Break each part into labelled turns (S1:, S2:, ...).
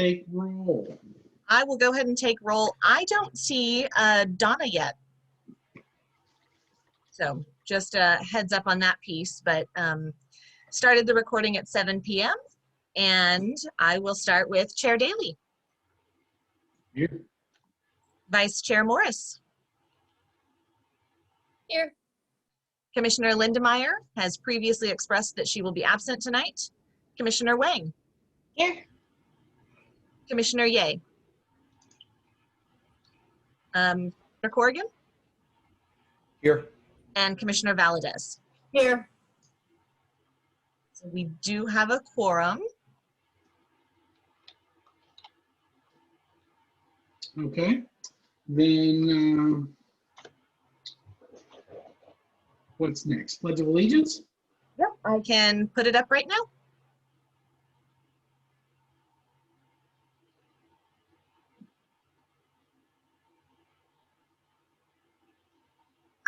S1: take roll.
S2: I will go ahead and take roll. I don't see Donna yet. So just a heads up on that piece, but started the recording at 7 p.m. and I will start with Chair Daly.
S1: Here.
S2: Vice Chair Morris.
S3: Here.
S2: Commissioner Lindemeyer has previously expressed that she will be absent tonight. Commissioner Wang.
S3: Here.
S2: Commissioner Ye. Commissioner Corrigan.
S4: Here.
S2: And Commissioner Valadez.
S3: Here.
S2: So we do have a quorum.
S1: Okay. Then what's next? Pledge of Allegiance?
S2: Yep, I can put it up right now.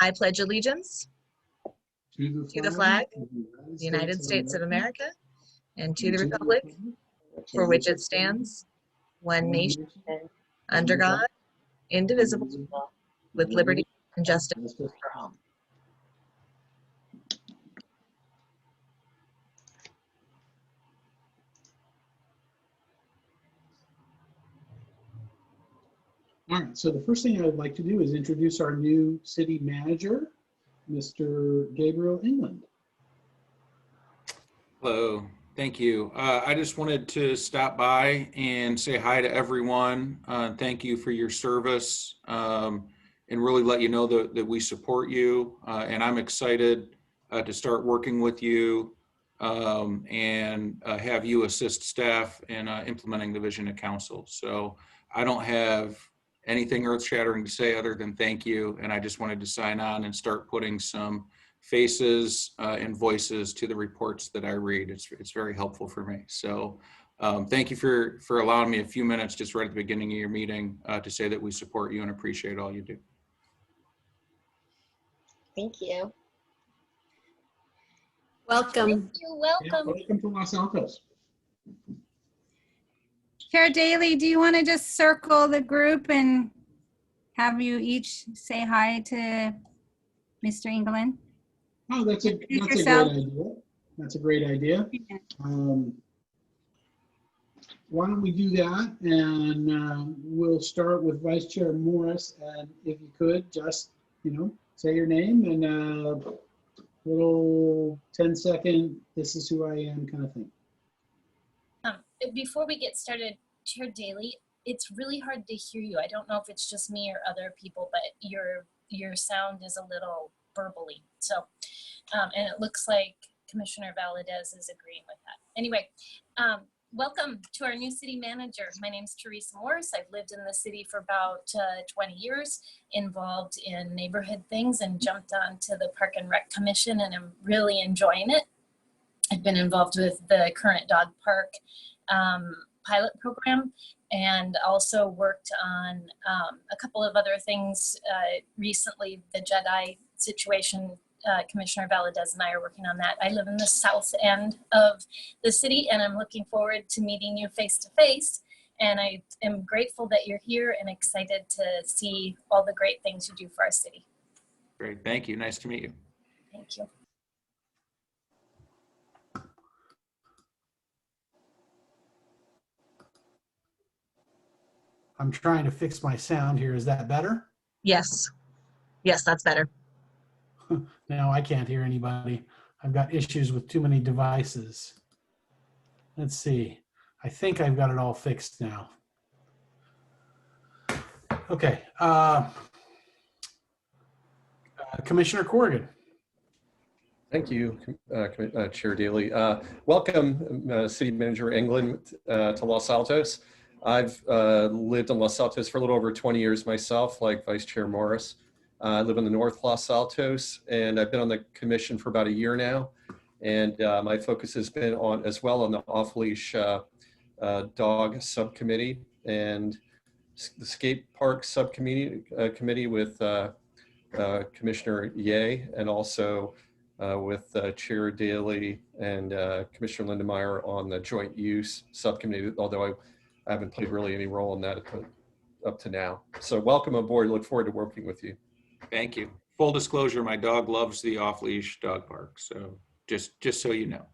S2: I pledge allegiance to the flag of the United States of America and to the republic for which it stands, one nation, under God, indivisible, with liberty and justice for all.
S1: All right, so the first thing I would like to do is introduce our new city manager, Mr. Gabriel England.
S4: Hello, thank you. I just wanted to stop by and say hi to everyone. Thank you for your service and really let you know that we support you. And I'm excited to start working with you and have you assist staff in implementing the vision of council. So I don't have anything earth-shattering to say other than thank you, and I just wanted to sign on and start putting some faces and voices to the reports that I read. It's very helpful for me. So thank you for allowing me a few minutes just right at the beginning of your meeting to say that we support you and appreciate all you do.
S3: Thank you.
S5: Welcome.
S3: Thank you. Welcome.
S1: Yeah, welcome to Los Altos.
S6: Chair Daly, do you want to just circle the group and have you each say hi to Mr. England?
S1: Oh, that's a great idea. That's a great idea. Why don't we do that? And we'll start with Vice Chair Morris. And if you could just, say your name and a little 10-second, this is who I am kind of thing.
S3: Before we get started, Chair Daly, it's really hard to hear you. I don't know if it's just me or other people, but your sound is a little burbly. So, and it looks like Commissioner Valadez is agreeing with that. Anyway, welcome to our new city manager. My name's Theresa Morris. I've lived in the city for about 20 years, involved in neighborhood things, and jumped onto the Park and Rec Commission, and I'm really enjoying it. I've been involved with the current dog park pilot program, and also worked on a couple of other things recently. The Jedi situation, Commissioner Valadez and I are working on that. I live in the south end of the city, and I'm looking forward to meeting you face to face. And I am grateful that you're here and excited to see all the great things you do for our city.
S4: Great, thank you. Nice to meet you.
S3: Thank you.
S7: I'm trying to fix my sound here. Is that better?
S2: Yes. Yes, that's better.
S7: No, I can't hear anybody. I've got issues with too many devices. Let's see. I think I've got it all fixed now. Okay. Commissioner Corrigan.
S8: Thank you, Chair Daly. Welcome, City Manager England, to Los Altos. I've lived in Los Altos for a little over 20 years myself, like Vice Chair Morris. I live in the North Los Altos, and I've been on the commission for about a year now. And my focus has been on, as well, on the off-leash dog subcommittee and the skate park subcommittee committee with Commissioner Ye, and also with Chair Daly and Commissioner Lindemeyer on the joint use subcommittee, although I haven't played really any role in that up to now. So welcome aboard. Look forward to working with you.
S4: Thank you. Full disclosure, my dog loves the off-leash dog park. So just so you know.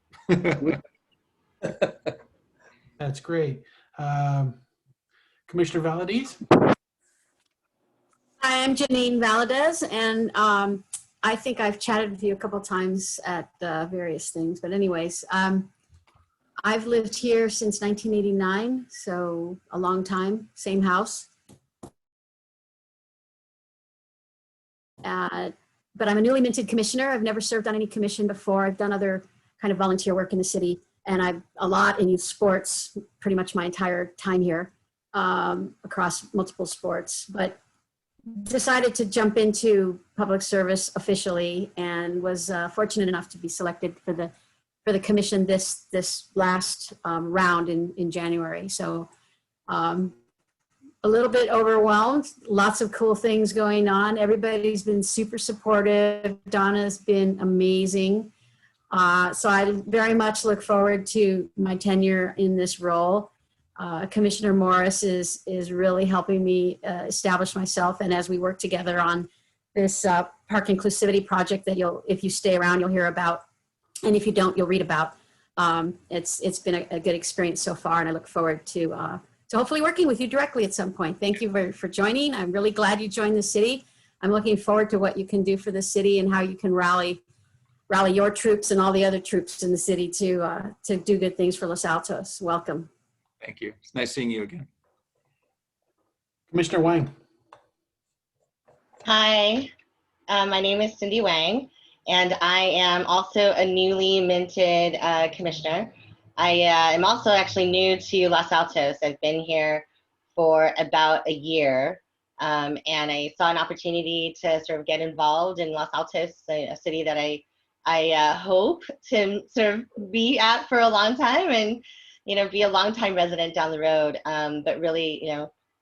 S7: That's great. Commissioner Valadez?
S5: Hi, I'm Janine Valadez, and I think I've chatted with you a couple times at various things. But anyways, I've lived here since 1989, so a long time, same house. But I'm a newly minted commissioner. I've never served on any commission before. I've done other kind of volunteer work in the city, and I've a lot in youth sports, pretty much my entire time here, across multiple sports. But decided to jump into public service officially, and was fortunate enough to be selected for the commission this last round in January. So a little bit overwhelmed, lots of cool things going on. Everybody's been super supportive. Donna's been amazing. So I very much look forward to my tenure in this role. Commissioner Morris is really helping me establish myself, and as we work together on this park inclusivity project that if you stay around, you'll hear about, and if you don't, you'll read about. It's been a good experience so far, and I look forward to hopefully working with you directly at some point. Thank you for joining. I'm really glad you joined the city. I'm looking forward to what you can do for the city and how you can rally your troops and all the other troops in the city to do good things for Los Altos. Welcome.
S4: Thank you. It's nice seeing you again.
S7: Commissioner Wang?
S9: Hi, my name is Cindy Wang, and I am also a newly minted commissioner. I am also actually new to Los Altos. I've been here for about a year, and I saw an opportunity to sort of get involved in Los Altos, a city that I hope to sort of be at for a long time, and be a long-time resident down the road, but really,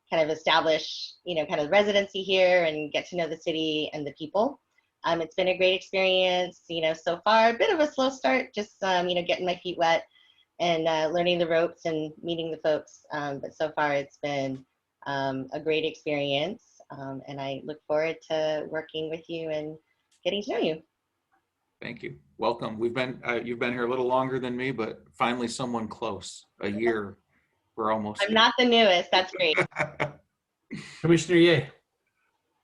S9: kind of establish, kind of residency here and get to know the city and the people. It's been a great experience, so far. A bit of a slow start, just, getting my feet wet and learning the ropes and meeting the folks. But so far, it's been a great experience, and I look forward to working with you and getting to know you.
S4: Thank you. Welcome. You've been here a little longer than me, but finally someone close. A year. We're almost.
S9: I'm not the newest. That's great.
S7: Commissioner Ye?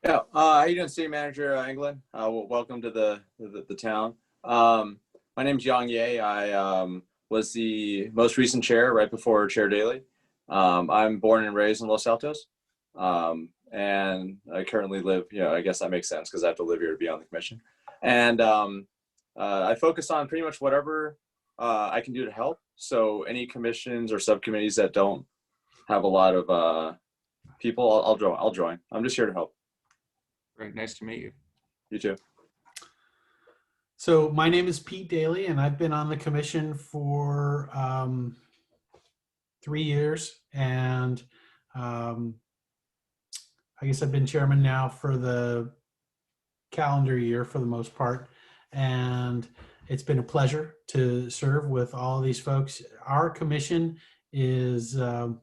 S10: Yeah. How you doing, City Manager England? Welcome to the town. My name's Yang Ye. I was the most recent chair right before Chair Daly. I'm born and raised in Los Altos, and I currently live. I guess that makes sense because I have to live here to be on the commission. And I focus on pretty much whatever I can do to help. So any commissions or subcommittees that don't have a lot of people, I'll join. I'm just here to help.
S4: Great. Nice to meet you.
S10: You too.
S7: So my name is Pete Daly, and I've been on the commission for 3 years. And I guess I've been chairman now for the calendar year for the most part. And it's been a pleasure to serve with all of these folks. Our commission is, in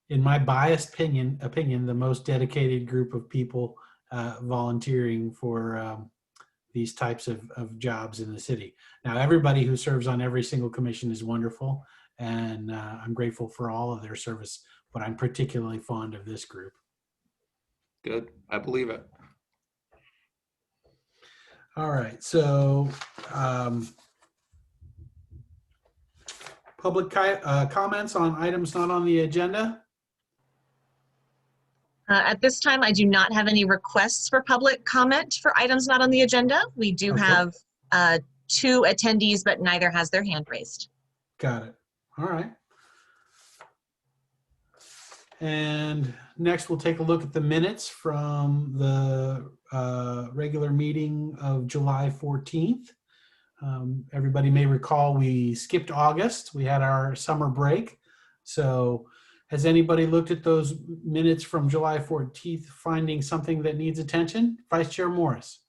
S7: my biased opinion, the most dedicated group of people volunteering for these types of jobs in the city. Now, everybody who serves on every single commission is wonderful, and I'm grateful for all of their service, but I'm particularly fond of this group.
S4: Good. I believe it.
S7: All right, so public comments on items not on the agenda?
S2: At this time, I do not have any requests for public comment for items not on the agenda. We do have 2 attendees, but neither has their hand raised.
S7: Got it. All right. And next, we'll take a look at the minutes from the regular meeting of July 14th. Everybody may recall we skipped August. We had our summer break. So has anybody looked at those minutes from July 14th, finding something that needs attention? Vice Chair Morris.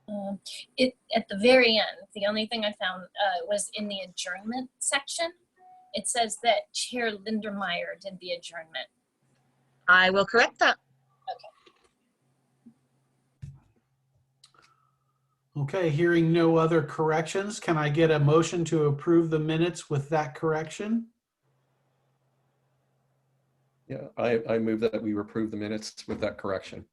S3: At the very end, the only thing I found was in the adjournment section. It says that Chair Lindermeyer did the adjournment.
S2: I will correct that.
S7: Okay, hearing no other corrections, can I get a motion to approve the minutes with that correction?
S8: Yeah, I move that we approve the minutes with that correction.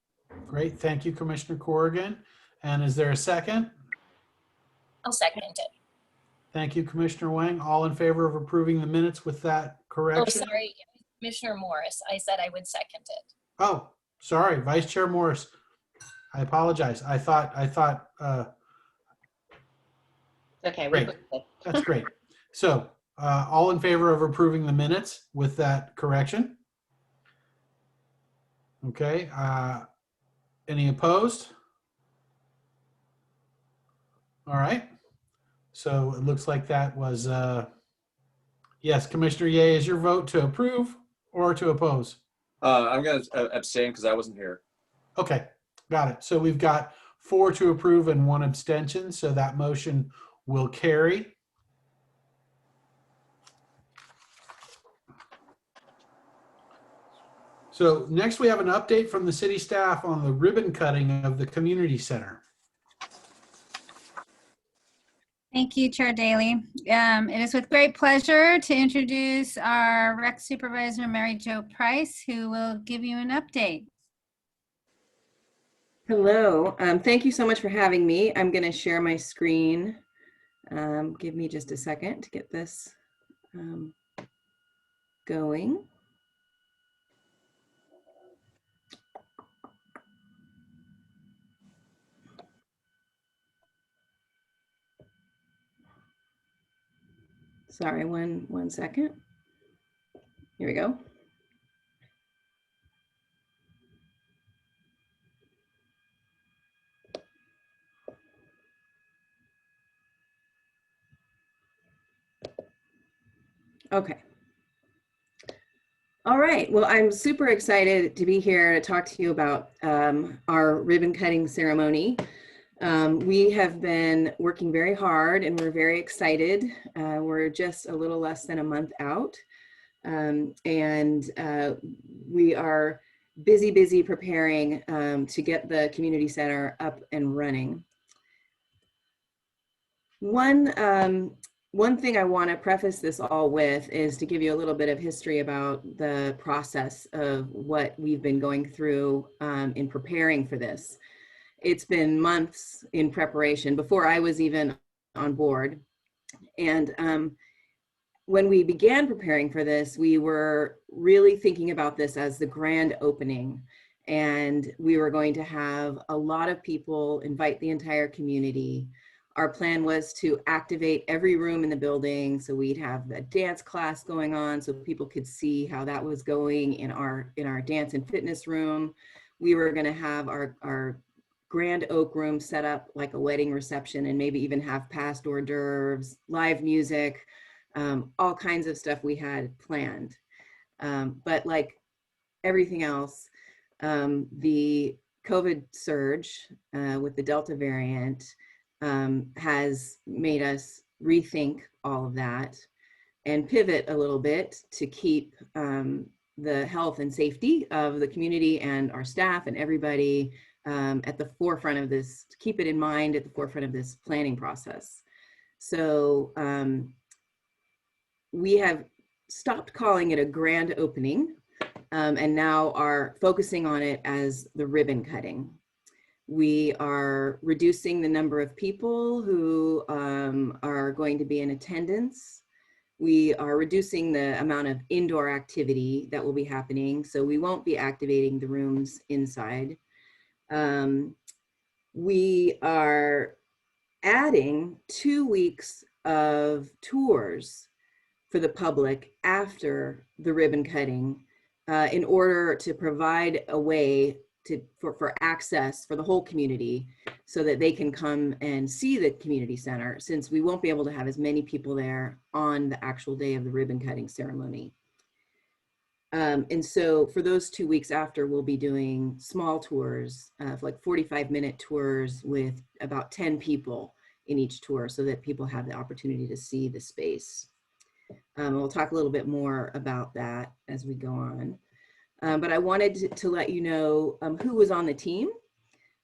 S7: Great, thank you, Commissioner Corrigan. And is there a second?
S3: I'll second it.
S7: Thank you, Commissioner Wang. All in favor of approving the minutes with that
S3: Oh,
S7: correction?
S3: sorry, Commissioner Morris. I said I would second it.
S7: Oh, sorry, Vice Chair Morris. I apologize. I thought,
S9: Okay, we
S7: Great.
S9: fixed it.
S7: that's great. So, all in favor of approving the minutes with that correction? Okay, any opposed? All right. So it looks like that was, yes, Commissioner Ye, is your vote to approve or to oppose?
S10: I'm going to abstain because I wasn't here.
S7: Okay, got it. So we've got 4 to approve and 1 abstention, so that motion will carry. So next we have an update from the city staff on the ribbon cutting of the community center.
S6: Thank you, Chair Daly. It is with great pleasure to introduce our Rec Supervisor, Mary Jo Price, who will give you an update.
S11: Hello, thank you so much for having me. I'm going to share my screen. Give me just a second to get this going. Sorry, one second. Here we go. Okay. All right. Well, I'm super excited to be here to talk to you about our ribbon cutting ceremony. We have been working very hard and we're very excited. We're just a little less than a month out. We are busy preparing to get the community center up and running. One thing I want to preface this all with is to give you a little bit of history about the process of what we've been going through in preparing for this. It's been months in preparation before I was even on board. And when we began preparing for this, we were really thinking about this as the grand opening. And we were going to have a lot of people, invite the entire community. Our plan was to activate every room in the building. So we'd have a dance class going on so people could see how that was going in our dance and fitness room. We were going to have our grand oak room set up like a wedding reception and maybe even have past hors d'oeuvres, live music, all kinds of stuff we had planned. But like everything else, the COVID surge with the Delta variant has made us rethink all of that and pivot a little bit to keep the health and safety of the community and our staff and everybody at the forefront of this, to keep it in mind at the forefront of this planning process. So we have stopped calling it a grand opening and now are focusing on it as the ribbon cutting. We are reducing the number of people who are going to be in attendance. We are reducing the amount of indoor activity that will be happening, so we won't be activating the rooms inside. We are adding 2 weeks of tours for the public after the ribbon cutting in order to provide a way for access for the whole community so that they can come and see the community center, since we won't be able to have as many people there on the actual day of the ribbon cutting ceremony. And so for those 2 weeks after, we'll be doing small tours, like 45-minute tours with about 10 people in each tour so that people have the opportunity to see the space. We'll talk a little bit more about that as we go on. But I wanted to let you know who was on the team.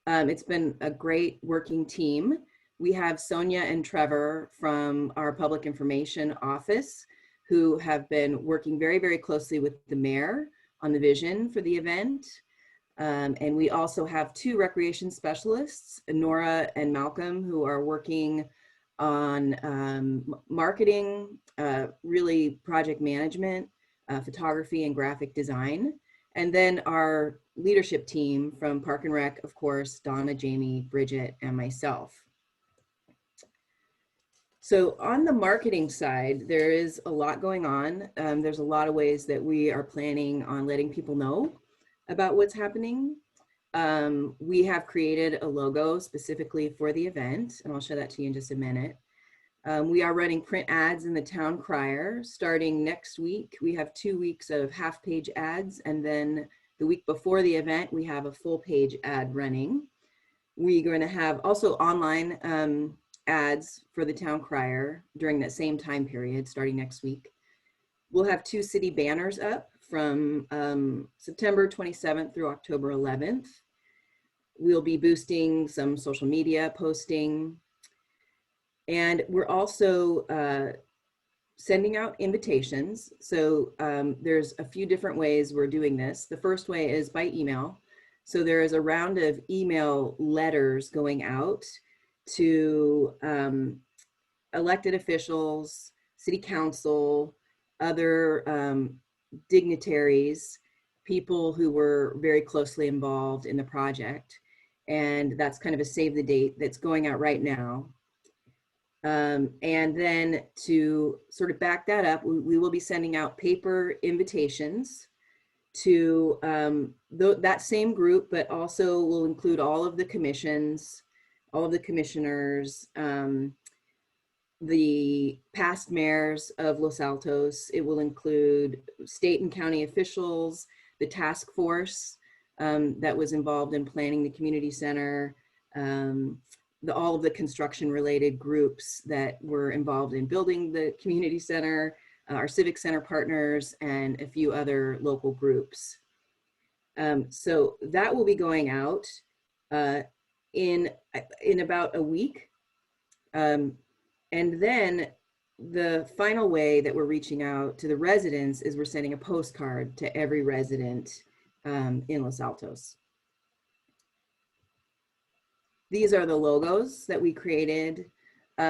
S11: It's been a great working team. We have Sonia and Trevor from our public information office who have been working very, very closely with the mayor on the vision for the event. And we also have 2 recreation specialists, Nora and Malcolm, who are working on marketing, really project management, photography and graphic design. And then our leadership team from Park and Rec, of course, Donna, Jamie, Bridget, and myself. So on the marketing side, there is a lot going on. There's a lot of ways that we are planning on letting people know about what's happening. We have created a logo specifically for the event, and I'll show that to you in just a minute. We are running print ads in the town crier starting next week. We have 2 weeks of half-page ads, and then the week before the event, we have a full-page ad running. We're going to have also online ads for the town crier during that same time period starting next week. We'll have 2 city banners up from September 27th through October 11th. We'll be boosting some social media posting. And we're also sending out invitations. So there's a few different ways we're doing this. The first way is by email. So there is a round of email letters going out to elected officials, city council, other dignitaries, people who were very closely involved in the project. And that's kind of a save the date that's going out right now. And then to sort of back that up, we will be sending out paper invitations to that same group, but also will include all of the commissions, all of the commissioners, the past mayors of Los Altos. It will include state and county officials, the task force that was involved in planning the community center, all of the construction related groups that were involved in building the community center, our civic center partners, and a few other local groups. So that will be going out in about a week. And then the final way that we're reaching out to the residents is we're sending a postcard to every resident in Los Altos. These are the logos that we created.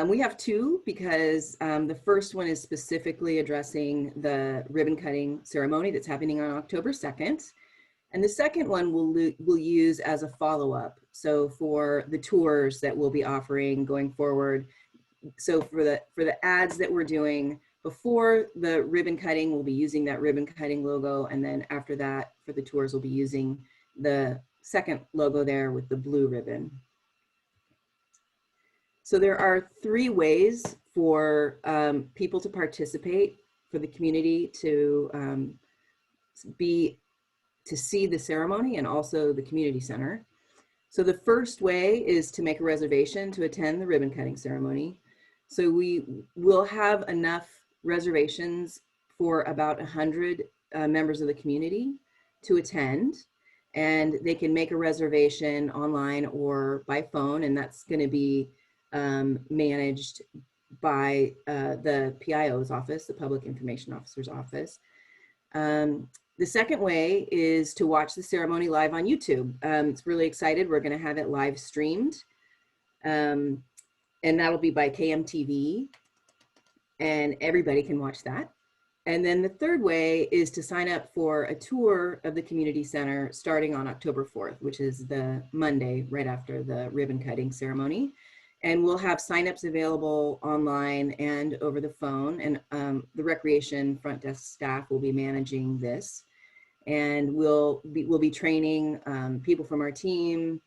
S11: We have 2 because the first one is specifically addressing the ribbon cutting ceremony that's happening on October 2nd. And the second one we'll use as a follow-up. So for the tours that we'll be offering going forward. So for the ads that we're doing before the ribbon cutting, we'll be using that ribbon cutting logo. And then after that, for the tours, we'll be using the second logo there with the blue ribbon. So there are 3 ways for people to participate, for the community to see the ceremony and also the community center. So the first way is to make a reservation to attend the ribbon cutting ceremony. So we will have enough reservations for about 100 members of the community to attend, and they can make a reservation online or by phone, and that's going to be managed by the PIO's office, the Public Information Officer's office. The second way is to watch the ceremony live on YouTube. It's really excited. We're going to have it live streamed, and that'll be by KMTV, and everybody can watch that. And then the third way is to sign up for a tour of the community center starting on October 4th, which is the Monday right after the ribbon cutting ceremony. And we'll have signups available online and over the phone, and the recreation front desk staff will be managing this. And we'll be training people from our team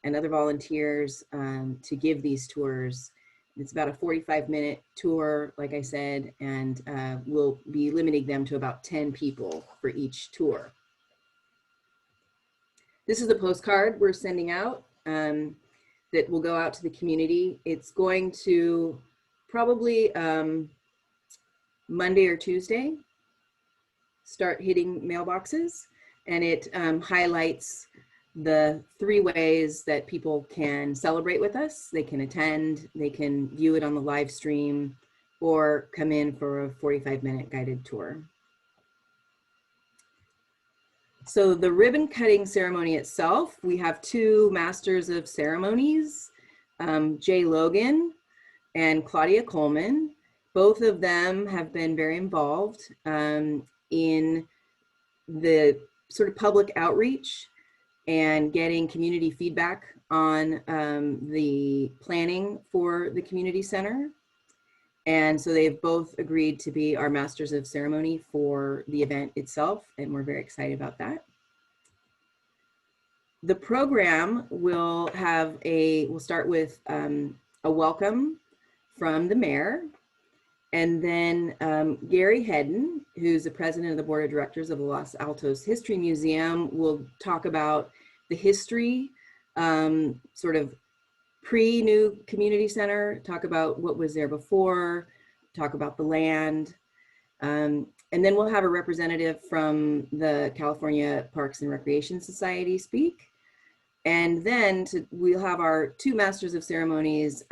S11: and other volunteers to give these tours. It's about a 45-minute tour, like I said, and we'll be limiting them to about 10 people for each tour. This is the postcard we're sending out that will go out to the community. It's going to probably Monday or Tuesday, start hitting mailboxes, and it highlights the 3 ways that people can celebrate with us. They can attend, they can view it on the live stream, or come in for a 45-minute guided tour. So the ribbon cutting ceremony itself, we have 2 masters of ceremonies, Jay Logan and Claudia Coleman. Both of them have been very involved in the sort of public outreach and getting community feedback on the planning for the community center. And so they've both agreed to be our masters of ceremony for the event itself, and we're very excited about that. The program will have we'll start with a welcome from the mayor, and then Gary Hedden, who's the president of the board of directors of the Los Altos History Museum, will talk about the history, sort of pre-new community center, talk about what was there before, talk about the land. And then we'll have a representative from the California Parks and Recreation Society speak. And then we'll have our 2 masters of ceremonies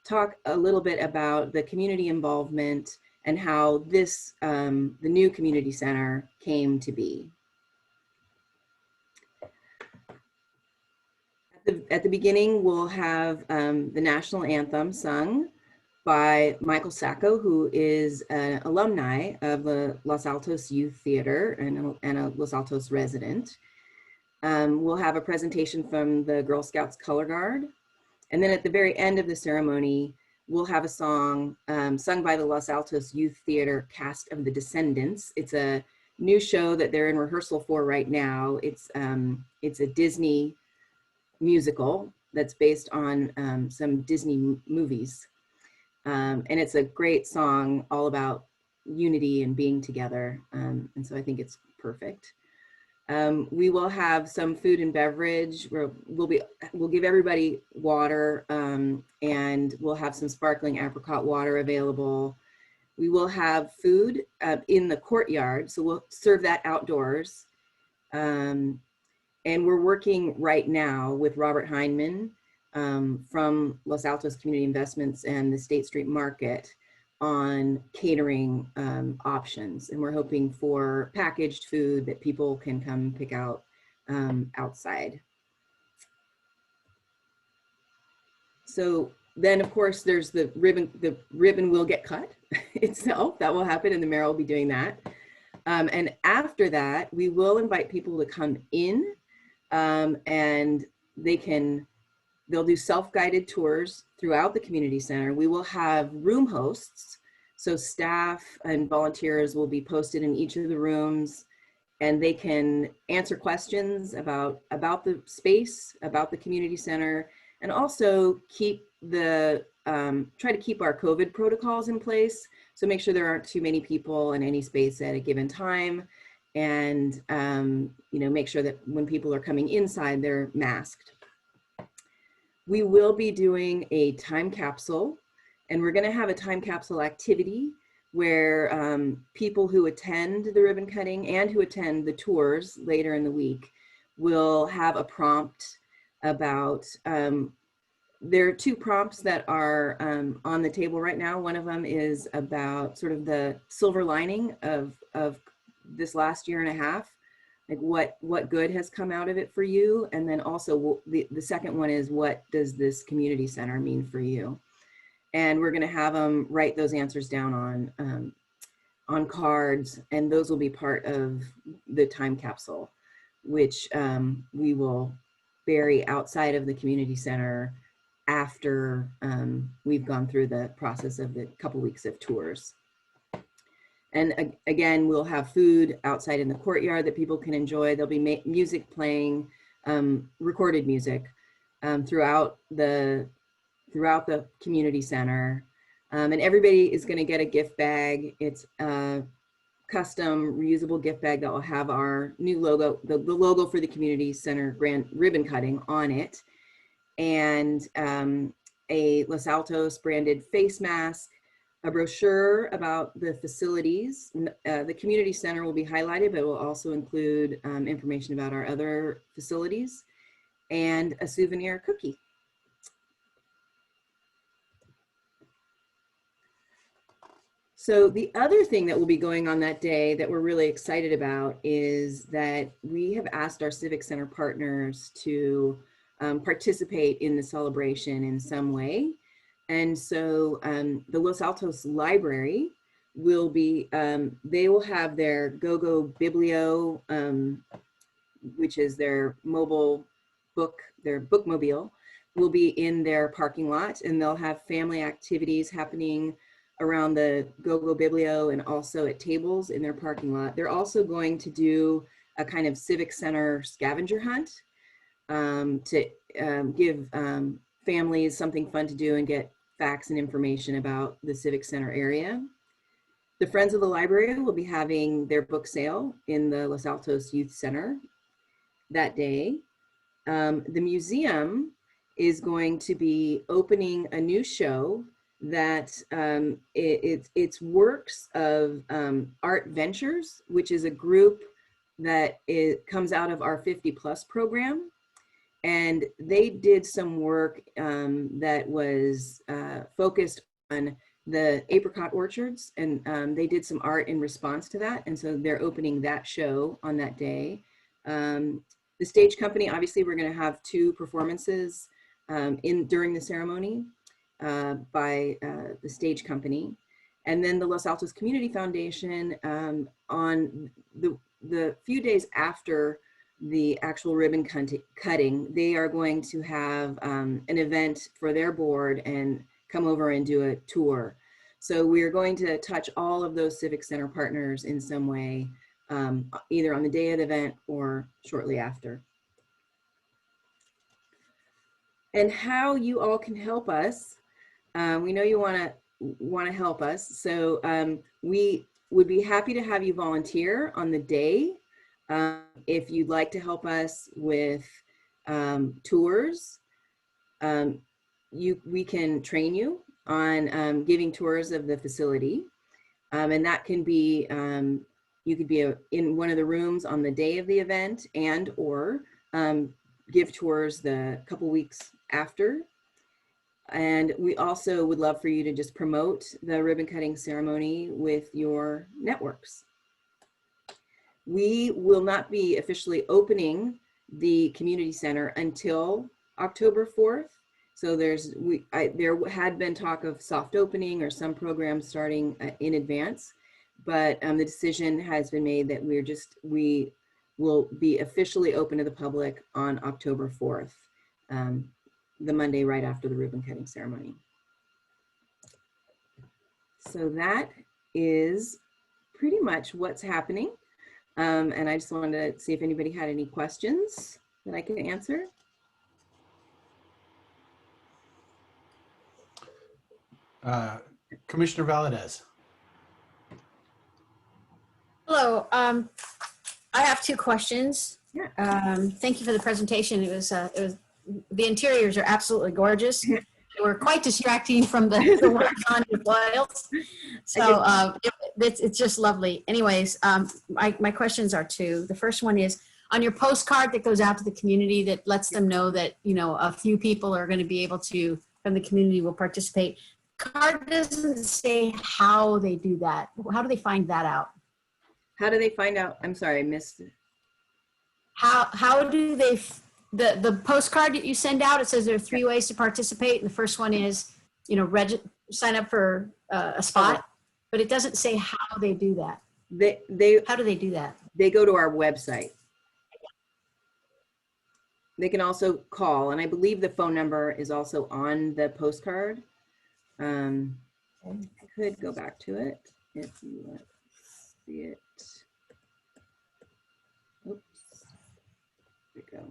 S11: talk a little bit about the community involvement and how this, the new community center came to be. At the beginning, we'll have the national anthem sung by Michael Sacco, who is an alumni of the Los Altos Youth Theater and a Los Altos resident. We'll have a presentation from the Girl Scouts Color Guard. And then at the very end of the ceremony, we'll have a song sung by the Los Altos Youth Theater cast of The Descendants. It's a new show that they're in rehearsal for right now. It's a Disney musical that's based on some Disney movies. And it's a great song all about unity and being together. And so I think it's perfect. We will have some food and beverage where we'll give everybody water, and we'll have some sparkling apricot water available. We will have food in the courtyard, so we'll serve that outdoors. And we're working right now with Robert Heineman from Los Altos Community Investments and the State Street Market on catering options. And we're hoping for packaged food that people can come pick out outside. So then of course there's the ribbon will get cut itself. That will happen, and the mayor will be doing that. And after that, we will invite people to come in, and they'll do self-guided tours throughout the community center. We will have room hosts. So staff and volunteers will be posted in each of the rooms, and they can answer questions about the space, about the community center, and also try to keep our COVID protocols in place. So make sure there aren't too many people in any space at a given time, and make sure that when people are coming inside, they're masked. We will be doing a time capsule, and we're going to have a time capsule activity where people who attend the ribbon cutting and who attend the tours later in the week will have a prompt about, there are 2 prompts that are on the table right now. One of them is about sort of the silver lining of this last year and a half. Like what good has come out of it for you? And then also the second one is, what does this community center mean for you? And we're going to have them write those answers down on cards, and those will be part of the time capsule, which we will bury outside of the community center after we've gone through the process of the couple weeks of tours. And again, we'll have food outside in the courtyard that people can enjoy. There'll be music playing, recorded music throughout the community center. And everybody is going to get a gift bag. It's a custom reusable gift bag that will have our new logo, the logo for the community center grand ribbon cutting on it, and a Los Altos branded face mask, a brochure about the facilities. The community center will be highlighted, but it will also include information about our other facilities and a souvenir cookie. So the other thing that will be going on that day that we're really excited about is that we have asked our Civic Center partners to participate in the celebration in some way. And so the Los Altos Library will be, they will have their Go-Go Biblio, which is their mobile book, their bookmobile, will be in their parking lot, and they'll have family activities happening around the Go-Go Biblio and also at tables in their parking lot. They're also going to do a kind of Civic Center scavenger hunt to give families something fun to do and get facts and information about the Civic Center area. The Friends of the Library will be having their book sale in the Los Altos Youth Center that day. The museum is going to be opening a new show that it's works of Art Ventures, which is a group that comes out of our 50+ program. And they did some work that was focused on the apricot orchards, and they did some art in response to that. And so they're opening that show on that day. The stage company, obviously we're gonna have 2 performances during the ceremony by the stage company. And then the Los Altos Community Foundation on the few days after the actual ribbon cutting, they are going to have an event for their board and come over and do a tour. So we're going to touch all of those Civic Center partners in some way, either on the day of the event or shortly after. And how you all can help us. We know you want to help us, so we would be happy to have you volunteer on the day. If you'd like to help us with tours, we can train you on giving tours of the facility, and that can be you could be in one of the rooms on the day of the event, and or give tours the couple weeks after. And we also would love for you to just promote the ribbon cutting ceremony with your networks. We will not be officially opening the community center until October 4th. So there had been talk of soft opening or some programs starting in advance, but the decision has been made that we will be officially open to the public on October 4th. The Monday right after the ribbon cutting ceremony. So that is pretty much what's happening. And I just wanted to see if anybody had any questions that I can answer.
S7: Commissioner Valadez.
S5: Hello, I have 2 questions.
S11: Yeah.
S5: Thank you for the presentation. It was the interiors are absolutely gorgeous. They were quite distracting from the work on your files. So it's just lovely. Anyways, my questions are 2. The first one is on your postcard that goes out to the community that lets them know that, you know, a few people are going to be able to, from the community, will participate. Card doesn't say how they do that. How do they find that out?
S11: How do they find out? I'm sorry, I missed it.
S5: How do they, the postcard that you send out, it says there are 3 ways to participate. And the first one is, you know, sign up for a spot, but it doesn't say how they do that. How do they do that?
S11: They go to our website. They can also call, and I believe the phone number is also on the postcard. I could go back to it if you want to see it. Oops. There we go.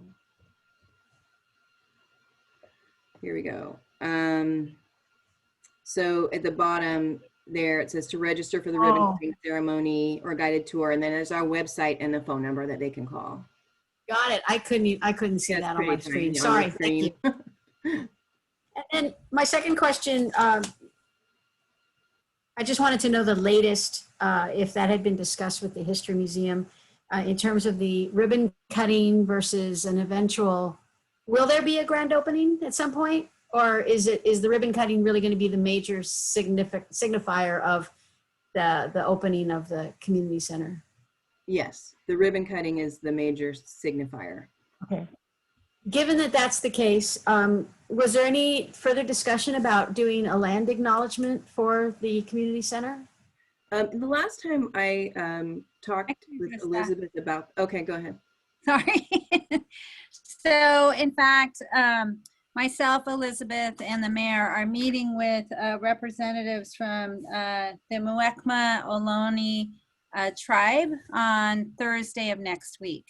S11: Here we go. So at the bottom there, it says to register for the ribbon cutting ceremony or guided tour, and then there's our website and the phone number that they can call.
S5: Got it. I couldn't see that on my screen. Sorry. Thank you. And my second question, I just wanted to know the latest, if that had been discussed with the History Museum in terms of the ribbon cutting versus an eventual, will there be a grand opening at some point? Or is the ribbon cutting really going to be the major signifier of the opening of the community center?
S11: Yes, the ribbon cutting is the major signifier.
S5: Okay. Given that that's the case, was there any further discussion about doing a land acknowledgement for the community center?
S11: The last time I talked with Elizabeth about, okay, go ahead.
S6: Sorry. So in fact, myself, Elizabeth, and the mayor are meeting with representatives from the Muwekma Ohlone tribe on Thursday of next week.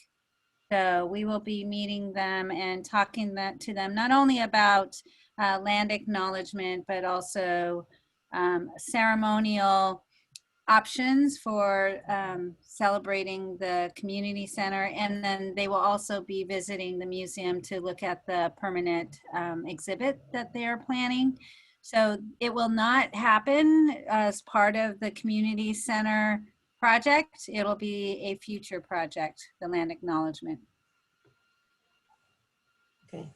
S6: So we will be meeting them and talking to them not only about land acknowledgement, but also ceremonial options for celebrating the community center. And then they will also be visiting the museum to look at the permanent exhibit that they are planning. So it will not happen as part of the community center project. It'll be a future project, the land acknowledgement.
S5: Okay.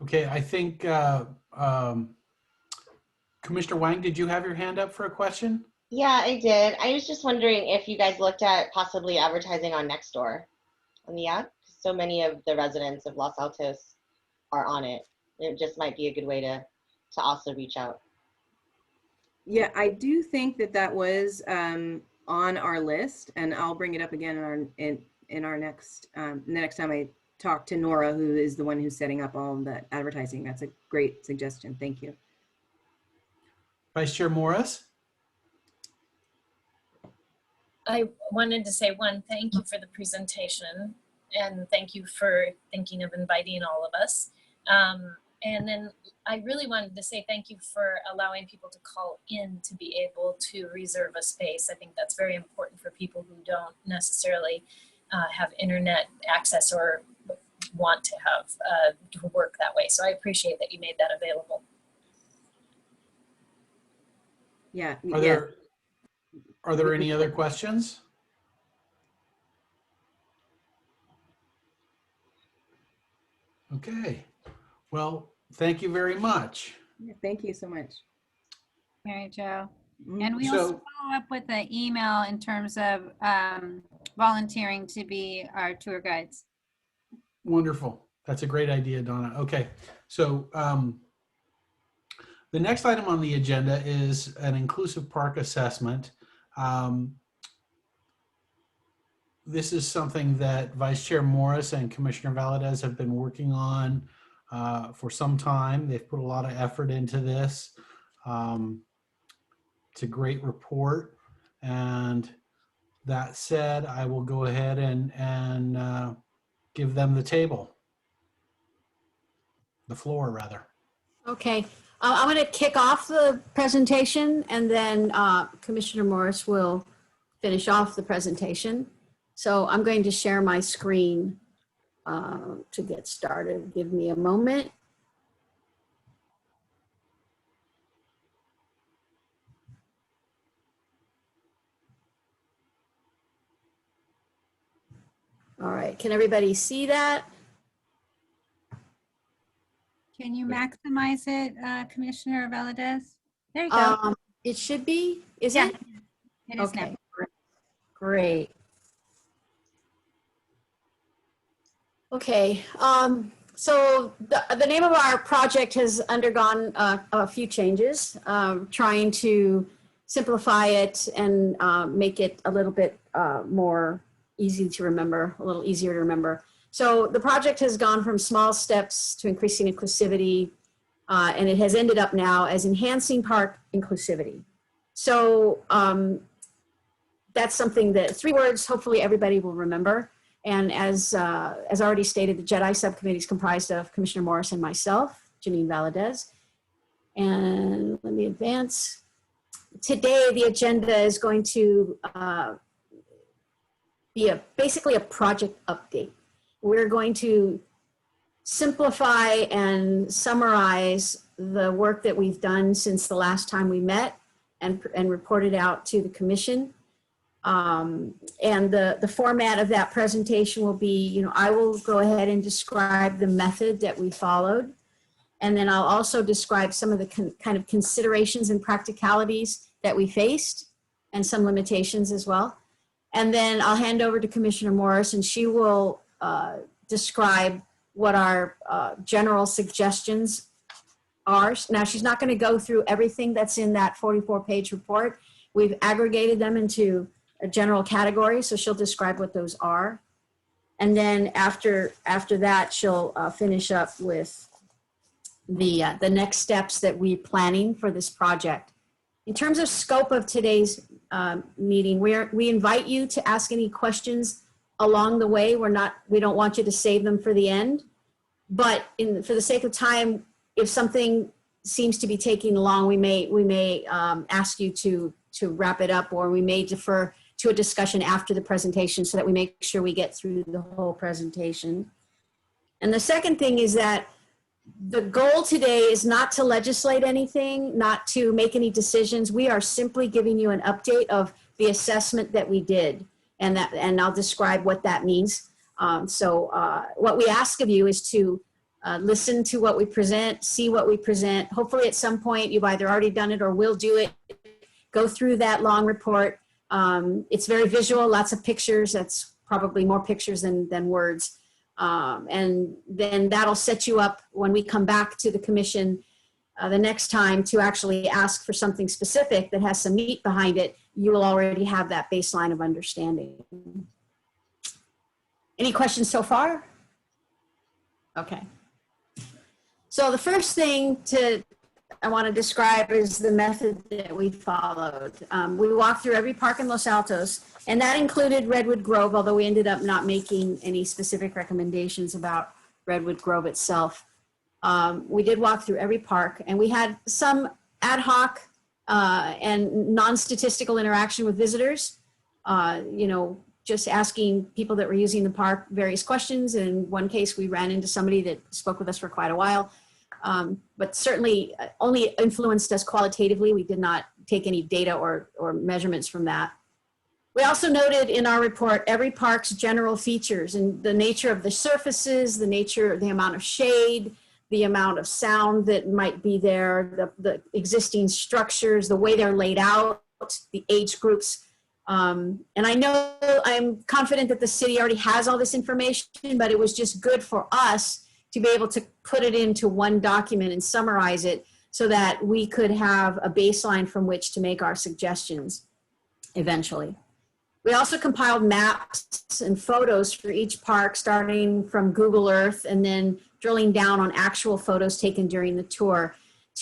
S7: Okay, I think Commissioner Wang, did you have your hand up for a question?
S9: Yeah, I did. I was just wondering if you guys looked at possibly advertising on Nextdoor on the app. So many of the residents of Los Altos are on it. It just might be a good way to also reach out.
S11: Yeah, I do think that was on our list, and I'll bring it up again in our next the next time I talk to Nora, who is the one who's setting up all of the advertising. That's a great suggestion. Thank you.
S7: Vice Chair Morris?
S3: I wanted to say thank you for the presentation, and thank you for thinking of inviting all of us. And then I really wanted to say thank you for allowing people to call in to be able to reserve a space. I think that's very important for people who don't necessarily have internet access or want to have to work that way. So I appreciate that you made that available.
S11: Yeah.
S7: Are there any other questions? Okay. Well, thank you very much.
S11: Yeah, thank you so much.
S6: Mary Jo.
S11: Mm-hmm.
S6: And we also follow up with an email in terms of volunteering to be our tour guides.
S7: Wonderful. That's a great idea, Donna. Okay. So the next item on the agenda is an inclusive park assessment. This is something that Vice Chair Morris and Commissioner Valadez have been working on for some time. They've put a lot of effort into this. It's a great report. And that said, I will go ahead and give them the floor rather.
S5: Okay. I'm going to kick off the presentation, and then Commissioner Morris will finish off the presentation. So I'm going to share my screen to get started. Give me a moment. All right, can everybody see that?
S6: Can you maximize it, Commissioner Valadez? There you go.
S5: It should be, is
S6: Yeah,
S5: it?
S6: it is
S5: Okay,
S6: now.
S5: great. Okay, so the name of our project has undergone a few changes, trying to simplify it and make it a little bit more easy to remember, a little easier to remember. So the project has gone from small steps to increasing inclusivity, and it has ended up now as enhancing park inclusivity. So that's something that, 3 words, hopefully everybody will remember. And as already stated, the JEDI subcommittee is comprised of Commissioner Morris and myself, Janine Valadez. And let me advance. Today, the agenda is going to be basically a project update. We're going to simplify and summarize the work that we've done since the last time we met and report it out to the commission. And the format of that presentation will be, I will go ahead and describe the method that we followed. And then I'll also describe some of the kind of considerations and practicalities that we faced and some limitations as well. And then I'll hand over to Commissioner Morris, and she will describe what our general suggestions are. Now, she's not going to go through everything that's in that 44-page report. We've aggregated them into a general category, so she'll describe what those are. And then after that, she'll finish up with the next steps that we're planning for this project. In terms of scope of today's meeting, we invite you to ask any questions along the way. We don't want you to save them for the end, but for the sake of time, if something seems to be taking long, we may ask you to wrap it up, or we may defer to a discussion after the presentation so that we make sure we get through the whole presentation. And the second thing is that the goal today is not to legislate anything, not to make any decisions. We are simply giving you an update of the assessment that we did, and I'll describe what that means. What we ask of you is to listen to what we present, see what we present. Hopefully at some point you've either already done it or will do it. Go through that long report. It's very visual, lots of pictures. That's probably more pictures than words. And then that'll set you up when we come back to the commission the next time to actually ask for something specific that has some meat behind it. You will already have that baseline of understanding. Any questions so far? Okay. So the first thing I want to describe is the method that we followed. We walked through every park in Los Altos, and that included Redwood Grove, although we ended up not making any specific recommendations about Redwood Grove itself. We did walk through every park, and we had some ad hoc and non-statistical interaction with visitors, just asking people that were using the park various questions. In one case, we ran into somebody that spoke with us for quite a while. But certainly only influenced us qualitatively. We did not take any data or measurements from that. We also noted in our report every park's general features and the nature of the surfaces, the amount of shade, the amount of sound that might be there, the existing structures, the way they're laid out, the age groups. And I'm confident that the city already has all this information, but it was just good for us to be able to put it into one document and summarize it so that we could have a baseline from which to make our suggestions eventually. We also compiled maps and photos for each park, starting from Google Earth and then drilling down on actual photos taken during the tour.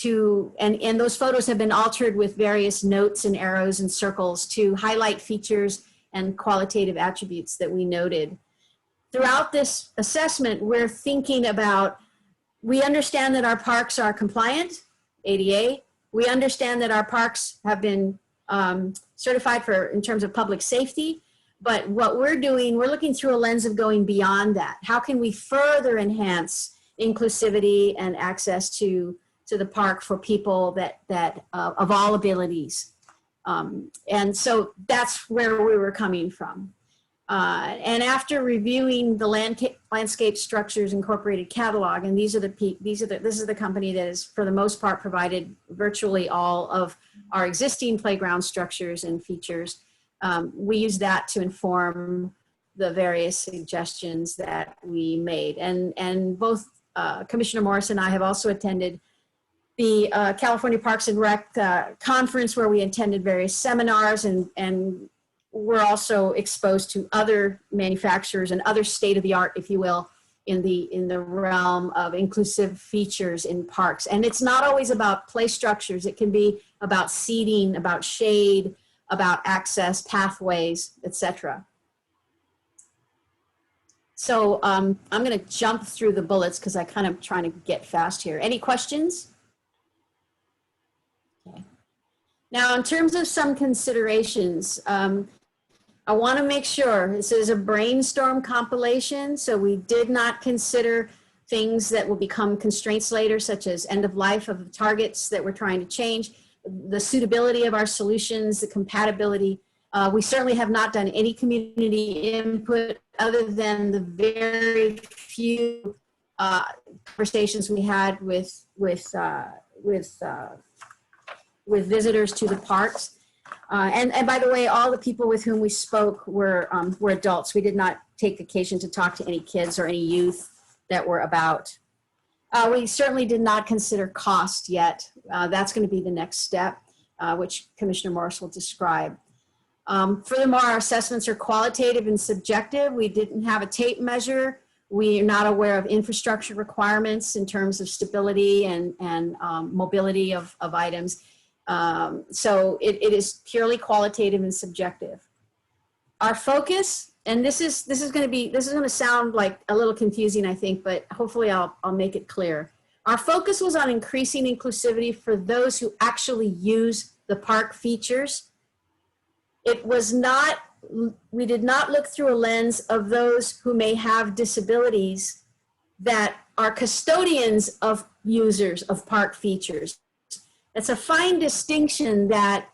S5: And those photos have been altered with various notes and arrows and circles to highlight features and qualitative attributes that we noted. Throughout this assessment, we're thinking about, we understand that our parks are compliant, ADA. We understand that our parks have been certified in terms of public safety. But what we're doing, we're looking through a lens of going beyond that. How can we further enhance inclusivity and access to the park for people that of all abilities? And so that's where we were coming from. And after reviewing the Landscape Structures Incorporated catalog, and this is the company that has, for the most part, provided virtually all of our existing playground structures and features. We use that to inform the various suggestions that we made. And both Commissioner Morris and I have also attended the California Parks and Rec conference, where we attended various seminars, and we're also exposed to other manufacturers and other state-of-the-art, if you will, in the realm of inclusive features in parks. And it's not always about play structures. It can be about seating, about shade, about access, pathways, etc. So I'm going to jump through the bullets because I kind of trying to get fast here. Any questions? Okay. Now, in terms of some considerations, I want to make sure this is a brainstorm compilation, so we did not consider things that will become constraints later, such as end of life of the targets that we're trying to change, the suitability of our solutions, the compatibility. We certainly have not done any community input other than the very few conversations we had with visitors to the parks. And by the way, all the people with whom we spoke were adults. We did not take occasion to talk to any kids or any youth that were about. We certainly did not consider cost yet. That's going to be the next step, which Commissioner Morris will describe. Furthermore, our assessments are qualitative and subjective. We didn't have a tape measure. We are not aware of infrastructure requirements in terms of stability and mobility of items. So it is purely qualitative and subjective. Our focus, and this is going to sound like a little confusing, I think, but hopefully I'll make it clear. Our focus was on increasing inclusivity for those who actually use the park features. It was not, we did not look through a lens of those who may have disabilities that are custodians of users of park features. It's a fine distinction that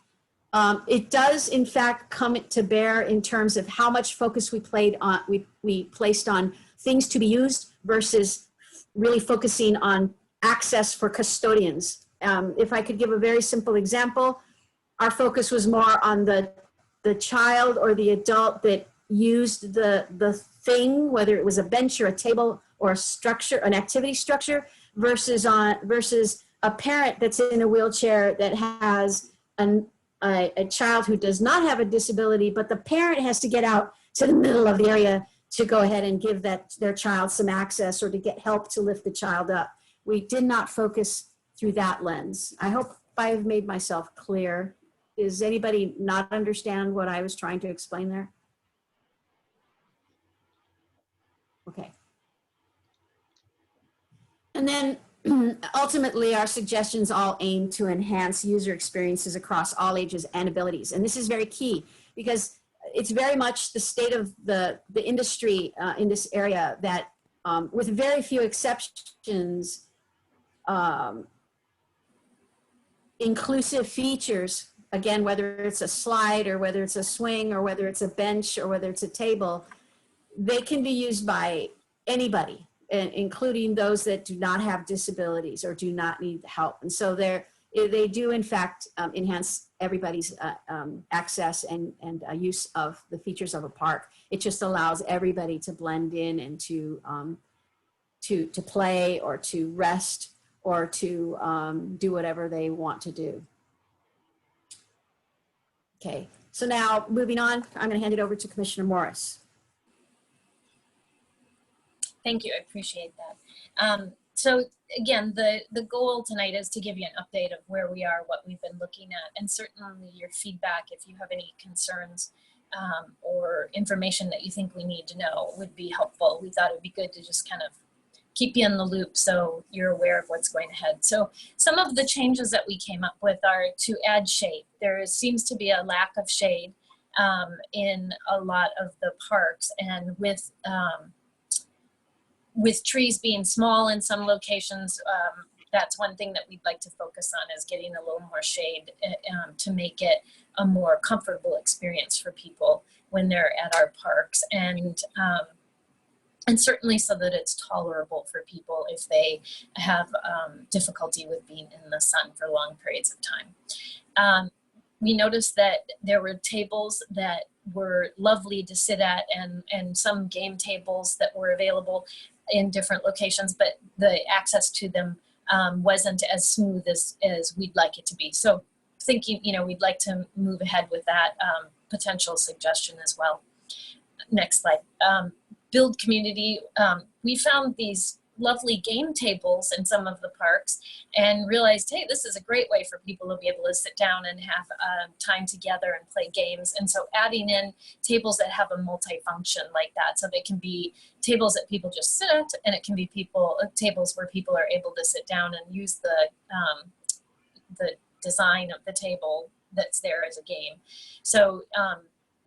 S5: it does in fact come to bear in terms of how much focus we placed on things to be used versus really focusing on access for custodians. If I could give a very simple example, our focus was more on the child or the adult that used the thing, whether it was a bench or a table or a structure, an activity structure, versus a parent that's in a wheelchair that has a child who does not have a disability, but the parent has to get out to the middle of the area to go ahead and give their child some access or to get help to lift the child up. We did not focus through that lens. I hope I've made myself clear. Does anybody not understand what I was trying to explain there? Okay. And then ultimately, our suggestions all aim to enhance user experiences across all ages and abilities. And this is very key because it's very much the state of the industry in this area that with very few exceptions, inclusive features, again, whether it's a slide or whether it's a swing or whether it's a bench or whether it's a table, they can be used by anybody, including those that do not have disabilities or do not need help. And so they do in fact enhance everybody's access and use of the features of a park. It just allows everybody to blend in and to play or to rest or to do whatever they want to do. Okay, so now moving on, I'm going to hand it over to Commissioner Morris.
S3: Thank you, I appreciate that. So again, the goal tonight is to give you an update of where we are, what we've been looking at, and certainly your feedback if you have any concerns or information that you think we need to know would be helpful. We thought it would be good to just kind of keep you in the loop so you're aware of what's going ahead. So some of the changes that we came up with are to add shade. There seems to be a lack of shade in a lot of the parks, and with trees being small in some locations, that's one thing that we'd like to focus on, is getting a little more shade to make it a more comfortable experience for people when they're at our parks, and certainly so that it's tolerable for people if they have difficulty with being in the sun for long periods of time. We noticed that there were tables that were lovely to sit at and some game tables that were available in different locations, but the access to them wasn't as smooth as we'd like it to be. So thinking, we'd like to move ahead with that potential suggestion as well. Next slide. Build community. We found these lovely game tables in some of the parks and realized, hey, this is a great way for people to be able to sit down and have time together and play games. And so adding in tables that have a multi-function like that, so they can be tables that people just sit at, and it can be tables where people are able to sit down and use the design of the table that's there as a game. So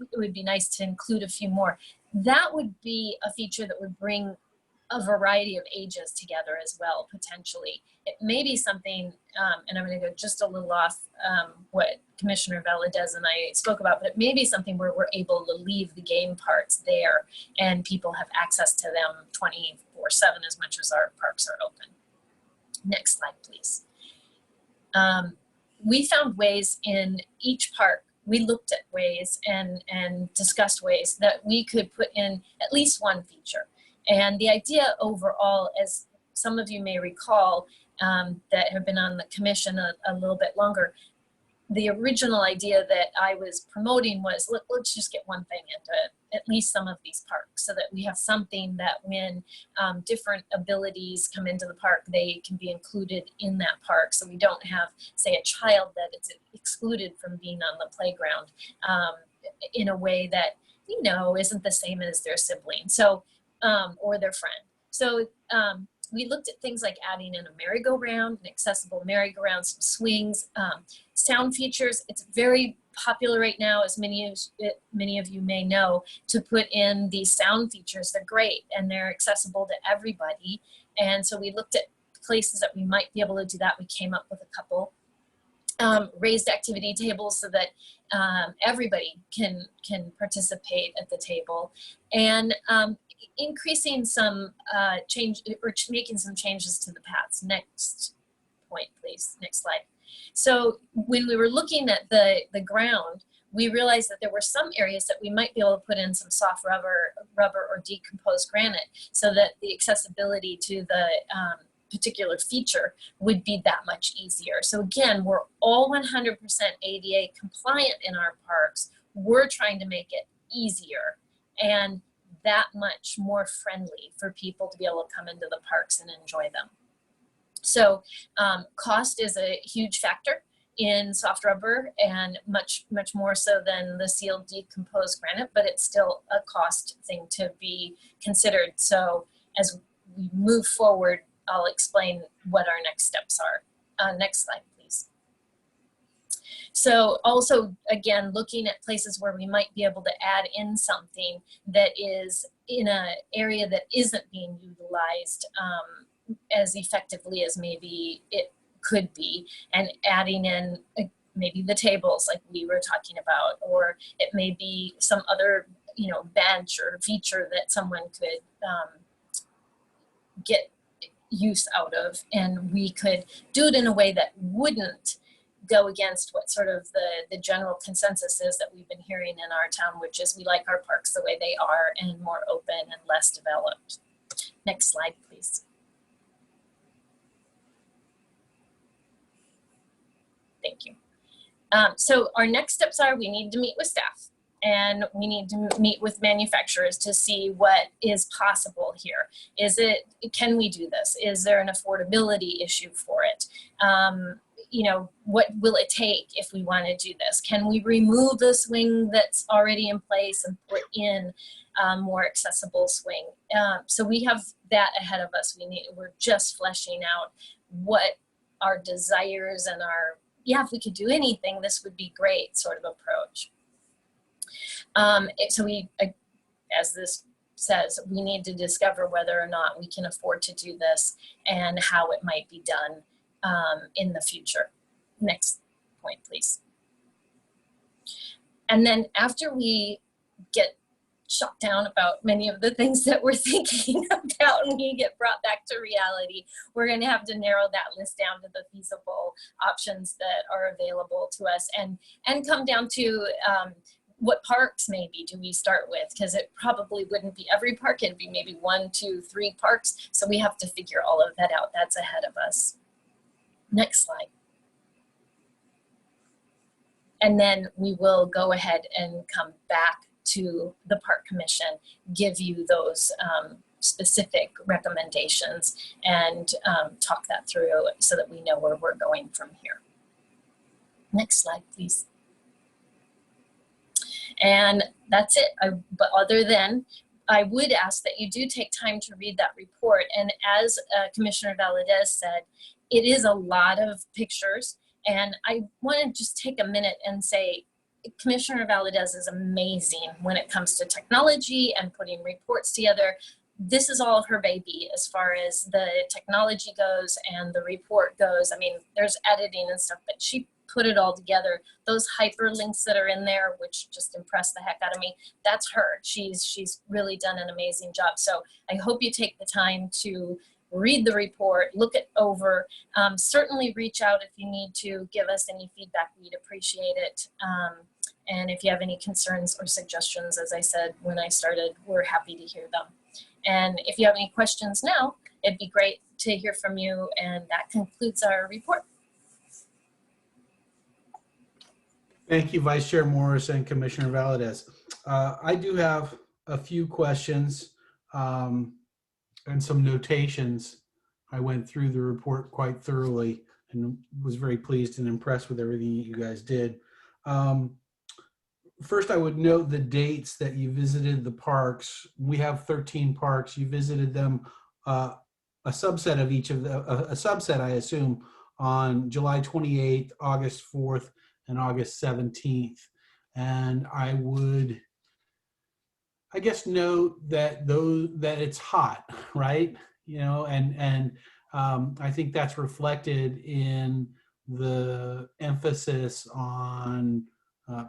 S3: it would be nice to include a few more. That would be a feature that would bring a variety of ages together as well, potentially. It may be something, and I'm going to go just a little off what Commissioner Valadez and I spoke about, but it may be something where we're able to leave the game parks there and people have access to them 24/7 as much as our parks are open. Next slide, please. We found ways in each park. We looked at ways and discussed ways that we could put in at least one feature. And the idea overall, as some of you may recall that have been on the commission a little bit longer, the original idea that I was promoting was, look, let's just get one thing into at least some of these parks so that we have something that when different abilities come into the park, they can be included in that park. So we don't have, say, a child that is excluded from being on the playground in a way that, you know, isn't the same as their sibling. So, or their friend. So we looked at things like adding in a merry-go-round, an accessible merry-go-round, some swings, sound features. It's very popular right now, as many of you may know, to put in these sound features. They're great and they're accessible to everybody. And so we looked at places that we might be able to do that. We came up with a couple. Raised activity tables so that everybody can participate at the table, and increasing some change or making some changes to the paths. Next point, please. Next slide. So when we were looking at the ground, we realized that there were some areas that we might be able to put in some soft rubber or decomposed granite so that the accessibility to the particular feature would be that much easier. So again, we're all 100% ADA compliant in our parks. We're trying to make it easier and that much more friendly for people to be able to come into the parks and enjoy them. So cost is a huge factor in soft rubber, and much more so than the sealed decomposed granite, but it's still a cost thing to be considered. So as we move forward, I'll explain what our next steps are. Next slide, please. So also, again, looking at places where we might be able to add in something that is in an area that isn't being utilized as effectively as maybe it could be, and adding in maybe the tables like we were talking about, or it may be some other, you know, bench or feature that someone could get use out of, and we could do it in a way that wouldn't go against what sort of the general consensus is that we've been hearing in our town, which is we like our parks the way they are and more open and less developed. Next slide, please. Thank you. So our next steps are we need to meet with staff and we need to meet with manufacturers to see what is possible here. Can we do this? Is there an affordability issue for it? You know, what will it take if we want to do this? Can we remove the swing that's already in place and put in a more accessible swing? So we have that ahead of us. We're just fleshing out what our desires and our, yeah, if we could do anything, this would be great sort of approach. So we, as this says, we need to discover whether or not we can afford to do this and how it might be done in the future. Next point, please. And then after we get shot down about many of the things that we're thinking about and we get brought back to reality, we're going to have to narrow that list down to the feasible options that are available to us, and come down to what parks maybe do we start with, because it probably wouldn't be every park. It'd be maybe 1, 2, 3 parks. So we have to figure all of that out. That's ahead of us. Next slide. And then we will go ahead and come back to the Park Commission, give you those specific recommendations and talk that through so that we know where we're going from here. Next slide, please. And that's it. But other than, I would ask that you do take time to read that report. And as Commissioner Valadez said, it is a lot of pictures. And I want to just take a minute and say, Commissioner Valadez is amazing when it comes to technology and putting reports together. this is all her baby as far as the technology goes and the report goes. I mean, there's editing and stuff, but she put it all together. Those hyperlinks that are in there, which just impressed the heck out of me, that's her. She's really done an amazing job. So I hope you take the time to read the report, look it over, certainly reach out if you need to give us any feedback. We'd appreciate it. And if you have any concerns or suggestions, as I said when I started, we're happy to hear them. And if you have any questions now, it'd be great to hear from you. And that concludes our report.
S7: Thank you, Vice Chair Morris and Commissioner Valadez. I do have a few questions and some notations. I went through the report quite thoroughly and was very pleased and impressed with everything that you guys did. First, I would note the dates that you visited the parks. We have 13 parks. You visited them, a subset of each of the, a subset, I assume, on July 28th, August 4th, and August 17th. And I would, I guess, note that that it's hot, right? You know, and I think that's reflected in the emphasis on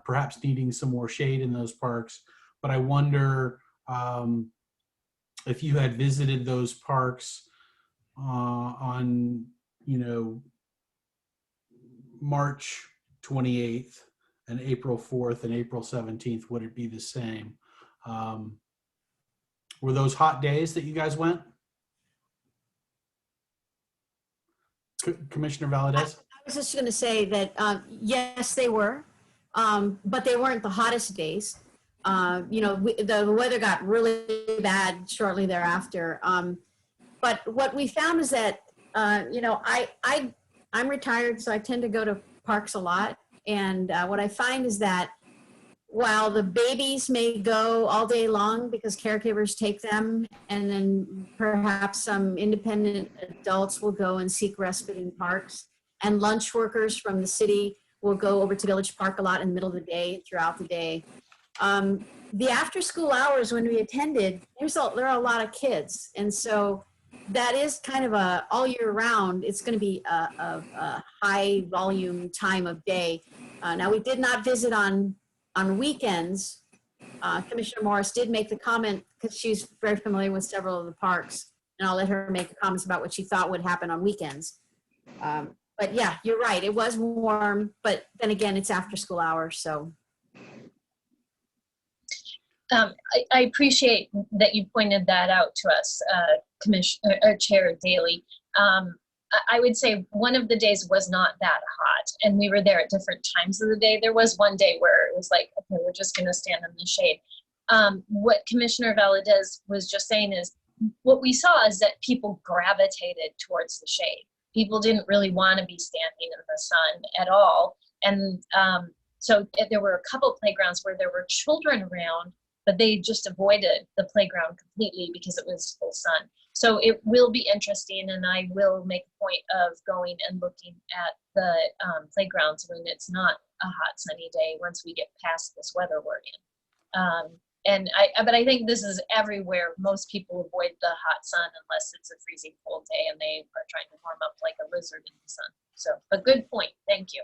S7: perhaps needing some more shade in those parks. But I wonder if you had visited those parks on, you know, March 28th and April 4th and April 17th, would it be the same? Were those hot days that you guys went? Commissioner Valadez?
S5: I was just going to say that, yes, they were, but they weren't the hottest days. You know, the weather got really bad shortly thereafter. But what we found is that, you know, I'm retired, so I tend to go to parks a lot. And what I find is that while the babies may go all day long because caregivers take them, and then perhaps some independent adults will go and seek respite in parks, and lunch workers from the city will go over to Village Park a lot in the middle of the day, throughout the day. The after school hours when we attended, there are a lot of kids. And so that is kind of a all year round, it's going to be a high volume time of day. Now we did not visit on weekends. Commissioner Morris did make the comment because she's very familiar with several of the parks, and I'll let her make comments about what she thought would happen on weekends. But yeah, you're right. It was warm, but then again, it's after school hours, so.
S3: I appreciate that you pointed that out to us, Chair Daly. I would say one of the days was not that hot, and we were there at different times of the day. There was one day where it was like, okay, we're just going to stand in the shade. What Commissioner Valadez was just saying is, what we saw is that people gravitated towards the shade. People didn't really want to be standing in the sun at all. And so there were a couple playgrounds where there were children around, but they just avoided the playground completely because it was full sun. So it will be interesting, and I will make a point of going and looking at the playgrounds when it's not a hot sunny day once we get past this weather we're in. But I think this is everywhere. Most people avoid the hot sun unless it's a freezing cold day and they are trying to warm up like a lizard in the sun. So a good point. Thank you.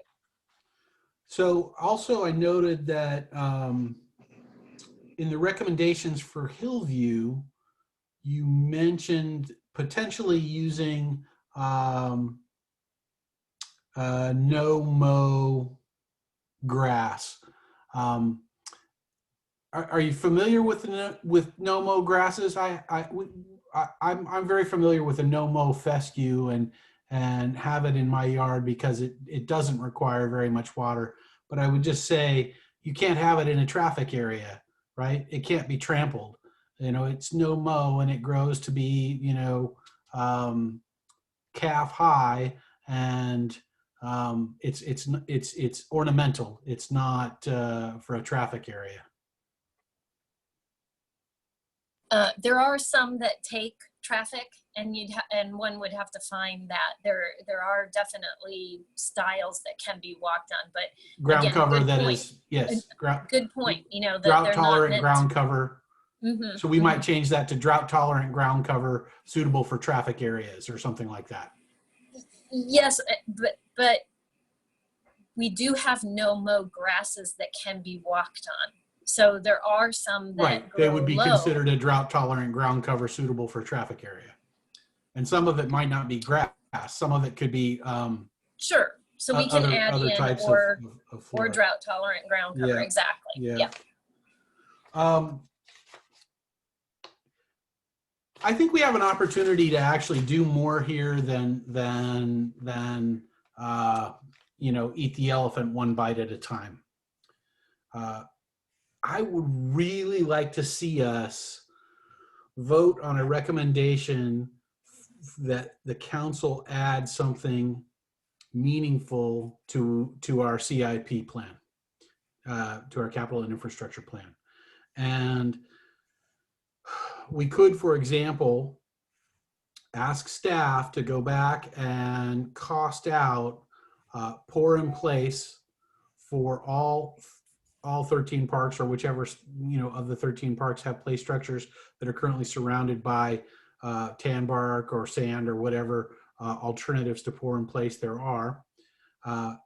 S7: So also I noted that in the recommendations for Hillview, you mentioned potentially using no-mow grass. Are you familiar with no-mow grasses? I'm very familiar with a no-mow fescue and have it in my yard because it doesn't require very much water. But I would just say you can't have it in a traffic area, right? It can't be trampled. You know, it's no-mow and it grows to be, you know, calf high, and it's ornamental. It's not for a traffic area.
S3: There are some that take traffic, and one would have to find that. There are definitely styles that can be walked on, but
S7: ground
S3: again,
S7: cover
S3: good
S7: that
S3: point.
S7: is, yes.
S3: Good point. You know, that
S7: drought
S3: they're
S7: tolerant
S3: not
S7: ground cover. So we might change that to drought tolerant ground cover suitable for traffic areas or something like that.
S3: Yes, but we do have no-mow grasses that can be walked on. So there are some that
S7: Right, they would be
S3: grow low.
S7: considered a drought tolerant ground cover suitable for traffic area. And some of it might not be grass, some of it could be
S3: Sure. So we can add
S7: other
S3: in
S7: types
S3: or
S7: flora.
S3: drought tolerant ground cover.
S7: Yeah.
S3: Exactly.
S7: Yeah. I think we have an opportunity to actually do more here than you know, eat the elephant one bite at a time. I would really like to see us vote on a recommendation that the council add something meaningful to our CIP plan, to our capital and infrastructure plan. And we could, for example, ask staff to go back and cost out pour in place for all 13 parks, or whichever, you know, of the 13 parks have play structures that are currently surrounded by tan bark or sand or whatever alternatives to pour in place there are.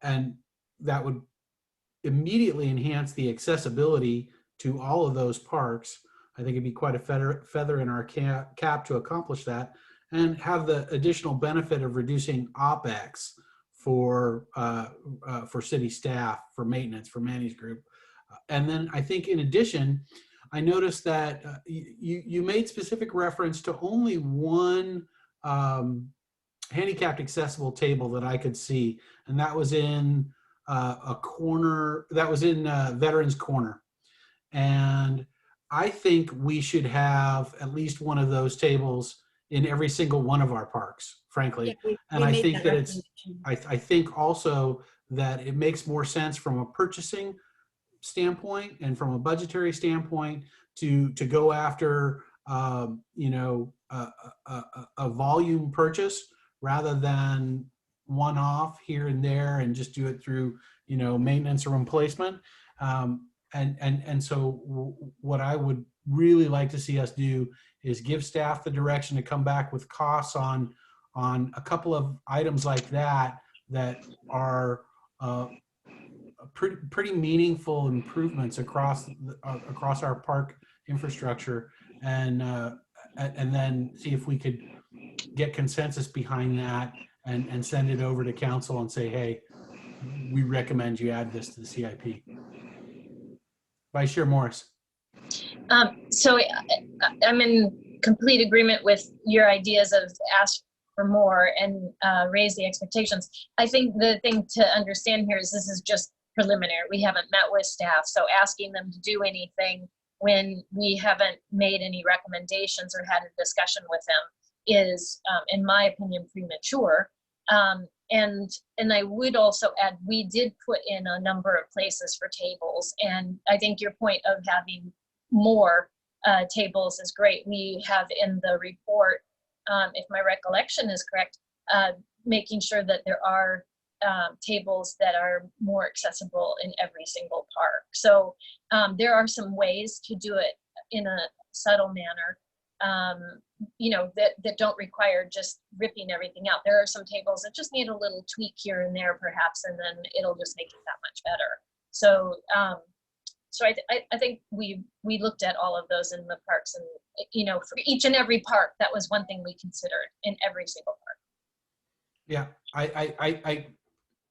S7: And that would immediately enhance the accessibility to all of those parks. I think it'd be quite a feather in our cap to accomplish that, and have the additional benefit of reducing OpEx for city staff, for maintenance, for Manny's group. And then I think in addition, I noticed that you made specific reference to only one handicapped accessible table that I could see, and that was in a corner, that was in Veterans Corner. And I think we should have at least one of those tables in every single one of our parks, frankly.
S5: Yeah,
S7: and I think that it's, I think also that it makes more sense from a purchasing standpoint and from a budgetary standpoint to go after, you know, a volume purchase rather than one-off here and there and just do it through, you know, maintenance or replacement. And so what I would really like to see us do is give staff the direction to come back with costs on a couple of items like that are pretty meaningful improvements across our park infrastructure, and then see if we could get consensus behind that and send it over to council and say, hey, we recommend you add this to the CIP. Vice Chair Morris.
S3: So I'm in complete agreement with your ideas of ask for more and raise the expectations. I think the thing to understand here is this is just preliminary. We haven't met with staff, so asking them to do anything when we haven't made any recommendations or had a discussion with them is, in my opinion, premature. And I would also add, we did put in a number of places for tables, and I think your point of having more tables is great. We have in the report, if my recollection is correct, making sure that there are tables that are more accessible in every single park. So there are some ways to do it in a subtle manner, you know, that don't require just ripping everything out. There are some tables that just need a little tweak here and there perhaps, and then it'll just make it that much better. So so I think we looked at all of those in the parks, and, you know, for each and every park, that was one thing we considered in every single park.
S7: Yeah,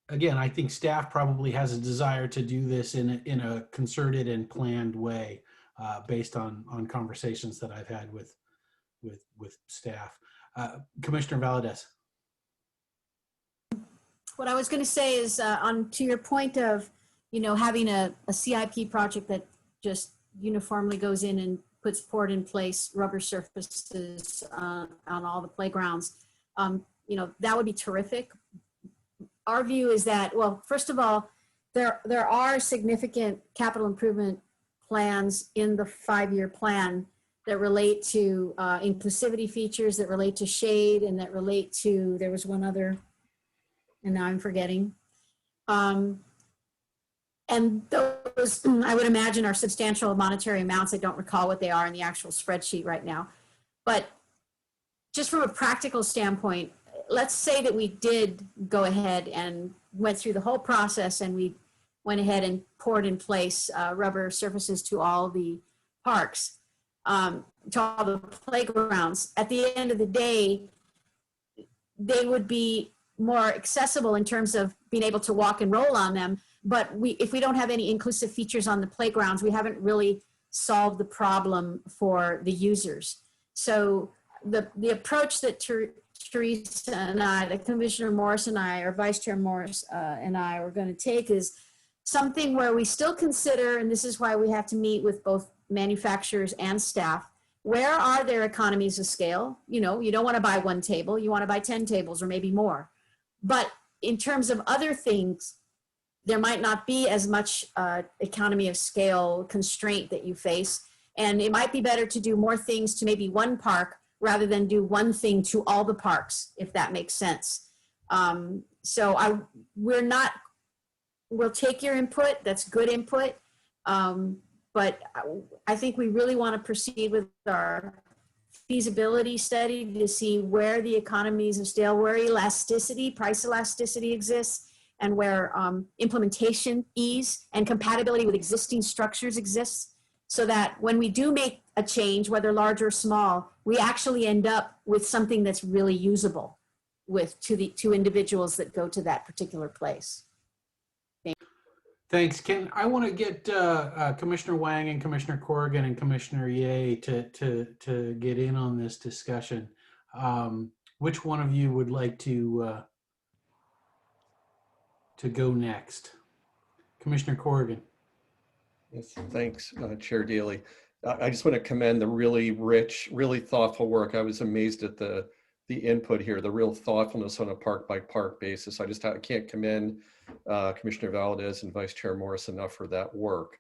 S7: again, I think staff probably has a desire to do this in a concerted and planned way, based on conversations that I've had with staff. Commissioner Valadez.
S5: What I was going to say is on to your point of, you know, having a CIP project that just uniformly goes in and puts poured in place rubber surfaces on all the playgrounds. You know, that would be terrific. Our view is that, well, first of all, there are significant capital improvement plans in the 5-year plan that relate to inclusivity features, that relate to shade, and that relate to, there was one other, and now I'm forgetting. And those, I would imagine, are substantial monetary amounts. I don't recall what they are in the actual spreadsheet right now. But just from a practical standpoint, let's say that we did go ahead and went through the whole process and we went ahead and poured in place rubber surfaces to all the parks, to all the playgrounds. At the end of the day, they would be more accessible in terms of being able to walk and roll on them. But if we don't have any inclusive features on the playgrounds, we haven't really solved the problem for the users. So the approach that Theresa and I, the Commissioner Morris and I, or Vice Chair Morris and I are going to take is something where we still consider, and this is why we have to meet with both manufacturers and staff, where are there economies of scale? You know, you don't want to buy one table, you want to buy 10 tables or maybe more. But in terms of other things, there might not be as much economy of scale constraint that you face. And it might be better to do more things to maybe one park rather than do one thing to all the parks, if that makes sense. We'll take your input, that's good input. But I think we really want to proceed with our feasibility study to see where the economies of scale, where elasticity, price elasticity exists, and where implementation ease and compatibility with existing structures exists, so that when we do make a change, whether large or small, we actually end up with something that's really usable to individuals that go to that particular place.
S7: Thanks. I want to get Commissioner Wang and Commissioner Corrigan and Commissioner Ye to get in on this discussion. Which one of you would like to go next? Commissioner Corrigan.
S8: Yes, thanks, Chair Daly. I just want to commend the really rich, really thoughtful work. I was amazed at the input here, the real thoughtfulness on a park by park basis. I can't commend Commissioner Valdez and Vice Chair Morris enough for that work.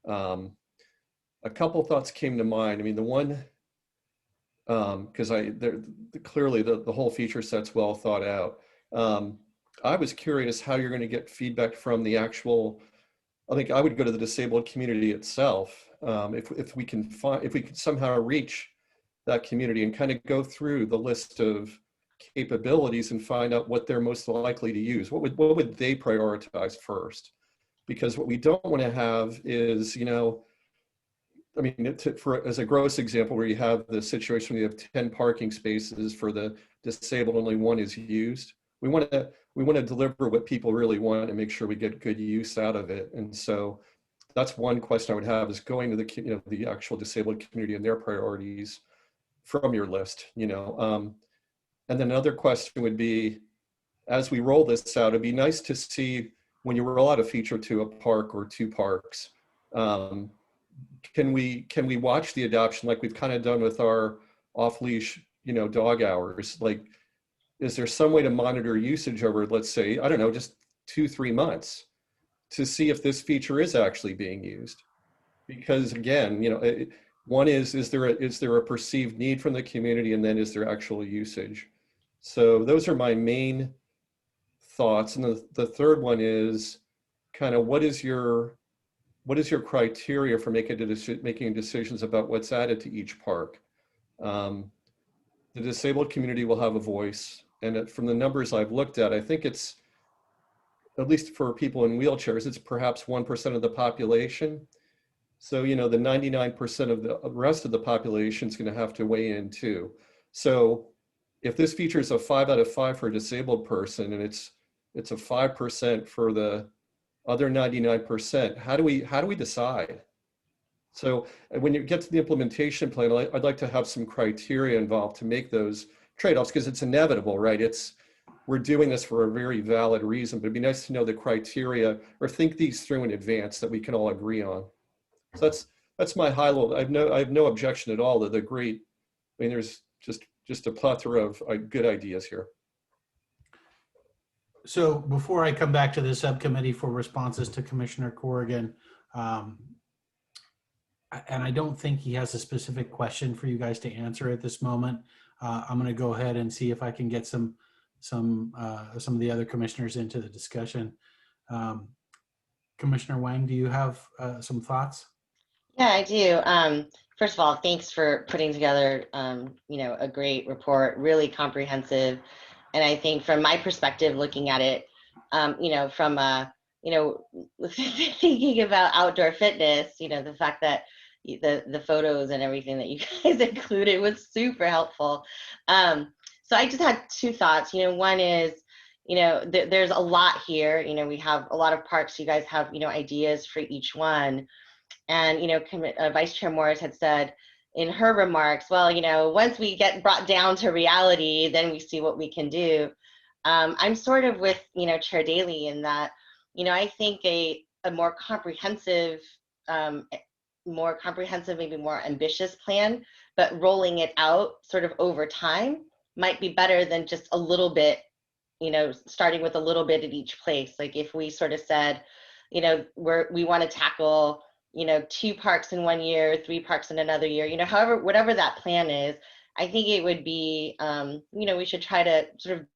S8: A couple thoughts came to mind. I mean, the one, because clearly the whole feature set's well thought out. I was curious how you're going to get feedback from the actual. I think I would go to the disabled community itself. If we can somehow reach that community and kind of go through the list of capabilities and find out what they're most likely to use. What would they prioritize first? Because what we don't want to have is, you know, I mean, as a gross example, where you have the situation where you have 10 parking spaces for the disabled, only one is used. We want to deliver what people really want and make sure we get good use out of it. And so that's one question I would have, is going to the actual disabled community and their priorities from your list, you know. And then another question would be, as we roll this out, it'd be nice to see when you roll out a feature to a park or two parks, can we watch the adoption like we've kind of done with our off-leash, you know, dog hours? Like, is there some way to monitor usage over, let's say, I don't know, just 2-3 months to see if this feature is actually being used? Because again, you know, one is there a perceived need from the community, and then is there actual usage? So those are my main thoughts. And the third one is kind of what is your criteria for making decisions about what's added to each park? The disabled community will have a voice, and from the numbers I've looked at, I think it's, at least for people in wheelchairs, it's perhaps 1% of the population. So, you know, the 99% of the rest of the population is going to have to weigh in too. So if this feature is a 5 out of 5 for a disabled person, and it's a 5% for the other 99%, how do we decide? So when you get to the implementation plan, I'd like to have some criteria involved to make those trade-offs, because it's inevitable, right? We're doing this for a very valid reason, but it'd be nice to know the criteria or think these through in advance that we can all agree on. So that's my high level. I have no objection at all to the great. I mean, there's just a plethora of good ideas here.
S7: So before I come back to the subcommittee for responses to Commissioner Corrigan, and I don't think he has a specific question for you guys to answer at this moment. I'm going to go ahead and see if I can get some of the other commissioners into the discussion. Commissioner Wang, do you have some thoughts?
S9: Yeah, I do. First of all, thanks for putting together, a great report, really comprehensive. And I think from my perspective, looking at it, from thinking about outdoor fitness, the fact that the photos and everything that you guys included was super helpful. So I just had two thoughts. One is, there's a lot here. We have a lot of parks. You guys have, ideas for each one. And, Vice Chair Morris had said in her remarks, well, once we get brought down to reality, then we see what we can do. I'm sort of with, Chair Daly in that, I think a more comprehensive, maybe more ambitious plan, but rolling it out sort of over time might be better than just a little bit, starting with a little bit at each place. Like if we sort of said, we want to tackle, 2 parks in 1 year, 3 parks in another year, however, whatever that plan is, I think it would be, we should try to sort of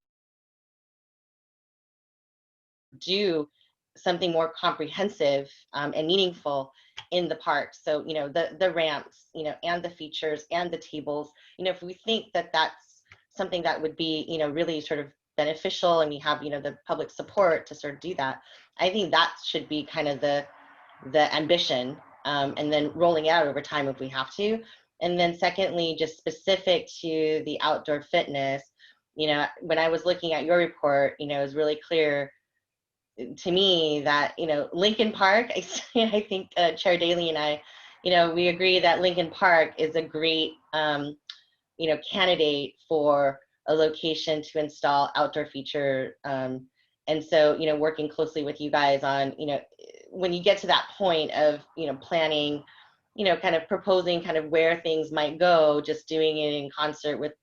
S9: do something more comprehensive and meaningful in the park. So, the ramps, and the features and the tables, if we think that that's something that would be, really sort of beneficial and we have, the public support to sort of do that, I think that should be kind of the ambition, and then rolling out over time if we have to. And then secondly, just specific to the outdoor fitness, when I was looking at your report, it was really clear to me that, Lincoln Park, I think Chair Daly and I, we agree that Lincoln Park is a great, candidate for a location to install outdoor feature. And so, working closely with you guys on, when you get to that point of, planning, kind of proposing kind of where things might go, just doing it in concert with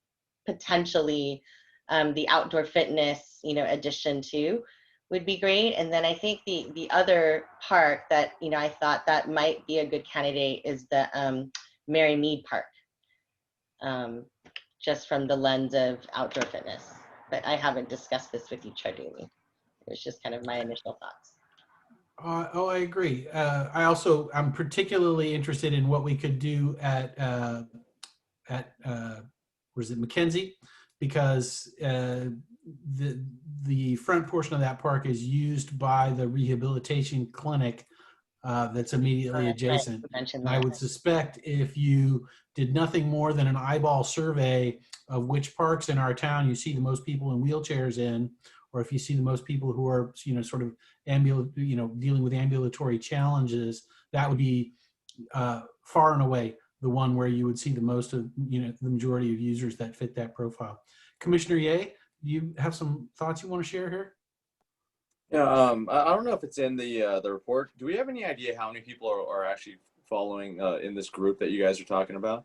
S9: potentially the outdoor fitness, addition too, would be great. And then I think the other park that, I thought that might be a good candidate is the Mary Mead Park, just from the lens of outdoor fitness. But I haven't discussed this with you, Chair Daly. It was just kind of my initial thoughts.
S7: I agree. I'm particularly interested in what we could do at where's it, Mackenzie, because the front portion of that park is used by the rehabilitation clinic that's immediately adjacent. And I would suspect if you did nothing more than an eyeball survey of which parks in our town you see the most people in wheelchairs in, or if you see the most people who are, sort of dealing with ambulatory challenges, that would be far and away the one where you would see the most of, the majority of users that fit that profile. Commissioner Ye, do you have some thoughts you want to share here?
S10: Yeah, I don't know if it's in the report. Do we have any idea how many people are actually following in this group that you guys are talking about?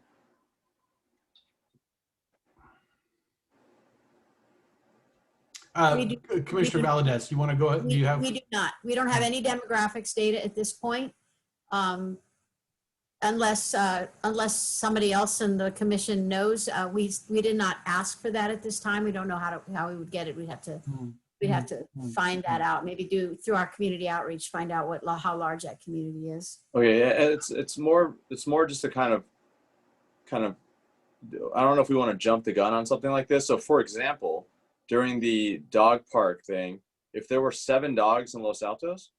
S7: Commissioner Valadez, you want to go ahead? Do you have?
S5: We do not. We don't have any demographics data at this point, unless somebody else in the commission knows. We did not ask for that at this time. We don't know how we would get it. We'd have to find that out. Maybe do through our community outreach, find out how large that community is.
S10: Okay, it's more just a kind of I don't know if we want to jump the gun on something like this. So for example, during the dog park thing, if there were 7 dogs in Los Altos,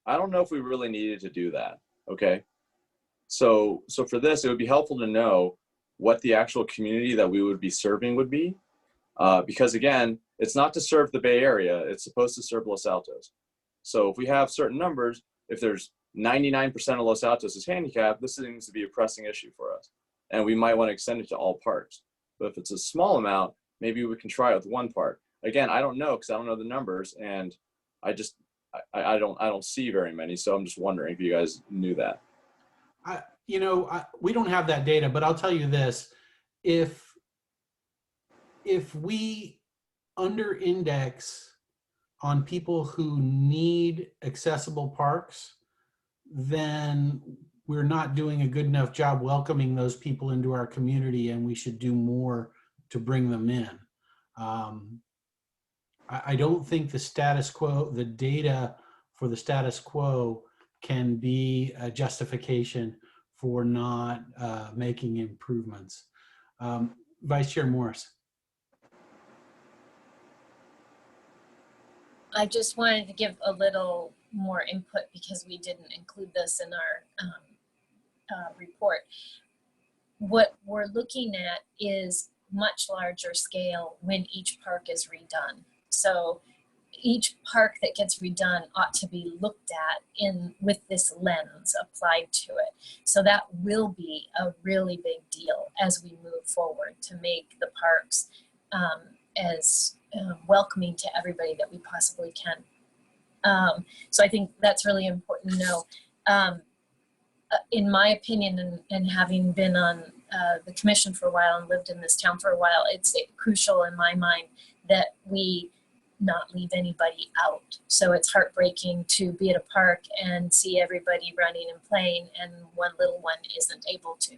S10: I don't know if we really needed to do that. Okay. So for this, it would be helpful to know what the actual community that we would be serving would be. Because again, it's not to serve the Bay Area, it's supposed to serve Los Altos. So if we have certain numbers, if there's 99% of Los Altos is handicapped, this seems to be a pressing issue for us. And we might want to extend it to all parks. But if it's a small amount, maybe we can try it with 1 park. Again, I don't know because I don't know the numbers, and I don't see very many. So I'm just wondering if you guys knew that.
S7: We don't have that data, but I'll tell you this: if we under-index on people who need accessible parks, then we're not doing a good enough job welcoming those people into our community, and we should do more to bring them in. I don't think the status quo, the data for the status quo can be a justification for not making improvements. Vice Chair Morris.
S3: I just wanted to give a little more input because we didn't include this in our report. What we're looking at is much larger scale when each park is redone. So each park that gets redone ought to be looked at with this lens applied to it. So that will be a really big deal as we move forward to make the parks as welcoming to everybody that we possibly can. So I think that's really important to know. In my opinion, and having been on the commission for a while and lived in this town for a while, it's crucial in my mind that we not leave anybody out. So it's heartbreaking to be at a park and see everybody running and playing and one little one isn't able to.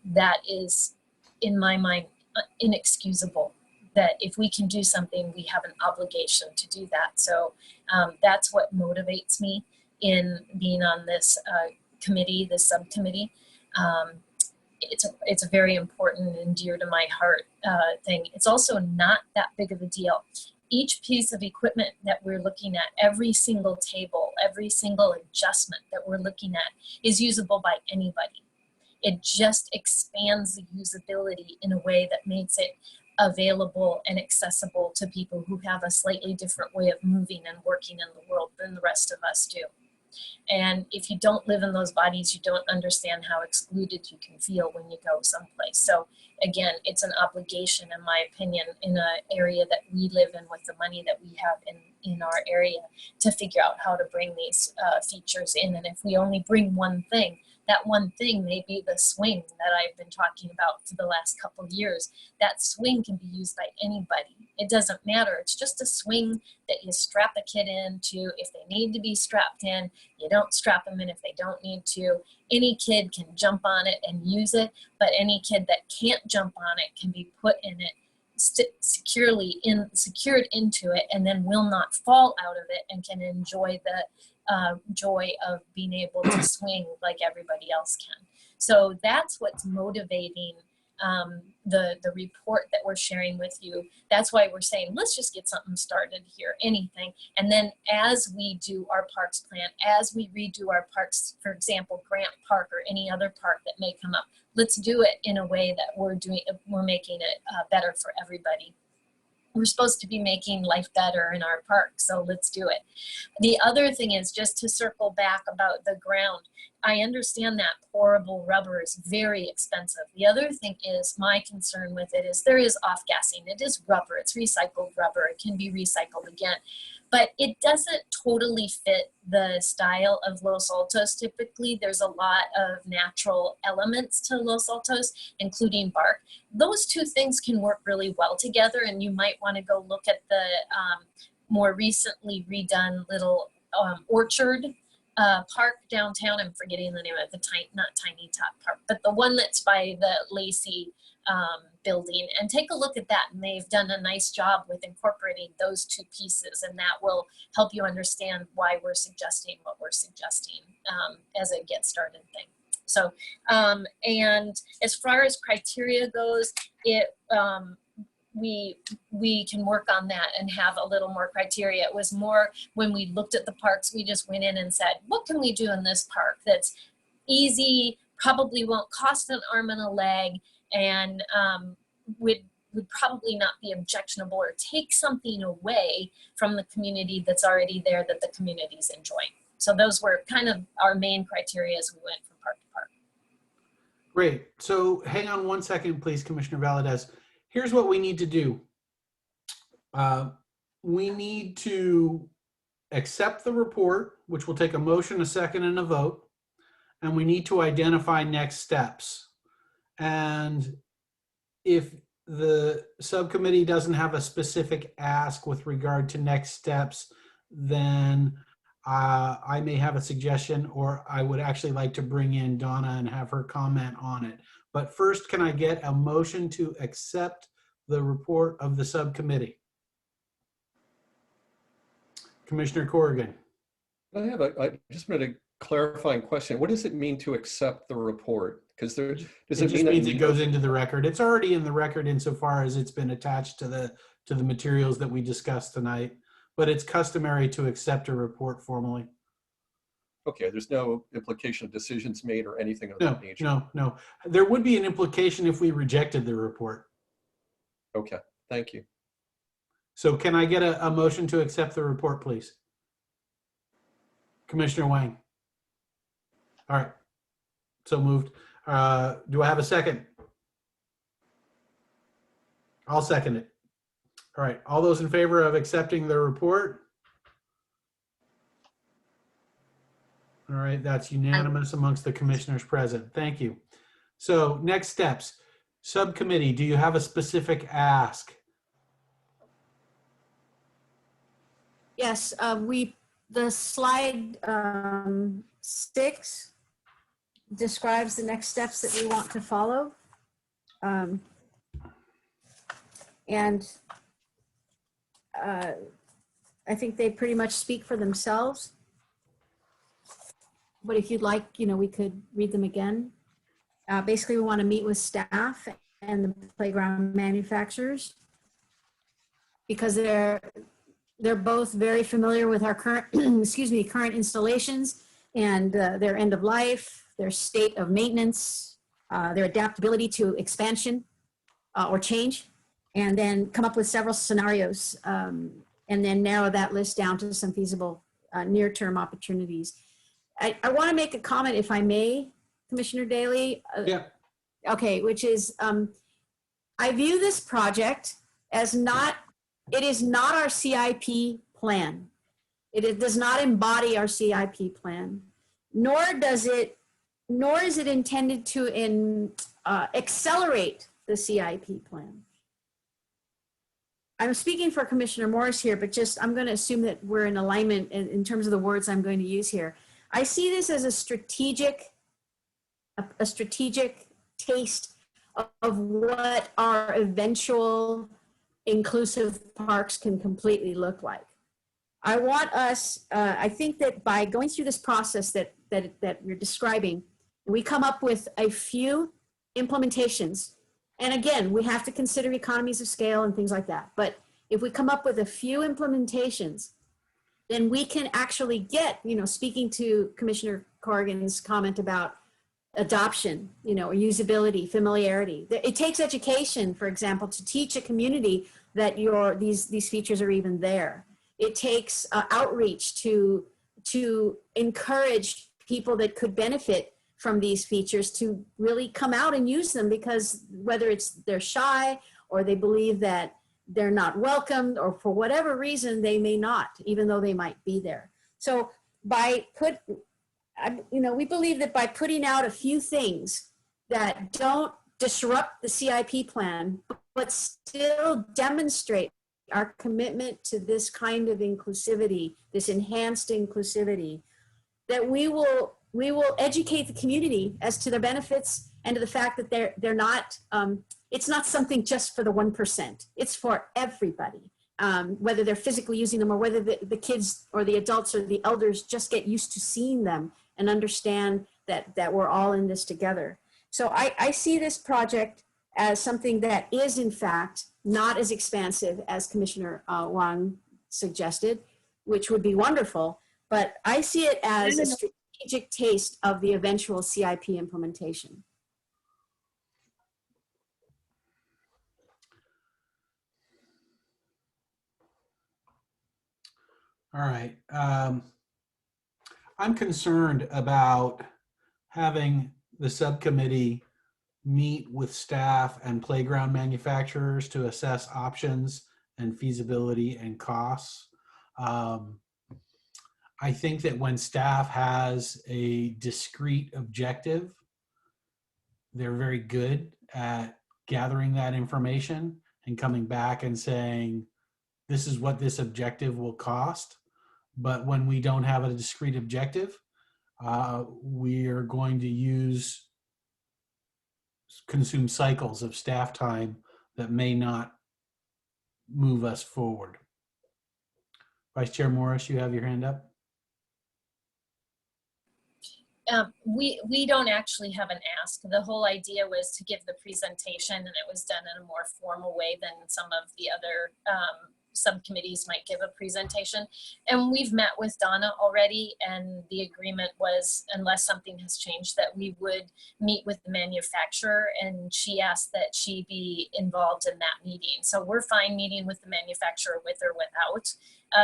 S3: That is, in my mind, inexcusable. That if we can do something, we have an obligation to do that. So that's what motivates me in being on this committee, this subcommittee. It's a very important and dear to my heart thing. It's also not that big of a deal. Each piece of equipment that we're looking at, every single table, every single adjustment that we're looking at is usable by anybody. It just expands the usability in a way that makes it available and accessible to people who have a slightly different way of moving and working in the world than the rest of us do. And if you don't live in those bodies, you don't understand how excluded you can feel when you go someplace. So again, it's an obligation, in my opinion, in an area that we live in with the money that we have in our area to figure out how to bring these features in. And if we only bring one thing, that one thing may be the swing that I've been talking about for the last couple of years. That swing can be used by anybody. It doesn't matter. It's just a swing that you strap a kid into. If they need to be strapped in, you don't strap them in if they don't need to. Any kid can jump on it and use it, but any kid that can't jump on it can be put in it secured into it and then will not fall out of it and can enjoy the joy of being able to swing like everybody else can. So that's what's motivating the report that we're sharing with you. That's why we're saying, let's just get something started here, anything. And then as we do our parks plan, as we redo our parks, for example, Grant Park or any other park that may come up, let's do it in a way that we're making it better for everybody. We're supposed to be making life better in our park, so let's do it. The other thing is, just to circle back about the ground, I understand that pourable rubber is very expensive. The other thing is, my concern with it is there is off-gassing. It is rubber, it's recycled rubber, it can be recycled again. But it doesn't totally fit the style of Los Altos. Typically, there's a lot of natural elements to Los Altos, including bark. Those two things can work really well together, and you might want to go look at the more recently redone little orchard park downtown. I'm forgetting the name of the not Tiny Tot Park, but the one that's by the Lacey building, and take a look at that. And they've done a nice job with incorporating those two pieces, and that will help you understand why we're suggesting what we're suggesting as a get started thing. So, and as far as criteria goes, we can work on that and have a little more criteria. It was more when we looked at the parks, we just went in and said, what can we do in this park that's easy, probably won't cost an arm and a leg, and would probably not be objectionable or take something away from the community that's already there that the community's enjoying. So those were kind of our main criteria as we went from park to park.
S7: Great. So hang on one second, please, Commissioner Valadez. Here's what we need to do. We need to accept the report, which will take a motion, a second, and a vote. And we need to identify next steps. And if the subcommittee doesn't have a specific ask with regard to next steps, then I may have a suggestion, or I would actually like to bring in Donna and have her comment on it. But first, can I get a motion to accept the report of the subcommittee? Commissioner Corrigan.
S8: I just wanted a clarifying question. What does it mean to accept the report? Because does
S7: It
S8: it
S7: just
S8: mean that
S7: means it goes into the record. It's already in the record insofar as it's been attached to the materials that we discussed tonight, but it's customary to accept a report formally.
S8: Okay, there's no implication of decisions made or anything of
S7: No,
S8: that nature?
S7: no. There would be an implication if we rejected the report.
S8: Okay, thank you.
S7: So can I get a motion to accept the report, please? Commissioner Wang. All right, so moved. Do I have a second? I'll second it. All right, all those in favor of accepting the report? All right, that's unanimous amongst the commissioners present. Thank you. So next steps. Subcommittee, do you have a specific ask?
S5: Yes, the slide 6 describes the next steps that we want to follow. I think they pretty much speak for themselves. But if you'd like, we could read them again. Basically, we want to meet with staff and the playground manufacturers because they're both very familiar with our current, current installations and their end of life, their state of maintenance, their adaptability to expansion or change, and then come up with several scenarios and then narrow that list down to some feasible near-term opportunities. I want to make a comment, if I may, Commissioner Daly.
S7: Yeah.
S5: Okay, which is, I view this project as it is not our CIP plan. It does not embody our CIP plan, nor is it intended to accelerate the CIP plan. I'm speaking for Commissioner Morris here, but I'm going to assume that we're in alignment in terms of the words I'm going to use here. I see this as a strategic taste of what our eventual inclusive parks can completely look like. I want us, I think that by going through this process that we're describing, we come up with a few implementations. And again, we have to consider economies of scale and things like that. But if we come up with a few implementations, then we can actually get, speaking to Commissioner Corrigan's comment about adoption, or usability, familiarity. It takes education, for example, to teach a community that these features are even there. It takes outreach to encourage people that could benefit from these features to really come out and use them, because whether they're shy or they believe that they're not welcomed, or for whatever reason they may not, even though they might be there. So we believe that by putting out a few things that don't disrupt the CIP plan, but still demonstrate our commitment to this kind of inclusivity, this enhanced inclusivity, that we will educate the community as to their benefits and to the fact that they're not, it's not something just for the 1%. It's for everybody, whether they're physically using them or whether the kids or the adults or the elders just get used to seeing them and understand that we're all in this together. So I see this project as something that is, in fact, not as expansive as Commissioner Wang suggested, which would be wonderful, but I see it as a strategic taste of the eventual CIP implementation.
S7: All right. I'm concerned about having the subcommittee meet with staff and playground manufacturers to assess options and feasibility and costs. I think that when staff has a discrete objective, they're very good at gathering that information and coming back and saying, this is what this objective will cost. But when we don't have a discrete objective, we are going to consume cycles of staff time that may not move us forward. Vice Chair Morris, you have your hand up.
S3: We don't actually have an ask. The whole idea was to give the presentation, and it was done in a more formal way than some of the other subcommittees might give a presentation. And we've met with Donna already, and the agreement was, unless something has changed, that we would meet with the manufacturer, and she asked that she be involved in that meeting. So we're fine meeting with the manufacturer with or without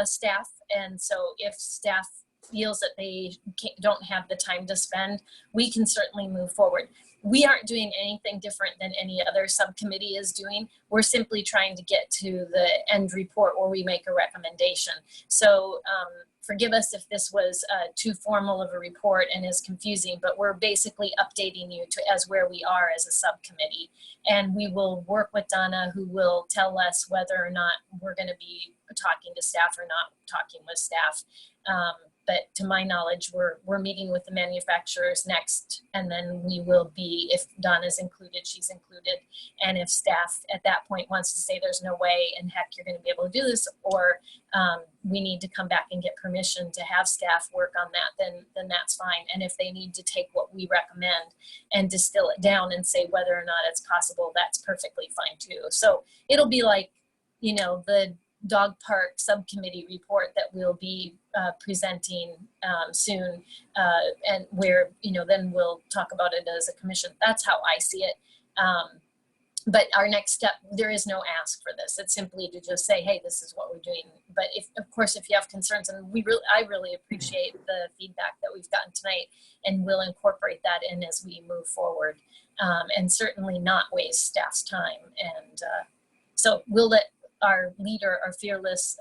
S3: staff. And so if staff feels that they don't have the time to spend, we can certainly move forward. We aren't doing anything different than any other subcommittee is doing. We're simply trying to get to the end report where we make a recommendation. So forgive us if this was too formal of a report and is confusing, but we're basically updating you to as where we are as a subcommittee. And we will work with Donna, who will tell us whether or not we're going to be talking to staff or not talking with staff. But to my knowledge, we're meeting with the manufacturers next, and then we will be, if Donna's included, she's included. And if staff at that point wants to say there's no way and heck you're going to be able to do this, or we need to come back and get permission to have staff work on that, then that's fine. And if they need to take what we recommend and distill it down and say whether or not it's possible, that's perfectly fine too. So it'll be like, you know, the dog park subcommittee report that we'll be presenting soon, and where, you know, then we'll talk about it as a commission. That's how I see it. But our next step, there is no ask for this. It's simply to just say, hey, this is what we're doing. But if, of course, if you have concerns, and I really appreciate the feedback that we've gotten tonight, and we'll incorporate that in as we move forward, and certainly not waste staff's time. And so we'll let our leader, our fearless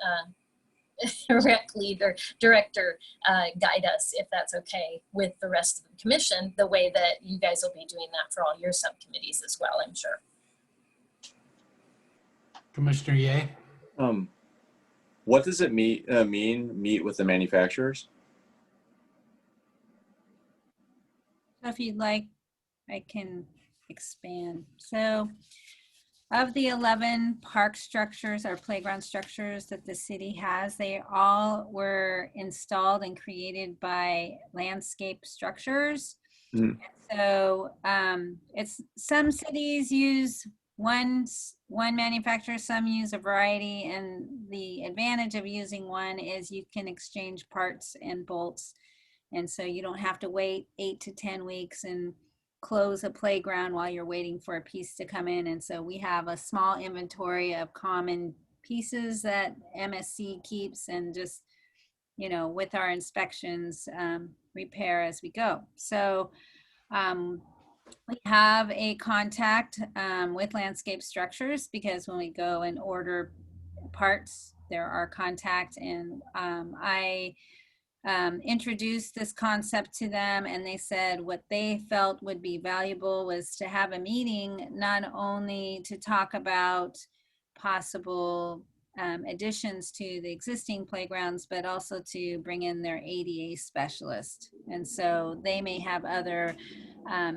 S3: rec leader, director, guide us, if that's okay, with the rest of the commission, the way that you guys will be doing that for all your subcommittees as well, I'm sure.
S7: Commissioner Ye?
S10: What does it mean meet with the manufacturers?
S6: So if you'd like, I can expand. So of the 11 park structures or playground structures that the city has, they all were installed and created by Landscape Structures. Mm. So it's, some cities use one manufacturer, some use a variety, and the advantage of using one is you can exchange parts and bolts, and so you don't have to wait 8 to 10 weeks and close a playground while you're waiting for a piece to come in. And so we have a small inventory of common pieces that MSC keeps, and just, you know, with our inspections, repair as we go. So we have a contact with Landscape Structures, because when we go and order parts, there are contacts, and I introduced this concept to them, and they said what they felt would be valuable was to have a meeting, not only to talk about possible additions to the existing playgrounds, but also to bring in their ADA specialist. And so they may have other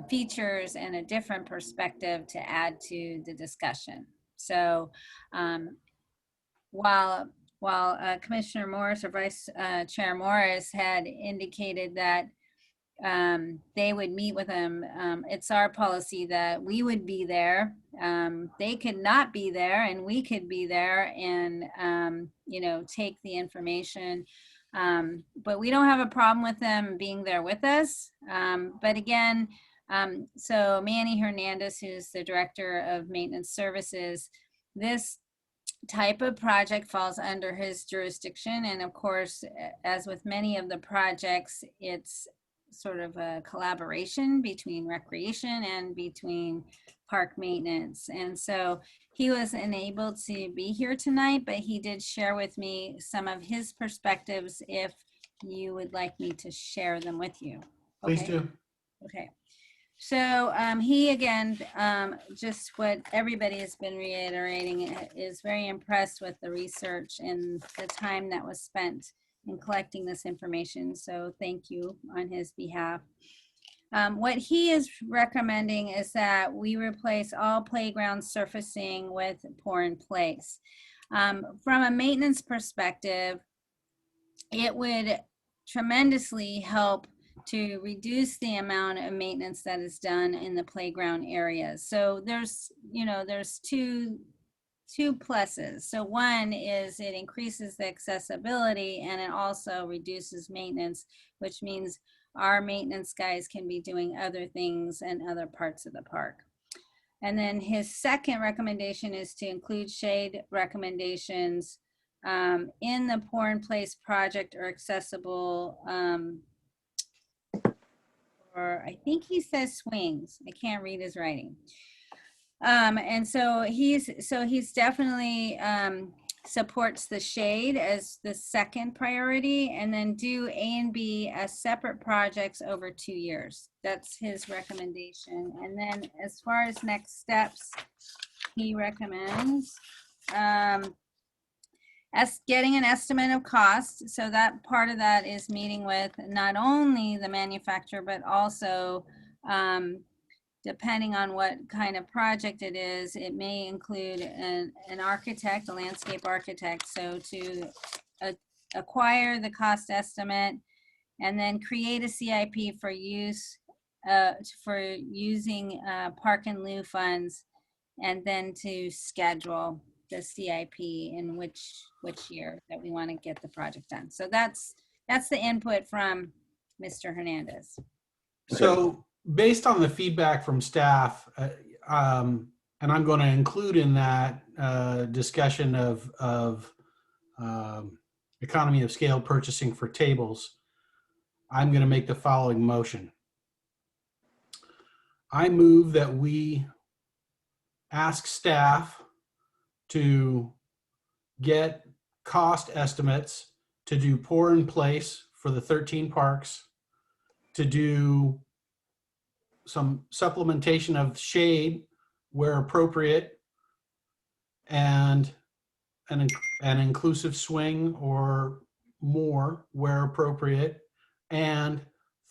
S6: features and a different perspective to add to the discussion. So while Commissioner Morris or Vice Chair Morris had indicated that they would meet with them, it's our policy that we would be there. They could not be there, and we could be there and, you know, take the information. But we don't have a problem with them being there with us. But again, so Manny Hernandez, who's the Director of Maintenance Services, this type of project falls under his jurisdiction. And of course, as with many of the projects, it's sort of a collaboration between recreation and between park maintenance. And so he was unable to be here tonight, but he did share with me some of his perspectives if you would like me to share them with you. Okay?
S7: Please do.
S6: Okay. So he, again, just what everybody has been reiterating, is very impressed with the research and the time that was spent in collecting this information. So thank you on his behalf. What he is recommending is that we replace all playground surfacing with pour in place. From a maintenance perspective, it would tremendously help to reduce the amount of maintenance that is done in the playground areas. So there's, you know, there's two pluses. So one is it increases the accessibility, and it also reduces maintenance, which means our maintenance guys can be doing other things in other parts of the park. And then his second recommendation is to include shade recommendations in the pour in place project or accessible, or I think he says swings. I can't read his writing. And so he's definitely supports the shade as the second priority, and then do A and B as separate projects over 2 years. That's his recommendation. And then as far as next steps, he recommends getting an estimate of cost. So that part of that is meeting with not only the manufacturer, but also depending on what kind of project it is, it may include an architect, a landscape architect. So to acquire the cost estimate and then create a CIP for use, for using park and lieu funds, and then to schedule the CIP in which year that we want to get the project done. So that's the input from Mr. Hernandez.
S7: So based on the feedback from staff, and I'm going to include in that discussion of economy of scale purchasing for tables, I'm going to make the following motion. I move that we ask staff to get cost estimates to do pour in place for the 13 parks, to do some supplementation of shade where appropriate, and an inclusive swing or more where appropriate, and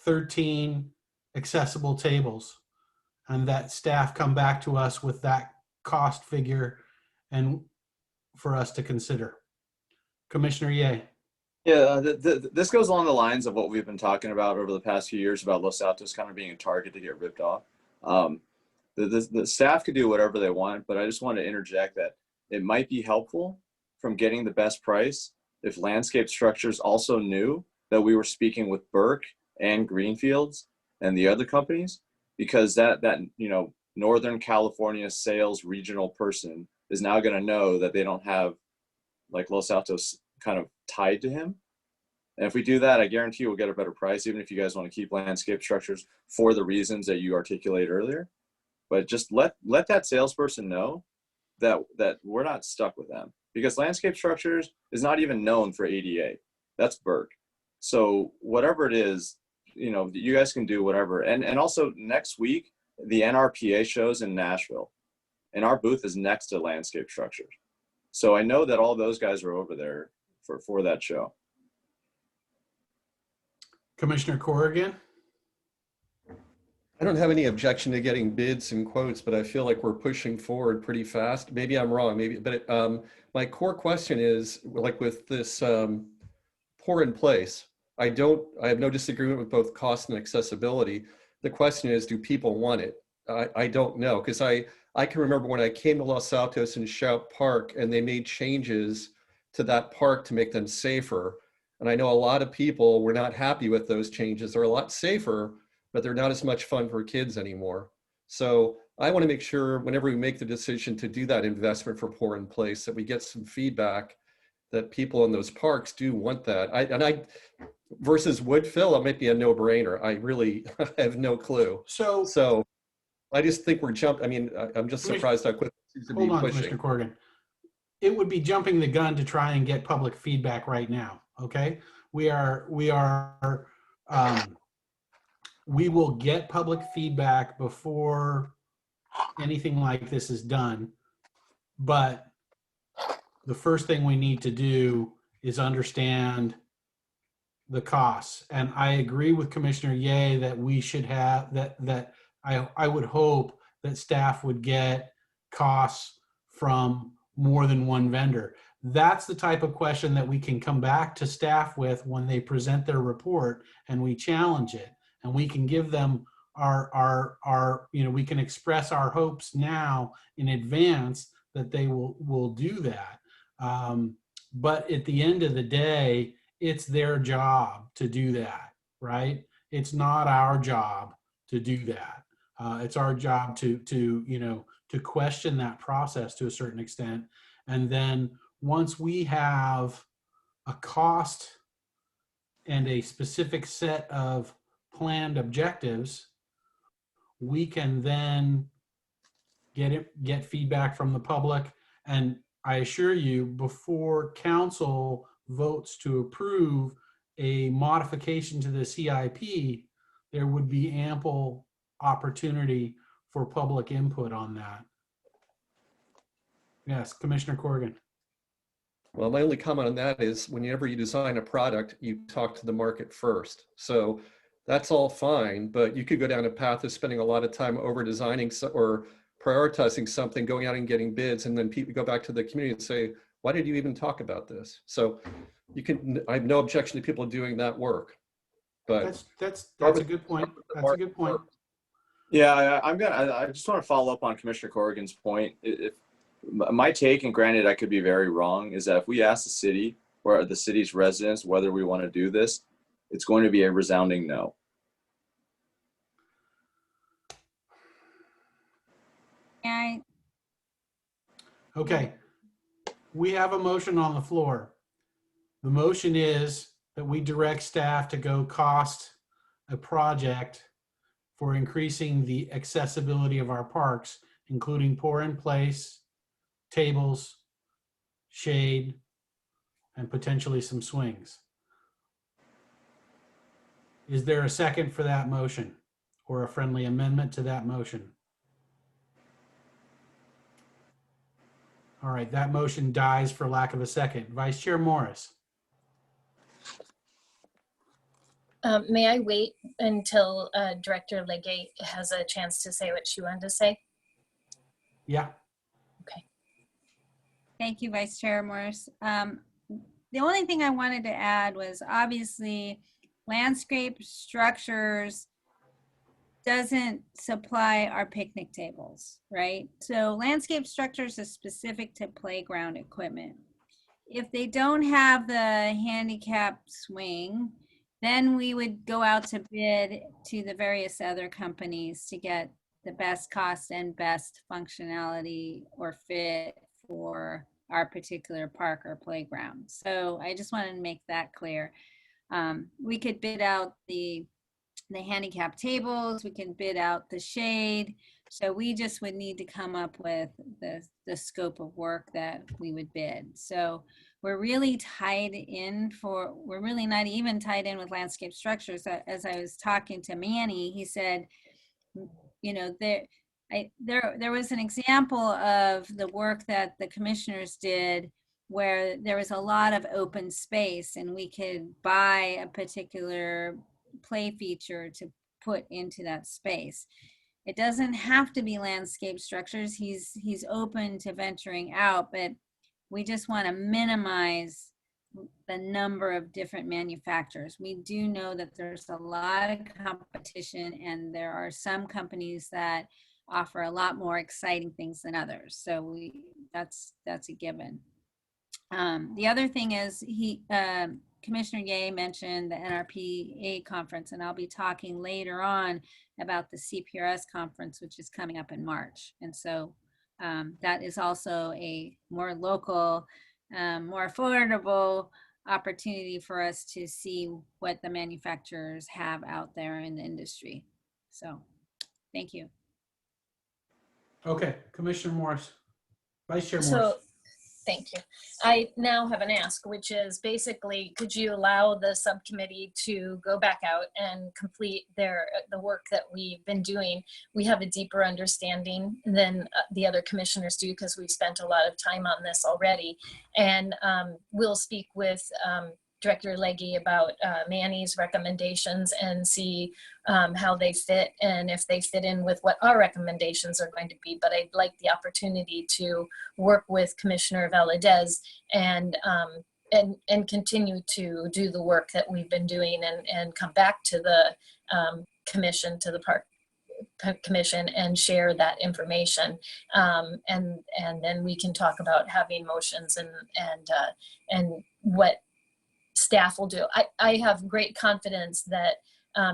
S7: 13 accessible tables. And that staff come back to us with that cost figure and for us to consider. Commissioner Ye.
S10: Yeah, this goes along the lines of what we've been talking about over the past few years about Los Altos kind of being a target to get ripped off. The staff could do whatever they want, but I just want to interject that it might be helpful from getting the best price if Landscape Structures also knew that we were speaking with Burke and Greenfields and the other companies, because that you know, Northern California sales regional person is now going to know that they don't have like Los Altos kind of tied to him. And if we do that, I guarantee we'll get a better price, even if you guys want to keep Landscape Structures for the reasons that you articulated earlier. But just let that salesperson know that we're not stuck with them, because Landscape Structures is not even known for ADA. That's Burke. So whatever it is, you know, you guys can do whatever. And also next week, the NRPA shows in Nashville, and our booth is next to Landscape Structures. So I know that all those guys are over there for that show.
S7: Commissioner Corrigan.
S8: I don't have any objection to getting bids and quotes, but I feel like we're pushing forward pretty fast. Maybe I'm wrong, maybe, but my core question is, like with this pour in place, I have no disagreement with both cost and accessibility. The question is, do people want it? I don't know, because I can remember when I came to Los Altos and Shout Park, and they made changes to that park to make them safer. And I know a lot of people were not happy with those changes. They're a lot safer, but they're not as much fun for kids anymore. So I want to make sure whenever we make the decision to do that investment for pour in place, that we get some feedback that people in those parks do want that. Versus wood fill, it might be a no-brainer. I really have no clue. So I just think we're jumping. I mean, I'm just surprised how quick it seems to be pushing.
S7: Commissioner Corrigan. It would be jumping the gun to try and get public feedback right now. Okay, we will get public feedback before anything like this is done. But the first thing we need to do is understand the costs. And I agree with Commissioner Ye that we should have that I would hope that staff would get costs from more than one vendor. that's the type of question that we can come back to staff with when they present their report, and we challenge it, and we can give them our we can express our hopes now in advance that they will do that. But at the end of the day, it's their job to do that, right? It's not our job to do that. It's our job to question that process to a certain extent. And then once we have a cost and a specific set of planned objectives, we can then get feedback from the public. And I assure you, before council votes to approve a modification to the CIP, there would be ample opportunity for public input on that. Yes, Commissioner Corrigan.
S8: Well, my only comment on that is whenever you design a product, you talk to the market first. So that's all fine, but you could go down a path of spending a lot of time over designing or prioritizing something, going out and getting bids, and then people go back to the community and say, why did you even talk about this? So you can, I have no objection to people doing that work, but
S7: that's a good point. That's a good point.
S10: Yeah, I just want to follow up on Commissioner Corrigan's point. If my take, and granted I could be very wrong, is that if we ask the city or the city's residents whether we want to do this, it's going to be a resounding no.
S7: Okay, we have a motion on the floor. The motion is that we direct staff to go cost a project for increasing the accessibility of our parks, including pour-in-place, tables, shade, and potentially some swings. Is there a second for that motion or a friendly amendment to that motion? All right, that motion dies for lack of a second. Vice Chair Morris.
S3: May I wait until Director Legate has a chance to say what she wanted to say?
S7: Yeah.
S3: Okay.
S6: Thank you, Vice Chair Morris. The only thing I wanted to add was obviously landscape structures doesn't supply our picnic tables, right? So landscape structures are specific to playground equipment. If they don't have the handicap swing, then we would go out to bid to the various other companies to get the best cost and best functionality or fit for our particular park or playground. So I just wanted to make that clear. We could bid out the handicap tables, we can bid out the shade. So we just would need to come up with the scope of work that we would bid. So we're really we're really not even tied in with landscape structures. As I was talking to Manny, he said, you know, there was an example of the work that the commissioners did where there was a lot of open space and we could buy a particular play feature to put into that space. It doesn't have to be landscape structures. He's open to venturing out, but we just want to minimize the number of different manufacturers. We do know that there's a lot of competition and there are some companies that offer a lot more exciting things than others. So that's a given. The other thing is Commissioner Ye mentioned the NRPA conference, and I'll be talking later on about the CPRS conference, which is coming up in March. And so that is also a more local, more affordable opportunity for us to see what the manufacturers have out there in the industry. So thank you.
S7: Okay, Commissioner Morris. Vice Chair Morris.
S3: So, thank you. I now have an ask, which is basically, could you allow the subcommittee to go back out and complete the work that we've been doing? We have a deeper understanding than the other commissioners do because we've spent a lot of time on this already. And we'll speak with Director Legge about Manny's recommendations and see how they fit and if they fit in with what our recommendations are going to be. But I'd like the opportunity to work with Commissioner Valadez and continue to do the work that we've been doing and come back to the commission, to the Park Commission, and share that information. And then we can talk about having motions and what staff will do. I have great confidence that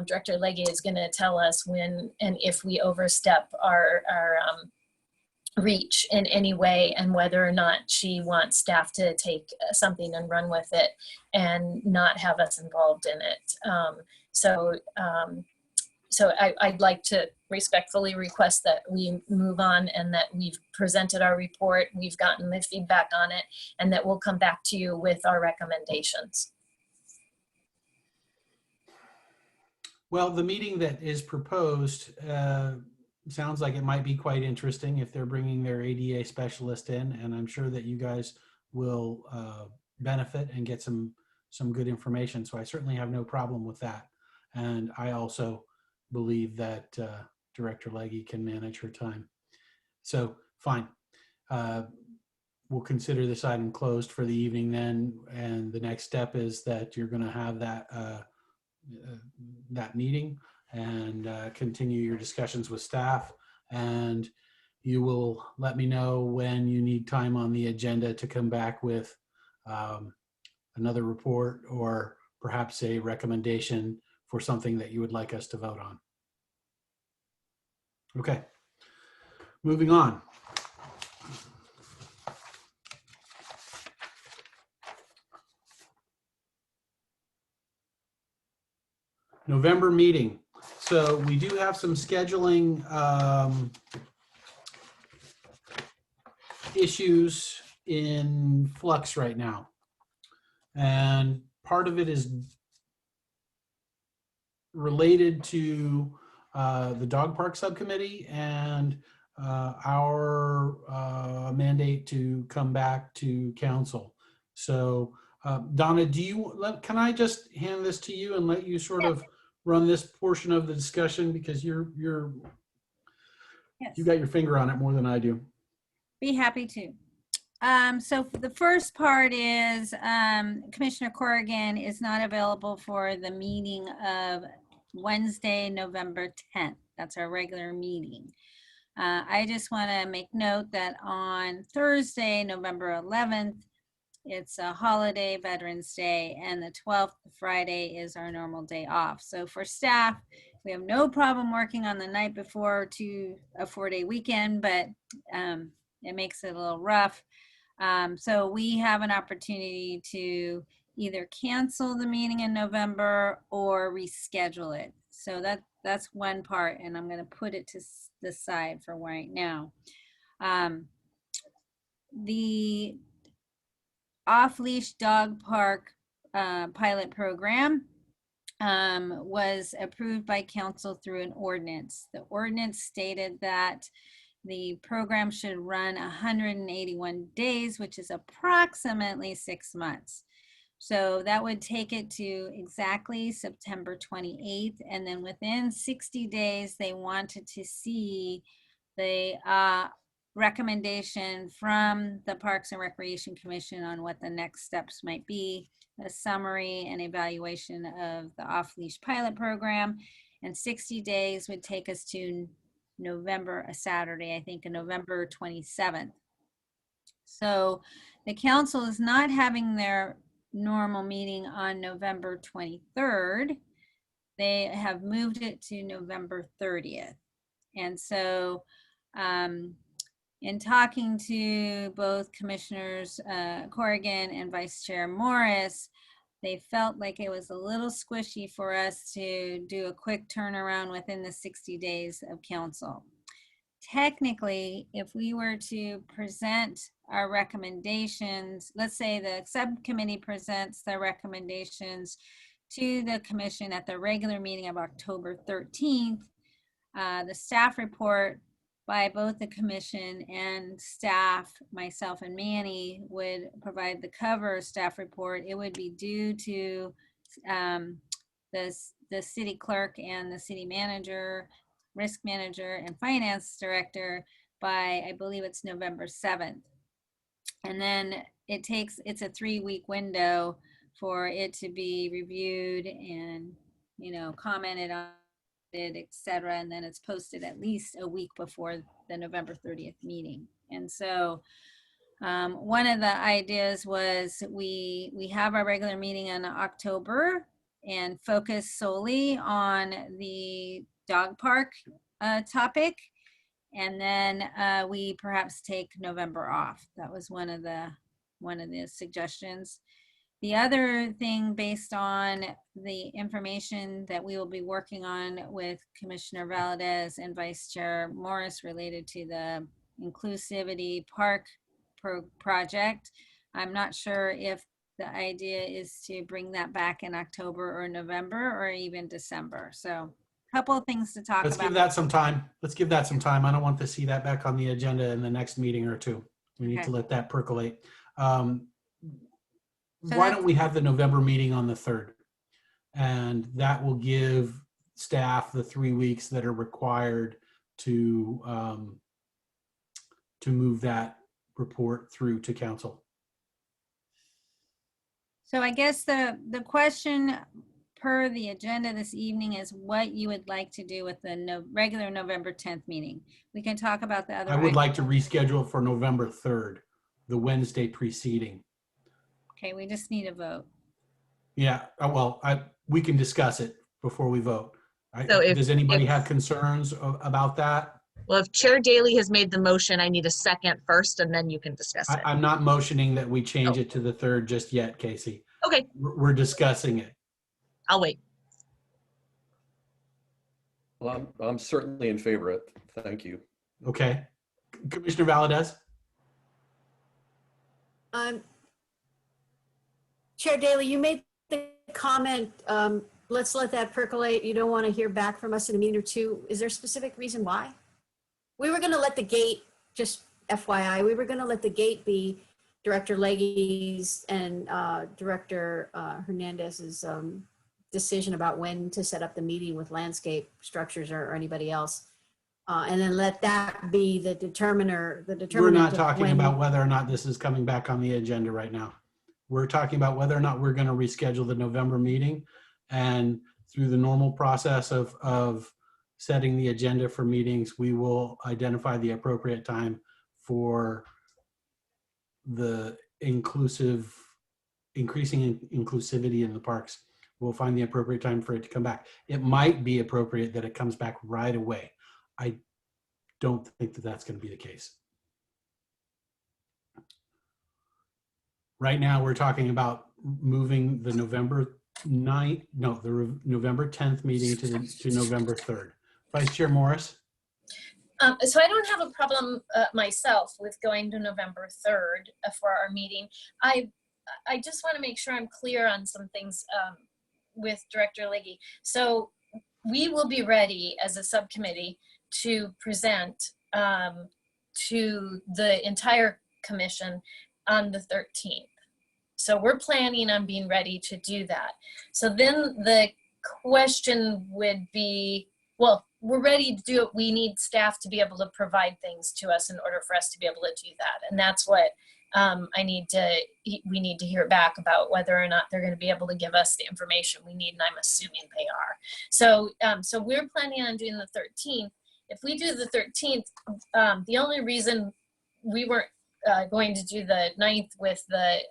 S3: Director Legge is going to tell us when and if we overstep our reach in any way, and whether or not she wants staff to take something and run with it and not have us involved in it. So I'd like to respectfully request that we move on, and that we've presented our report, we've gotten the feedback on it, and that we'll come back to you with our recommendations.
S7: Well, the meeting that is proposed sounds like it might be quite interesting if they're bringing their ADA specialist in, and I'm sure that you guys will benefit and get some good information. So I certainly have no problem with that. And I also believe that Director Legge can manage her time. So fine. We'll consider this item closed for the evening then. And the next step is that you're going to have that meeting and continue your discussions with staff. And you will let me know when you need time on the agenda to come back with another report or perhaps a recommendation for something that you would like us to vote on. Okay, moving on. November meeting. So we do have some scheduling issues in flux right now. And part of it is related to the dog park subcommittee and our mandate to come back to council. So Donna, can I just hand this to you and let you sort of run this portion of the discussion, because you got your finger on it more than I do.
S6: Be happy to. So the first part is Commissioner Corrigan is not available for the meeting of Wednesday, November 10th. That's our regular meeting. I just want to make note that on Thursday, November 11th, it's a holiday, Veterans Day, and the 12th, Friday, is our normal day off. So for staff, we have no problem working on the night before to a 4-day weekend, but it makes it a little rough. So we have an opportunity to either cancel the meeting in November or reschedule it. So that's one part, and I'm going to put it to the side for right now. The off-leash dog park pilot program was approved by council through an ordinance. The ordinance stated that the program should run 181 days, which is approximately 6 months. So that would take it to exactly September 28th. And then within 60 days, they wanted to see the recommendation from the Parks and Recreation Commission on what the next steps might be, a summary and evaluation of the off-leash pilot program. And 60 days would take us to November, a Saturday, I think, November 27th. So the council is not having their normal meeting on November 23rd. They have moved it to November 30th. And so in talking to both Commissioners Corrigan and Vice Chair Morris, they felt like it was a little squishy for us to do a quick turnaround within the 60 days of council. Technically, if we were to present our recommendations, let's say the subcommittee presents their recommendations to the commission at the regular meeting of October 13th, the staff report by both the commission and staff, myself and Manny would provide the cover staff report, it would be due to the city clerk and the city manager, risk manager, and finance director by, I believe it's November 7th. And then it's a 3-week window for it to be reviewed and, commented on it, etc. And then it's posted at least a week before the November 30th meeting. And so one of the ideas was we have our regular meeting in October and focus solely on the dog park topic. And then we perhaps take November off. That was one of the suggestions. The other thing, based on the information that we will be working on with Commissioner Valadez and Vice Chair Morris related to the Inclusivity Park project, I'm not sure if the idea is to bring that back in October or November or even December. So a couple of things to talk about.
S7: Let's give that some time. Let's give that some time. I don't want to see that back on the agenda in the next meeting or two. We need to let that percolate. Why don't we have the November meeting on the 3rd? And that will give staff the 3 weeks that are required to move that report through to council.
S6: So I guess the question per the agenda this evening is what you would like to do with the regular November 10th meeting. We can talk about the other.
S7: I would like to reschedule for November 3rd, the Wednesday preceding.
S6: Okay, we just need a vote.
S7: Yeah, well, we can discuss it before we vote.
S2: So
S7: does anybody have concerns about that?
S2: Well, if Chair Daly has made the motion, I need a second first, and then you can discuss it.
S7: I'm not motioning that we change it to the 3rd just yet, Casey.
S2: Okay.
S7: We're discussing it.
S2: I'll wait.
S8: Well, I'm certainly in favor of it. Thank you.
S7: Okay. Commissioner Valadez?
S5: Chair Daly, you made the comment, let's let that percolate. You don't want to hear back from us in a meeting or two. Is there a specific reason why? We were going to let the gate, just FYI, we were going to let the gate be Director Leahy's and Director Hernandez's decision about when to set up the meeting with landscape structures or anybody else. And then let that be the determiner.
S7: We're not talking about whether or not this is coming back on the agenda right now. We're talking about whether or not we're going to reschedule the November meeting, and through the normal process of setting the agenda for meetings, we will identify the appropriate time for the increasing inclusivity in the parks. We'll find the appropriate time for it to come back. It might be appropriate that it comes back right away. I don't think that that's going to be the case. Right now, we're talking about moving the November 10th meeting to November 3rd. Vice Chair Morris?
S3: So I don't have a problem myself with going to November 3rd for our meeting. I just want to make sure I'm clear on some things with Director Leahy. So we will be ready as a subcommittee to present to the entire commission on the 13th. So we're planning on being ready to do that. So then the question would be, well, we're ready to do it. We need staff to be able to provide things to us in order for us to be able to do that. And that's what we need to hear back about, whether or not they're going to be able to give us the information we need. And I'm assuming they are. So, so we're planning on doing the 13th. If we do the 13th, the only reason we weren't going to do the 9th with the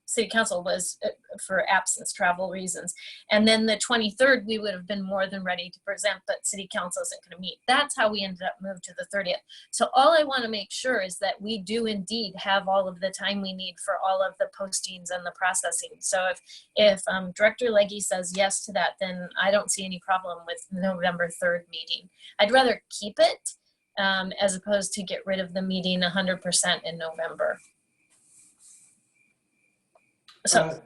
S3: city council was for absence, travel reasons. And then the 23rd, we would have been more than ready to present, but city council isn't going to meet. That's how we ended up moved to the 30th. So all I want to make sure is that we do indeed have all of the time we need for all of the postings and the processing. So if Director Leahy says yes to that, then I don't see any problem with the November 3rd meeting. I'd rather keep it as opposed to get rid of the meeting 100% in November. So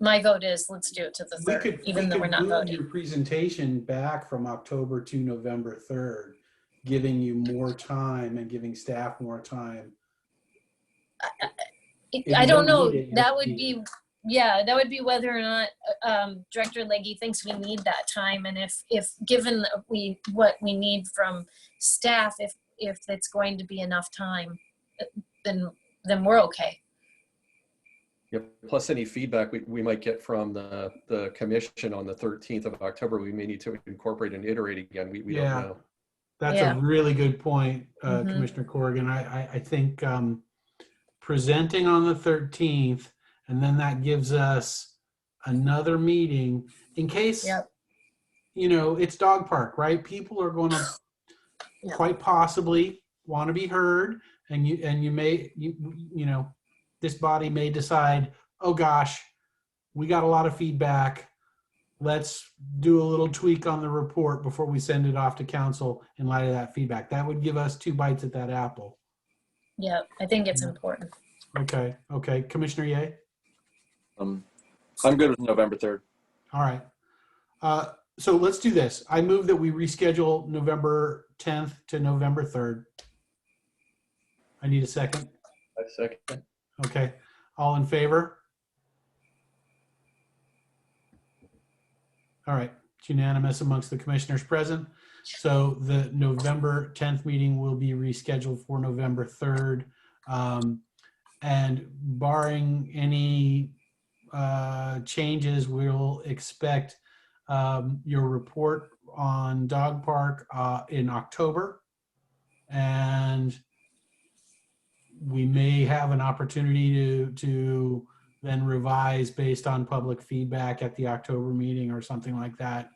S3: my vote is let's do it to the 3rd, even though we're not voting.
S7: Your presentation back from October to November 3rd giving you more time and giving staff more time? If
S3: I
S7: you
S3: don't
S7: don't
S3: know.
S7: need it, you
S3: That
S7: don't
S3: would
S7: need
S3: be, yeah, that would be whether or not Director Legge thinks we need that time, and if given what we need from staff, if it's going to be enough time, then we're okay.
S8: Yep. Plus any feedback we might get from the commission on the 13th of October, we may need to incorporate and iterate again. We don't know.
S7: That's
S3: Yeah.
S7: a really good point,
S3: Mhm.
S7: Commissioner Corrigan. I think presenting on the 13th, and then that gives us another meeting in case,
S3: Yep.
S7: you know, it's dog park, right? People are going to
S3: Yeah.
S7: quite possibly want to be heard, and you may, you know, this body may decide, oh gosh, we got a lot of feedback. Let's do a little tweak on the report before we send it off to council in light of that feedback. That would give us 2 bites at that apple.
S3: Yeah, I think it's important.
S7: Okay. Commissioner Ye?
S10: I'm good with November 3rd.
S7: All right. So let's do this. I move that we reschedule November 10th to November 3rd. I need a second.
S8: I second.
S7: Okay. All in favor? All right. It's unanimous amongst the commissioners present. So the November 10th meeting will be rescheduled for November 3rd. And barring any changes, we'll expect your report on Dog Park in October. And we may have an opportunity to then revise based on public feedback at the October meeting or something like that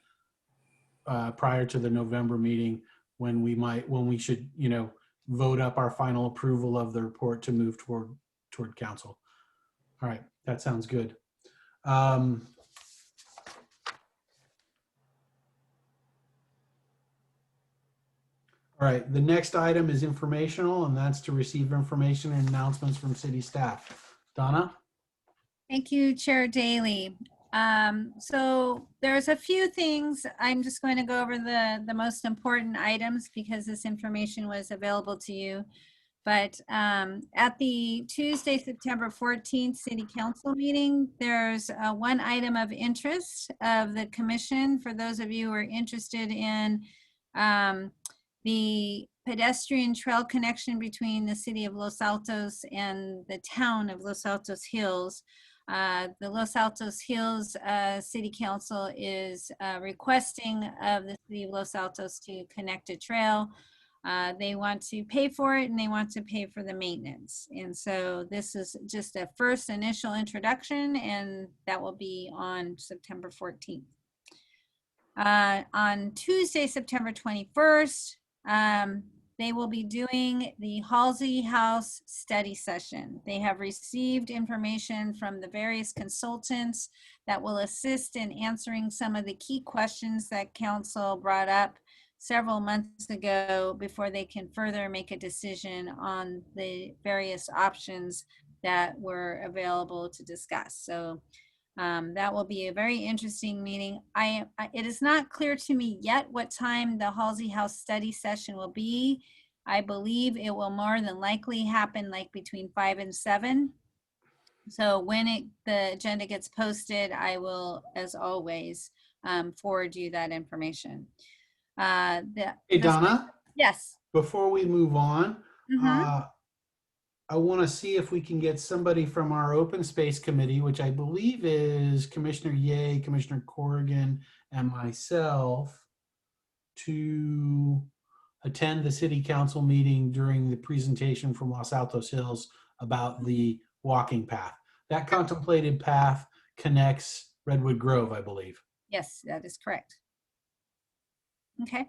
S7: prior to the November meeting when we should, you know, vote up our final approval of the report to move toward council. All right, that sounds good. All right, the next item is informational, and that's to receive information and announcements from city staff. Donna?
S6: Thank you, Chair Daly. So there's a few things. I'm just going to go over the most important items because this information was available to you. But at the Tuesday, September 14th City Council meeting, there's one item of interest of the commission for those of you who are interested in the pedestrian trail connection between the city of Los Altos and the town of Los Altos Hills. The Los Altos Hills City Council is requesting of the city of Los Altos to connect a trail. They want to pay for it and they want to pay for the maintenance. And so this is just a first initial introduction, and that will be on September 14th. On Tuesday, September 21st, they will be doing the Halsey House study session. They have received information from the various consultants that will assist in answering some of the key questions that council brought up several months ago before they can further make a decision on the various options that were available to discuss. So that will be a very interesting meeting. It is not clear to me yet what time the Halsey House study session will be. I believe it will more than likely happen like between 5 and 7. So when the agenda gets posted, I will, as always, forward you that information.
S7: Hey, Donna?
S6: Yes.
S7: Before we move on, I want to see if we can get somebody from our open space committee, which I believe is Commissioner Ye, Commissioner Corrigan, and myself, to attend the city council meeting during the presentation from Los Altos Hills about the walking path. That contemplated path connects Redwood Grove, I believe.
S6: Yes, that is correct. Okay.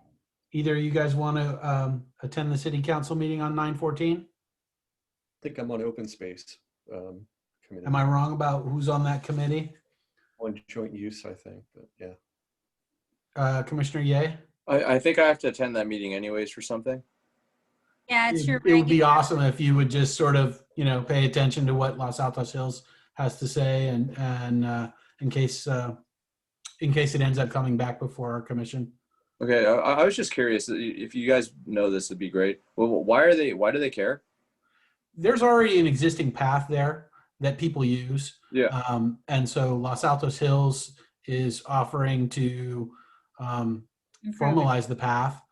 S7: Either of you guys want to attend the city council meeting on 9/14?
S8: I think I'm on open space committee.
S7: Am I wrong about who's on that committee?
S8: On joint use, I think, but yeah.
S7: Commissioner Ye?
S10: I think I have to attend that meeting anyways for something.
S6: Yeah, it's your
S7: It would be
S6: regular-
S7: awesome if you would just sort of, you know, pay attention to what Los Altos Hills has to say, and in case it ends up coming back before our commission.
S10: Okay, I was just curious if you guys know this, would be great. Well, why do they care?
S7: There's already an existing path there that people use.
S10: Yeah.
S7: And so Los Altos Hills is offering to formalize the path,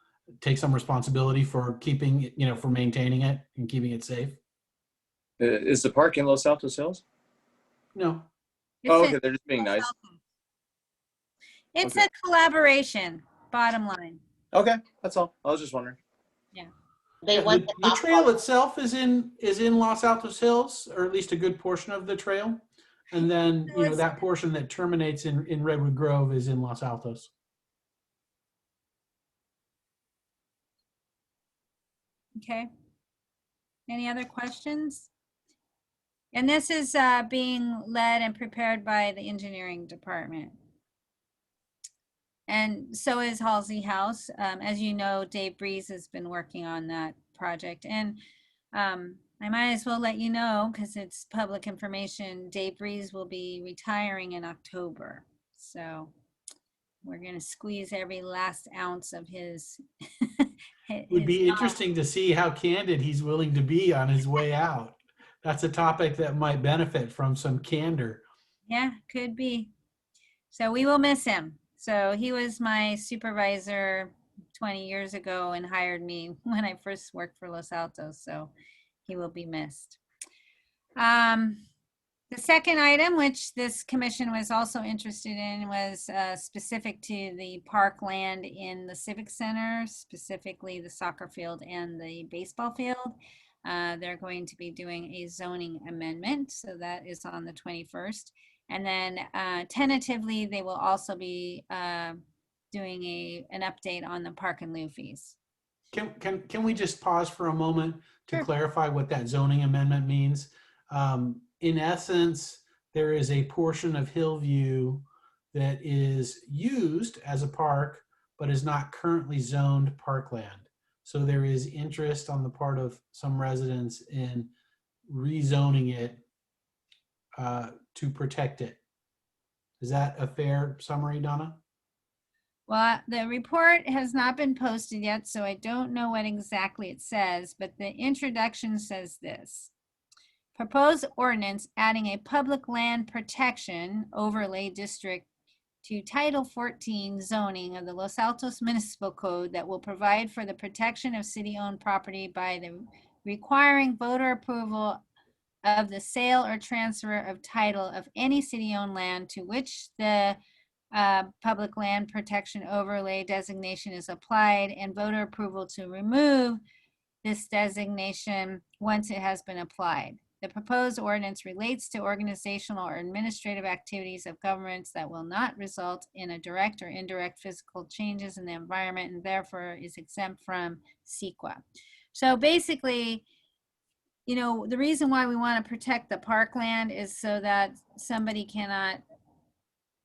S7: take some responsibility for keeping, for maintaining it and keeping it safe.
S10: Is the park in Los Altos Hills?
S7: No.
S10: Oh, okay, they're just being nice.
S6: It's
S10: Okay.
S6: a collaboration, bottom line.
S10: Okay, that's all. I was just wondering.
S6: Yeah.
S9: They want
S7: The trail itself is in Los Altos Hills, or at least a good portion of the trail. And then, that portion that terminates in Redwood Grove is in Los Altos.
S6: Okay. Any other questions? And this is being led and prepared by the engineering department. And so is Halsey House. As you know, Dave Breeze has been working on that project. And I might as well let you know, because it's public information, Dave Breeze will be retiring in October. So we're going to squeeze every last ounce of his.
S7: It would be interesting to see how candid he's willing to be on his way out. That's a topic that might benefit from some candor.
S6: Yeah, could be. So we will miss him. So he was my supervisor 20 years ago and hired me when I first worked for Los Altos. So he will be missed. The second item, which this commission was also interested in, was specific to the parkland in the Civic Center, specifically the soccer field and the baseball field. They're going to be doing a zoning amendment, so that is on the 21st. And then tentatively, they will also be doing an update on the park and lieu fees.
S7: Can we just pause for a moment to
S6: Sure.
S7: clarify what that zoning amendment means? In essence, there is a portion of Hillview that is used as a park, but is not currently zoned parkland. So there is interest on the part of some residents in rezoning it to protect it. Is that a fair summary, Donna?
S6: Well, the report has not been posted yet, so I don't know what exactly it says, but the introduction says this. Proposed ordinance adding a public land protection overlay district to Title 14 zoning of the Los Altos Municipal Code that will provide for the protection of city-owned property by the requiring voter approval of the sale or transfer of title of any city-owned land to which the public land protection overlay designation is applied, and voter approval to remove this designation once it has been applied. The proposed ordinance relates to organizational or administrative activities of governments that will not result in a direct or indirect physical changes in the environment and therefore is exempt from CEQA. So basically, the reason why we want to protect the parkland is so that somebody cannot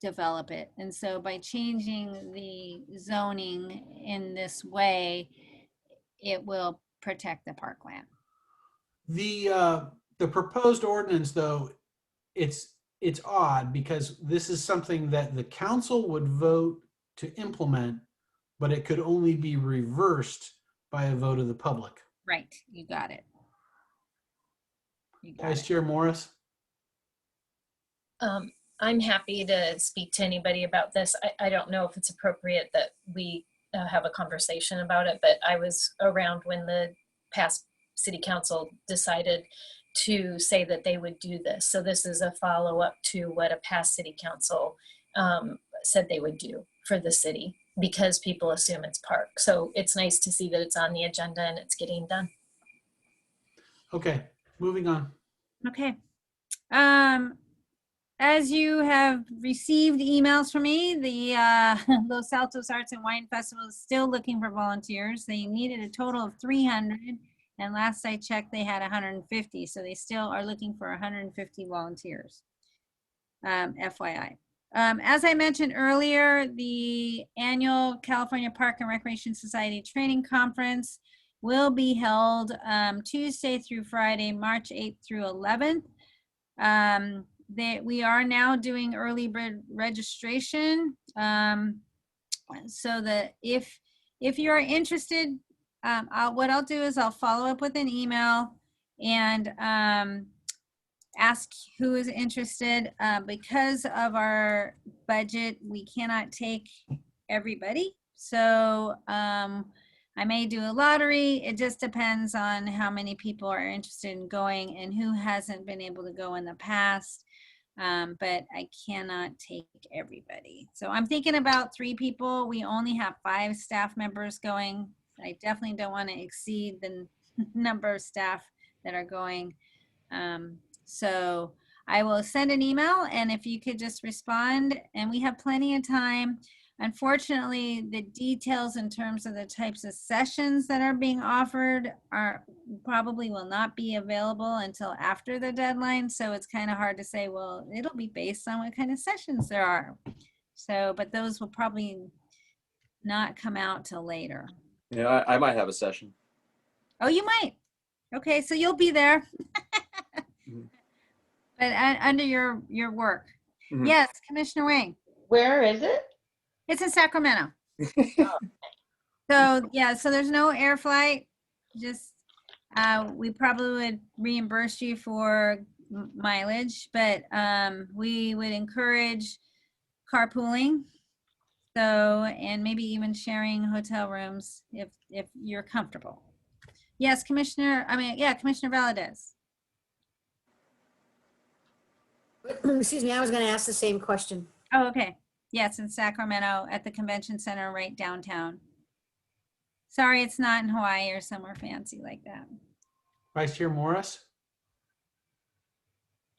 S6: develop it. And so by changing the zoning in this way, it will protect the parkland.
S7: The proposed ordinance, though, it's odd because this is something that the council would vote to implement, but it could only be reversed by a vote of the public.
S6: Right, you got it.
S7: Vice Chair Morris?
S3: I'm happy to speak to anybody about this. I don't know if it's appropriate that we have a conversation about it, but I was around when the past city council decided to say that they would do this. So this is a follow-up to what a past city council said they would do for the city because people assume it's park. So it's nice to see that it's on the agenda and it's getting done.
S7: Okay, moving on.
S6: Okay. As you have received emails from me, the Los Altos Arts and Wine Festival is still looking for volunteers. They needed a total of 300, and last I checked, they had 150. So they still are looking for 150 volunteers, FYI. As I mentioned earlier, the annual California Park and Recreation Society Training Conference will be held Tuesday through Friday, March 8th through 11th. We are now doing early bird registration. so that if you're interested, what I'll do is I'll follow up with an email and ask who is interested. Because of our budget, we cannot take everybody. So I may do a lottery. It just depends on how many people are interested in going and who hasn't been able to go in the past. But I cannot take everybody. So I'm thinking about 3 people. We only have 5 staff members going. I definitely don't want to exceed the number of staff that are going. So I will send an email, and if you could just respond, and we have plenty of time. Unfortunately, the details in terms of the types of sessions that are being offered probably will not be available until after the deadline. So it's kind of hard to say, well, it'll be based on what kind of sessions there are. So, but those will probably not come out till later.
S10: Yeah, I might have a session.
S6: Oh, you might. Okay, so you'll be there. But under your work.
S10: Mhm.
S6: Yes, Commissioner Wang.
S9: Where is it?
S6: It's in Sacramento. So yeah, so there's no air flight. Just we probably would reimburse you for mileage, but we would encourage carpooling. So, and maybe even sharing hotel rooms if you're comfortable. Yes, Commissioner Valadez.
S5: Excuse me, I was going to ask the same question.
S6: Oh, okay. Yes, in Sacramento at the convention center right downtown. Sorry, it's not in Hawaii or somewhere fancy like that.
S7: Vice Chair Morris?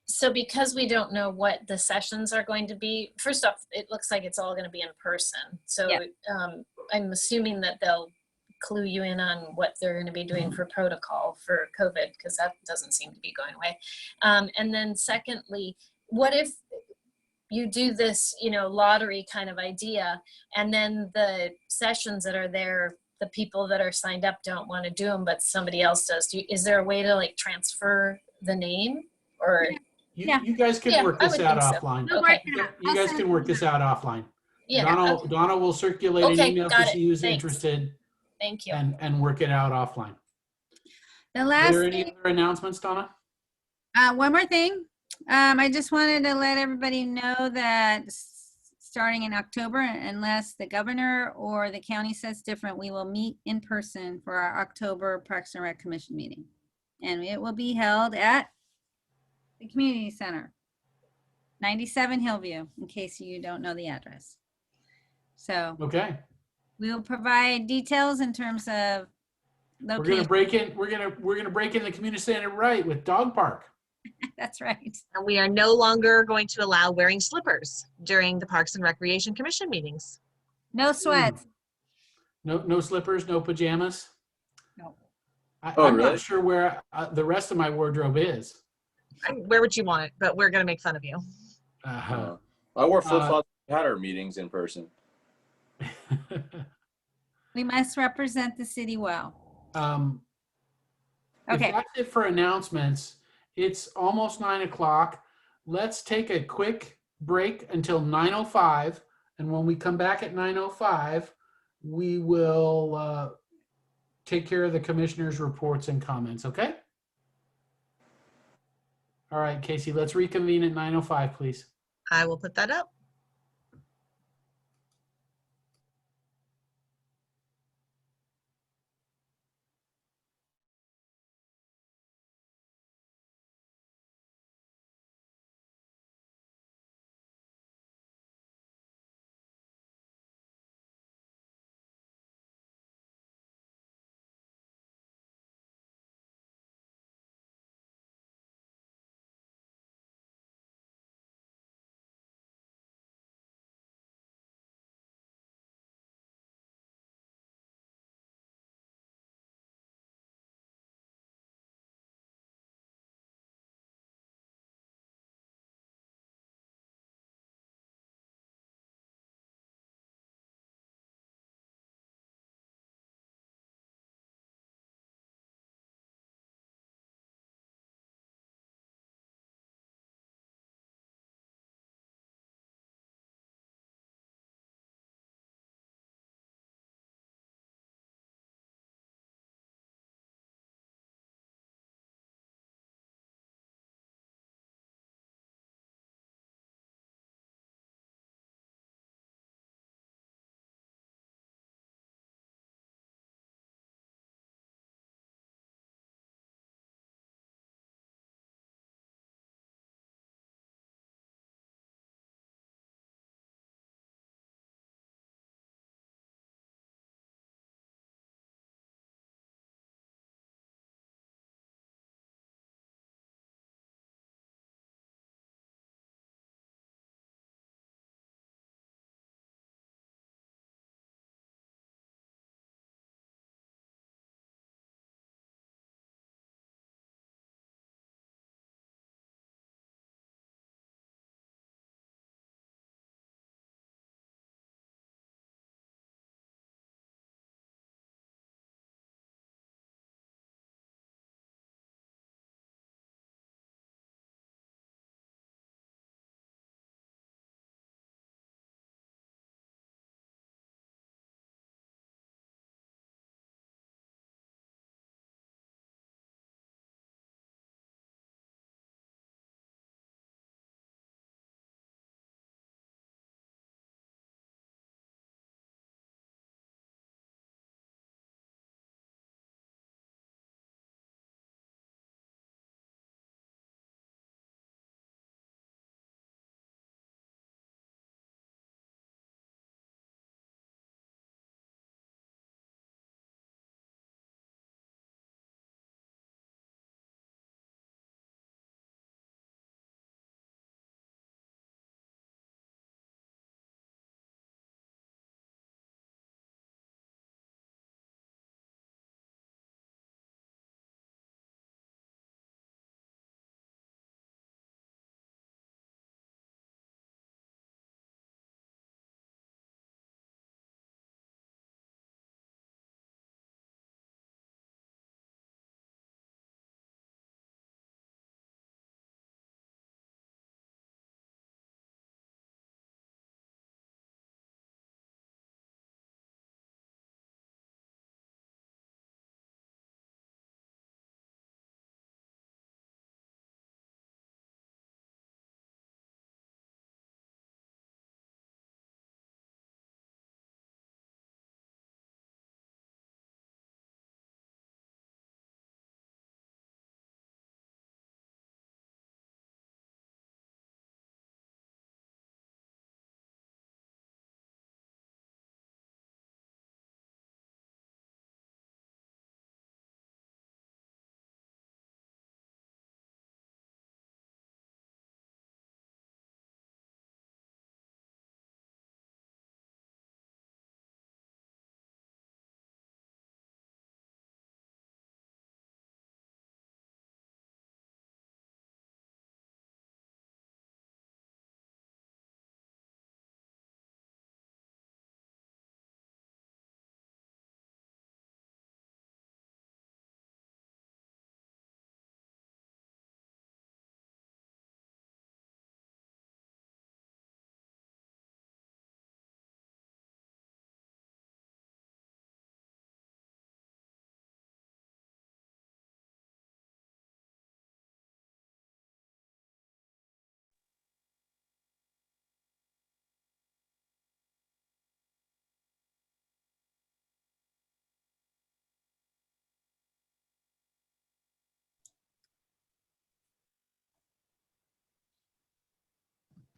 S3: So because we don't know what the sessions are going to be, first off, it looks like it's all going to be in person. So
S6: Yeah.
S3: I'm assuming that they'll clue you in on what they're going to be doing for protocol for COVID, because that doesn't seem to be going away. And then secondly, what if you do this, lottery kind of idea, and then the sessions that are there, the people that are signed up don't want to do them, but somebody else does. Is there a way to transfer the name or?
S7: You guys can work this out offline.
S3: Okay.
S7: You guys can work this out offline.
S3: Yeah.
S7: Donna will circulate an
S3: Okay,
S7: email
S3: got
S7: to
S3: it.
S7: see who's
S3: Thanks.
S7: interested
S3: Thank you.
S7: and work it out offline.
S6: The
S7: Are
S6: last
S7: there
S6: thing,
S7: any other announcements, Donna?
S6: one more thing. I just wanted to let everybody know that starting in October, unless the governor or the county says different, we will meet in person for our October Parks and Rec Commission meeting. And it will be held at the community center, 97 Hillview, in case you don't know the address. So
S7: Okay.
S6: we will provide details in terms of
S7: We're
S6: location.
S7: gonna break in. We're gonna break in the community center right with dog park.
S6: That's right.
S2: And we are no longer going to allow wearing slippers during the Parks and Recreation Commission meetings.
S6: No sweats.
S7: No slippers, no pajamas.
S6: No.
S7: I'm
S10: really?
S7: not sure where the rest of my wardrobe is.
S2: Wear what you want, but we're going to make fun of you.
S7: Uh-huh.
S10: I wore flip-flops at our meetings in person.
S6: We must represent the city well.
S7: If
S6: Okay.
S7: that's it for announcements, it's almost 9 o'clock. Let's take a quick break until 9:05. And when we come back at 9:05, we will take care of the commissioner's reports and comments, okay? All right, Casey, let's reconvene at 9:05, please.
S2: I will put that up.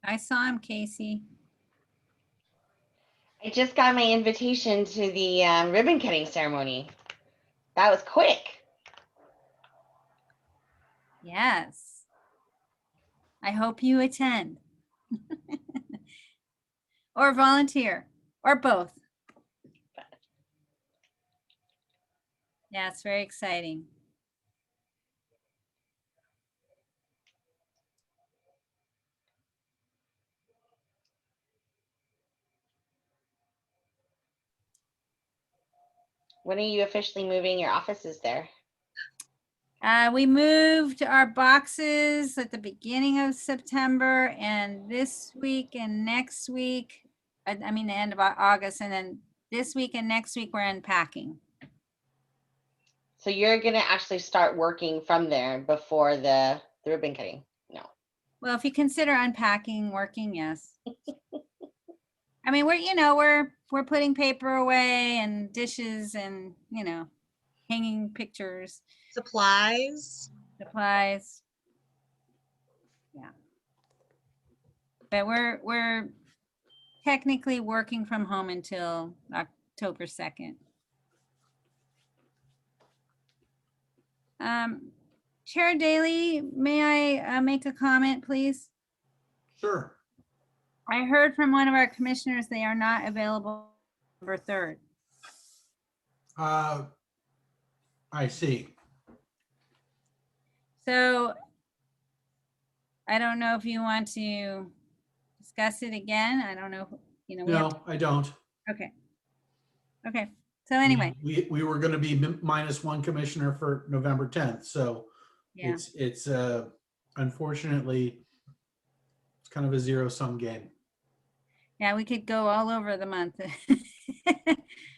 S6: I saw him, Casey.
S9: I just got my invitation to the ribbon cutting ceremony. That was quick.
S6: Yes. I hope you attend. Or volunteer, or both. Yeah, it's very exciting.
S9: When are you officially moving your offices there?
S6: We moved our boxes at the beginning of September, and this week and next week, I mean the end of August, and then this week and next week we're unpacking.
S9: So you're gonna actually start working from there before the ribbon cutting? No.
S6: Well, if you consider unpacking, working, yes. I mean, we're putting paper away and dishes and, hanging pictures,
S2: Supplies.
S6: supplies. Yeah. But we're technically working from home until October 2nd. Chair Daly, may I make a comment, please?
S7: Sure.
S6: I heard from one of our commissioners they are not available November 3rd.
S7: I see.
S6: So I don't know if you want to discuss it again. I don't know,
S7: No, I don't.
S6: Okay. Okay. So anyway,
S7: We were going to be minus one commissioner for November 10th. So
S6: yeah.
S7: it's unfortunately, it's kind of a zero-sum game.
S6: Yeah, we could go all over the month.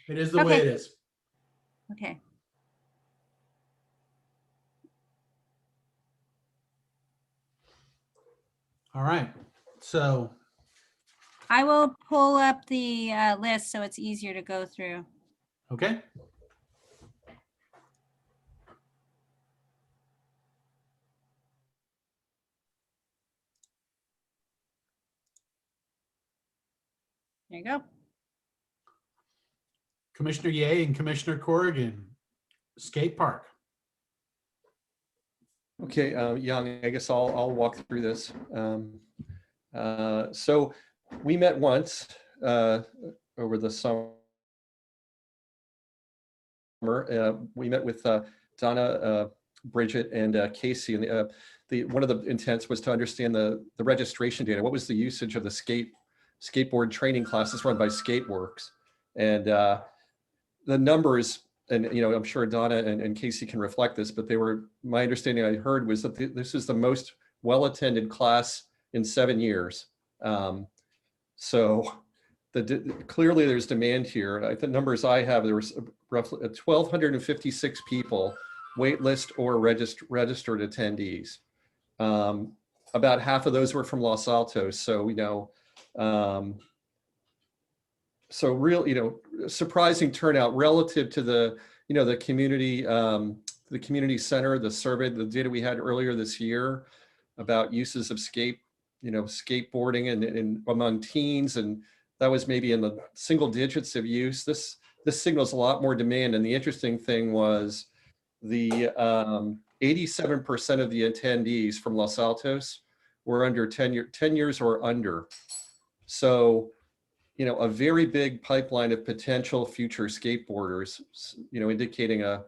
S7: It is the way it is.
S6: Okay.
S7: All right. So
S6: I will pull up the list so it's easier to go through.
S7: okay.
S6: There you go.
S7: Commissioner Ye and Commissioner Corrigan, skate park.
S8: Okay, Young, I guess I'll walk through this. So we met once over the summer. We met with Donna, Bridget, and Casey, and one of the intents was to understand the registration data. What was the usage of the skateboard training classes run by SkateWorks, and the numbers. And I'm sure Donna and Casey can reflect this, but my understanding I heard was that this is the most well-attended class in 7 years. So clearly there's demand here. The numbers I have, there was roughly 1,256 people, wait list or registered attendees. About half of those were from Los Altos. So we know, so real, surprising turnout relative to the community center, the survey, the data we had earlier this year about uses of skateboarding and among teens, and that was maybe in the single digits of use. This signals a lot more demand. And the interesting thing was the 87% of the attendees from Los Altos were under 10 years or under. So, a very big pipeline of potential future skateboarders, indicating a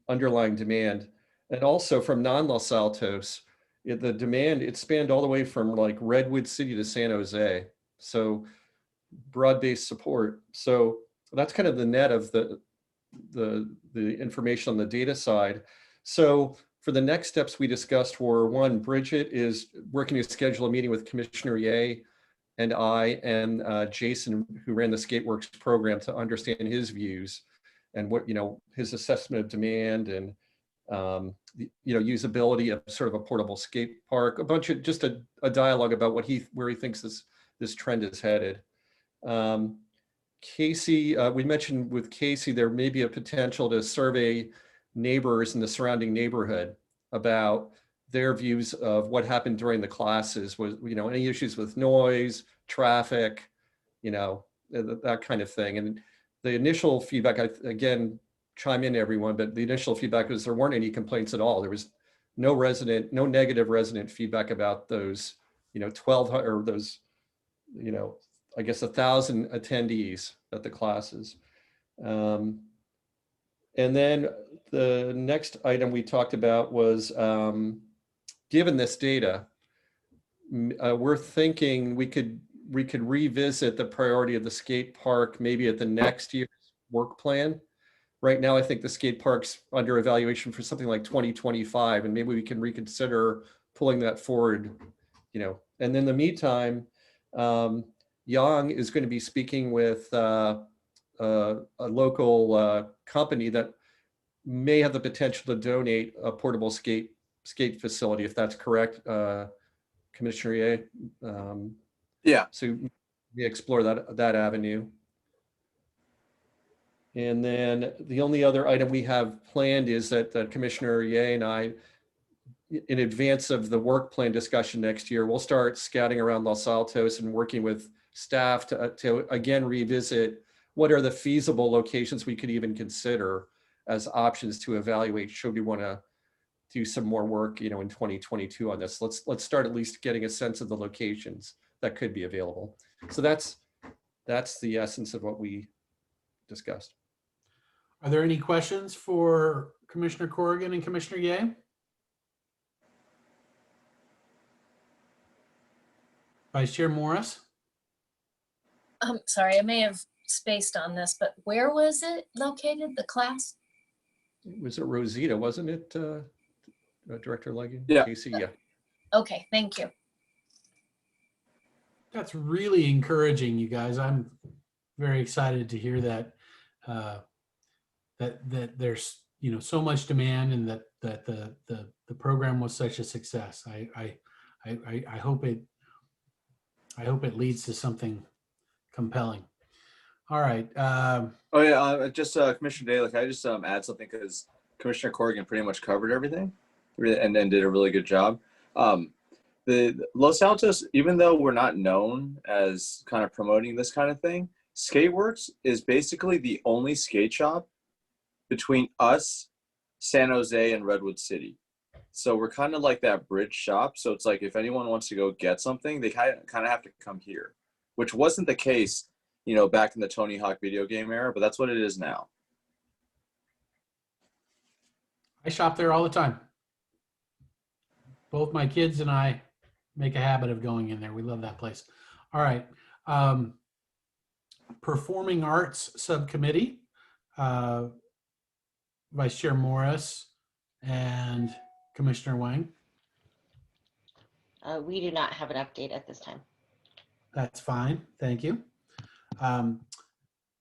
S8: underlying demand. And also from non-Los Altos, the demand, it spanned all the way from like Redwood City to San Jose. So broad-based support. So that's kind of the net of the information on the data side. So for the next steps we discussed were, one, Bridget is working to schedule a meeting with Commissioner Ye and I and Jason, who ran the SkateWorks program, to understand his views and what, his assessment of demand and, usability of sort of a portable skate park, a bunch of just a dialogue about where he thinks this trend is headed. Casey, we mentioned with Casey, there may be a potential to survey neighbors in the surrounding neighborhood about their views of what happened during the classes. Was, you know, any issues with noise, traffic, you know, that kind of thing. And the initial feedback, again, chime in everyone, but the initial feedback was there weren't any complaints at all. There was no negative resident feedback about those, you know, 12 or those, you know, I guess 1,000 attendees at the classes. And then the next item we talked about was, given this data, we're thinking we could revisit the priority of the skate park maybe at the next year's work plan. Right now, I think the skate park's under evaluation for something like 2025, and maybe we can reconsider pulling that forward, you know. And in the meantime, Yang is going to be speaking with a local company that may have the potential to donate a portable skate facility, if that's correct, Commissioner Ye.
S10: Yeah.
S8: So we explore that avenue. And then the only other item we have planned is that Commissioner Ye and I, in advance of the work plan discussion next year, we'll start scouting around Los Altos and working with staff to again revisit what are the feasible locations we could even consider as options to evaluate should we want to do some more work, you know, in 2022 on this. Let's start at least getting a sense of the locations that could be available. So that's the essence of what we discussed.
S7: Are there any questions for Commissioner Corrigan and Commissioner Ye? Vice Chair Morris?
S3: Sorry, I may have spaced on this, but where was it located, the class?
S8: Was it Rosita, wasn't it, Director Legge?
S10: Yeah.
S8: Casey, yeah.
S3: Okay, thank you.
S7: That's really encouraging, you guys. I'm very excited to hear that that there's, you know, so much demand, and that the program was such a success. I hope it leads to something compelling. All right.
S10: Oh yeah, just Commissioner Daly, can I just add something, because Commissioner Corrigan pretty much covered everything, and then did a really good job. The Los Altos, even though we're not known as kind of promoting this kind of thing, Skateworks is basically the only skate shop between us, San Jose, and Redwood City. So we're kind of like that bridge shop. So it's like if anyone wants to go get something, they kind of have to come here, which wasn't the case, you know, back in the Tony Hawk video game era, but that's what it is now.
S7: I shop there all the time. Both my kids and I make a habit of going in there. We love that place. All right. Performing Arts Subcommittee, Vice Chair Morris and Commissioner Wang.
S9: We do not have an update at this time.
S7: That's fine. Thank you.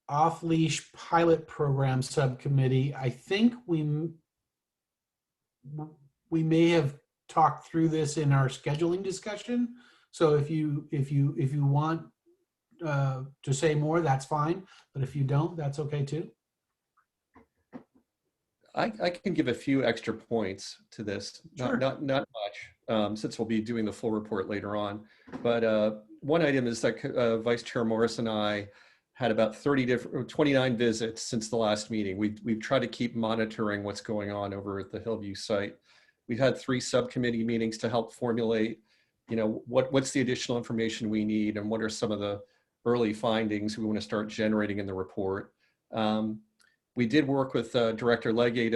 S7: Off-leash pilot program subcommittee. I think we may have talked through this in our scheduling discussion. So if you want to say more, that's fine. But if you don't, that's okay too.
S8: I can give a few extra points to this,
S7: Sure.
S8: not much, since we'll be doing the full report later on. But one item is that Vice Chair Morris and I had about 29 visits since the last meeting. We've tried to keep monitoring what's going on over at the Hillview site. We've had 3 subcommittee meetings to help formulate, you know, what's the additional information we need, and what are some of the early findings we want to start generating in the report. We did work with Director Legge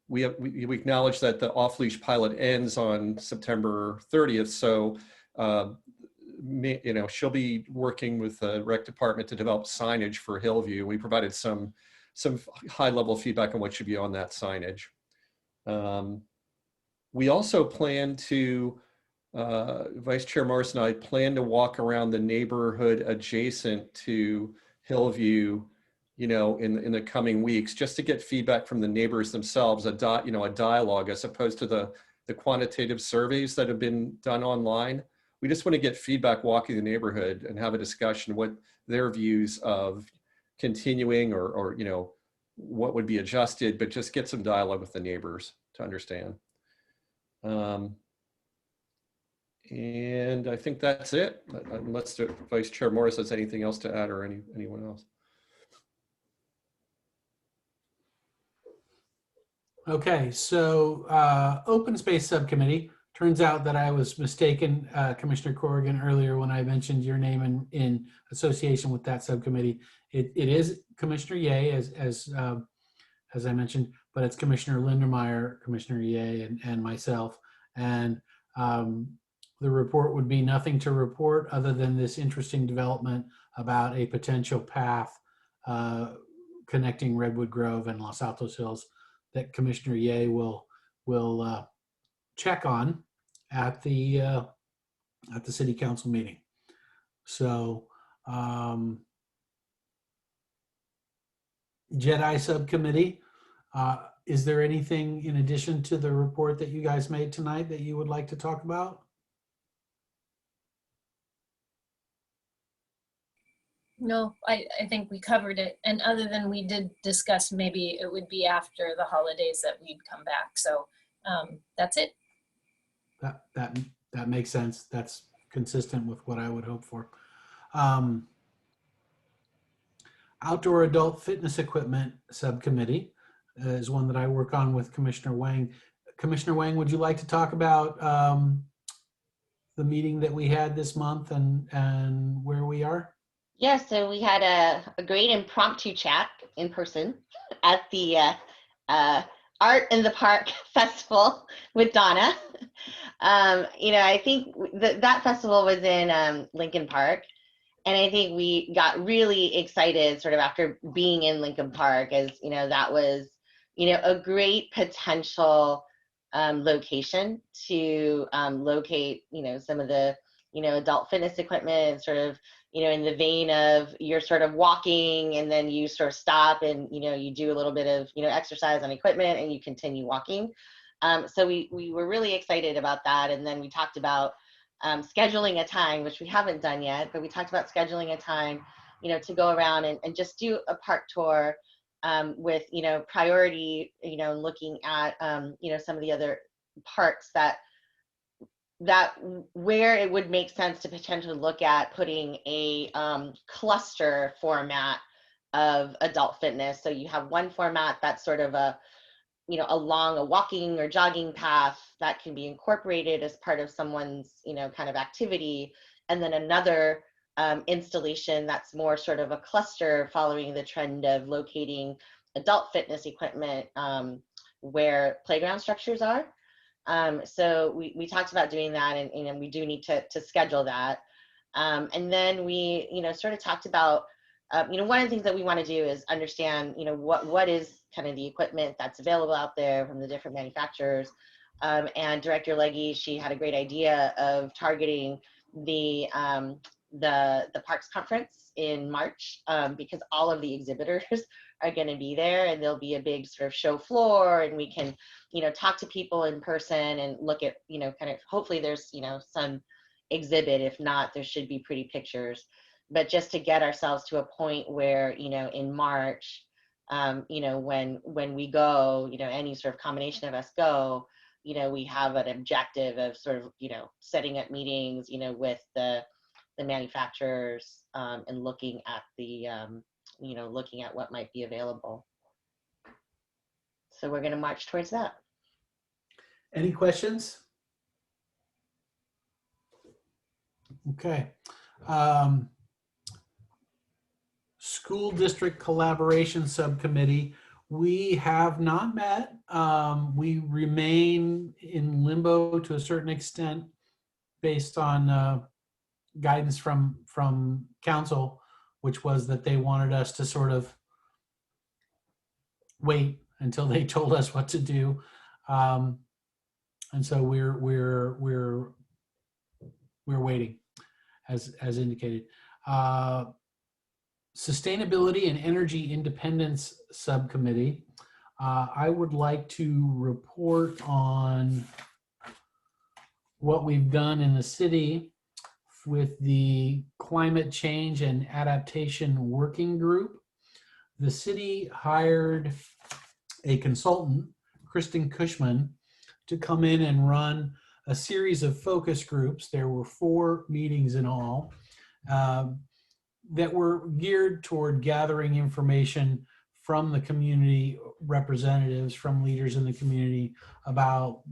S8: we acknowledge that the off-leash pilot ends on September 30th. So, you know, she'll be working with the rec department to develop signage for Hillview. We provided some high-level feedback on what should be on that signage. We also plan to, Vice Chair Morris and I plan to walk around the neighborhood adjacent to Hillview, you know, in the coming weeks, just to get feedback from the neighbors themselves, a dialogue, as opposed to the quantitative surveys that have been done online. We just want to get feedback walking the neighborhood and have a discussion what their views of continuing or you know, what would be adjusted, but just get some dialogue with the neighbors to understand. And I think that's it, unless Vice Chair Morris has anything else to add, or anyone else.
S7: Okay, so Open Space Subcommittee. Turns out that I was mistaken, Commissioner Corrigan, earlier when I mentioned your name in association with that subcommittee. It is Commissioner Ye, as I mentioned, but it's Commissioner Lindermeyer, Commissioner Ye, and myself. And the report would be nothing to report other than this interesting development about a potential path connecting Redwood Grove and Los Altos Hills that Commissioner Ye will check on at the City Council meeting. So Jedi Subcommittee, is there anything in addition to the report that you guys made tonight that you would like to talk about?
S3: No, I think we covered it. And other than we did discuss maybe it would be after the holidays that we'd come back. So that's it.
S7: That makes sense. That's consistent with what I would hope for. Outdoor Adult Fitness Equipment Subcommittee is one that I work on with Commissioner Wang. Commissioner Wang, would you like to talk about the meeting that we had this month and where we are?
S9: Yeah, so we had a great impromptu chat in person at the Art in the Park Festival with Donna. I think that festival was in Lincoln Park. And I think we got really excited sort of after being in Lincoln Park, as, that was, a great potential location to locate, some of the, adult fitness equipment, sort of, in the vein of you're sort of walking and then you sort of stop and, you do a little bit of, exercise on equipment and you continue walking. So we were really excited about that. And then we talked about scheduling a time, which we haven't done yet, but we talked about scheduling a time, to go around and just do a park tour with, priority, looking at, some of the other parks that where it would make sense to potentially look at putting a cluster format of adult fitness. So you have one format that's sort of along a walking or jogging path that can be incorporated as part of someone's, kind of activity. And then another installation that's more sort of a cluster following the trend of locating adult fitness equipment where playground structures are. So we talked about doing that, and we do need to schedule that. And then we, sort of talked about, one of the things that we want to do is understand, what is kind of the equipment that's available out there from the different manufacturers. And Director Legge, she had a great idea of targeting the Parks Conference in March, because all of the exhibitors are going to be there, and there'll be a big sort of show floor, and we can, talk to people in person and look at, kind of, hopefully there's, some exhibit. If not, there should be pretty pictures. But just to get ourselves to a point where, in March, when we go, any sort of combination of us go, we have an objective of sort of, setting up meetings, with the manufacturers and looking at the, looking at what might be available. So we're going to march towards that.
S7: Any questions? Okay. School District Collaboration Subcommittee. We have not met. We remain in limbo to a certain extent based on guidance from council, which was that they wanted us to sort of wait until they told us what to do. And so we're waiting, as indicated. Sustainability and Energy Independence Subcommittee. I would like to report on what we've done in the city with the Climate Change and Adaptation Working Group. The city hired a consultant, Kristen Cushman, to come in and run a series of focus groups. There were 4 meetings in all that were geared toward gathering information from the community representatives, from leaders in the community about,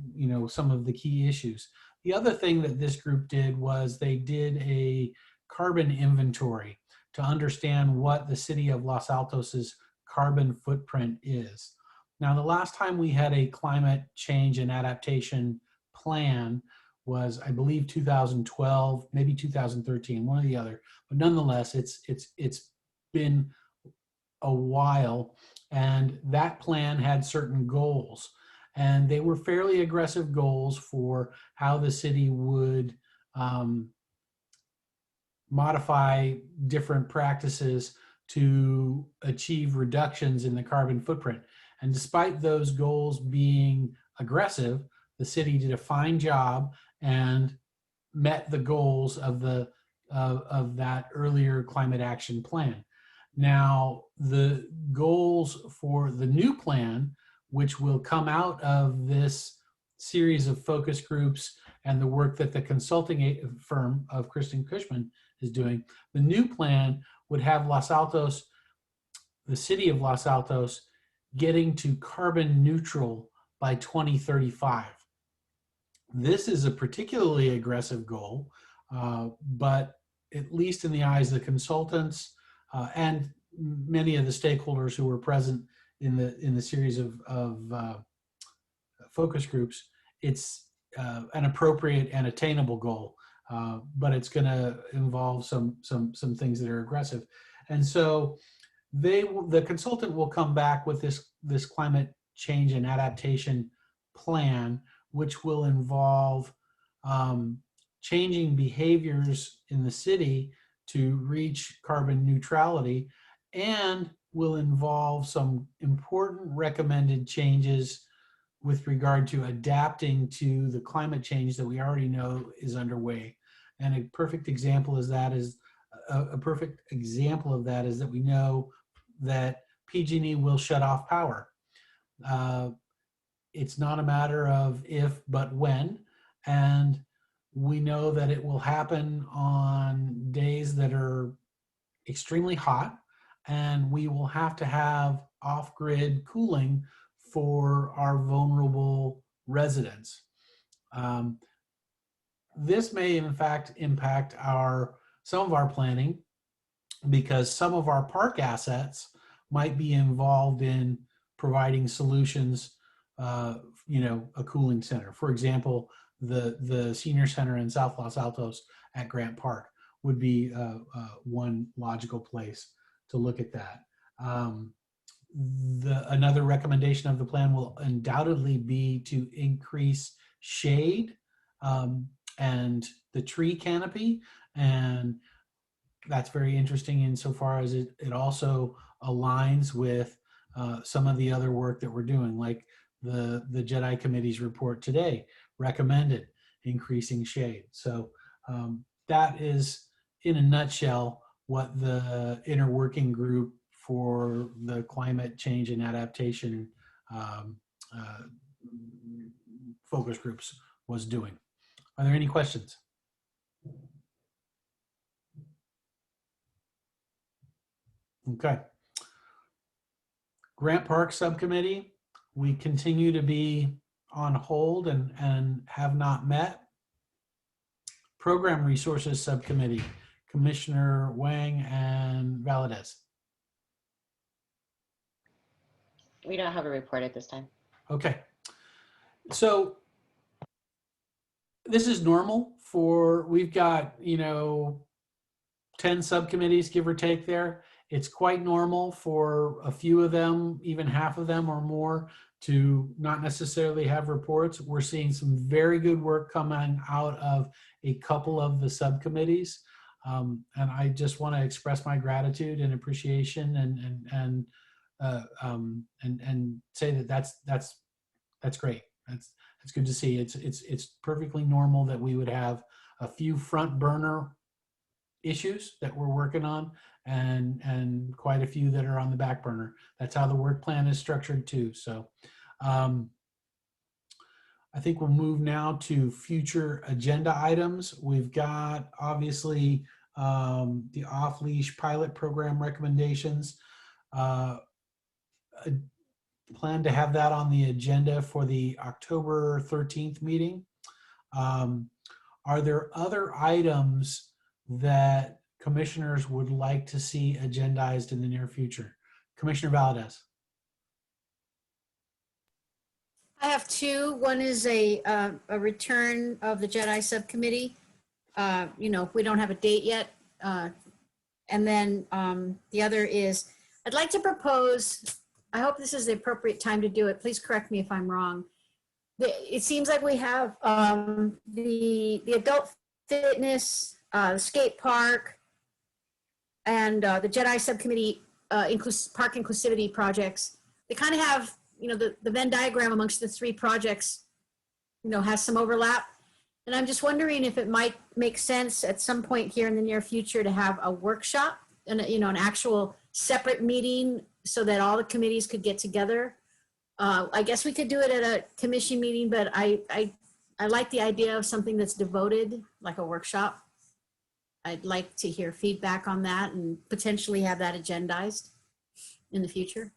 S7: some of the key issues. The other thing that this group did was they did a carbon inventory to understand what the city of Los Altos's carbon footprint is. Now, the last time we had a climate change and adaptation plan was, I believe, 2012, maybe 2013, one or the other. But nonetheless, it's been a while, and that plan had certain goals, and they were fairly aggressive goals for how the city would modify different practices to achieve reductions in the carbon footprint. And despite those goals being aggressive, the city did a fine job and met the goals of that earlier climate action plan. Now, the goals for the new plan, which will come out of this series of focus groups and the work that the consulting firm of Kristen Cushman is doing, the new plan would have Los Altos, the city of Los Altos, getting to carbon neutral by 2035. This is a particularly aggressive goal, but at least in the eyes of the consultants and many of the stakeholders who were present in the series of focus groups, it's an appropriate and attainable goal, but it's going to involve some things that are aggressive. And so the consultant will come back with this climate change and adaptation plan, which will involve changing behaviors in the city to reach carbon neutrality, and will involve some important recommended changes with regard to adapting to the climate change that we already know is underway. And a perfect example of that is that we know that PG&E will shut off power. It's not a matter of if, but when. And we know that it will happen on days that are extremely hot, and we will have to have off-grid cooling for our vulnerable residents. This may in fact impact some of our planning, because some of our park assets might be involved in providing solutions, a cooling center. For example, the senior center in South Los Altos at Grant Park would be one logical place to look at that. Another recommendation of the plan will undoubtedly be to increase shade and the tree canopy, and that's very interesting insofar as it also aligns with some of the other work that we're doing, like the JEDI Committee's report today recommended increasing shade. So that is, in a nutshell, what the inner working group for the climate change and adaptation focus groups was doing. Are there any questions? Okay. Grant Park Subcommittee, we continue to be on hold and have not met. Program Resources Subcommittee, Commissioner Wang and Valadez.
S9: We don't have a report at this time.
S7: Okay. So this is normal we've got, 10 subcommittees, give or take there. It's quite normal for a few of them, even half of them or more, to not necessarily have reports. We're seeing some very good work coming out of a couple of the subcommittees. And I just want to express my gratitude and appreciation and say that that's great. That's good to see. It's perfectly normal that we would have a few front burner issues that we're working on and quite a few that are on the back burner. That's how the work plan is structured too. So I think we'll move now to future agenda items. We've got obviously the off-leash pilot program recommendations. I plan to have that on the agenda for the October 13th meeting. Are there other items that commissioners would like to see agendized in the near future? Commissioner Valdez.
S5: I have two. One is a return of the Jedi Subcommittee. We don't have a date yet. And then the other is, I'd like to propose, I hope this is the appropriate time to do it. Please correct me if I'm wrong. It seems like we have the adult fitness, the skate park, and the Jedi Subcommittee park inclusivity projects. They kind of have, the Venn diagram amongst the three projects, has some overlap. And I'm just wondering if it might make sense at some point here in the near future to have a workshop and, an actual separate meeting so that all the committees could get together. I guess we could do it at a commission meeting, but I like the idea of something that's devoted, like a workshop. I'd like to hear feedback on that and potentially have that agendized in the future.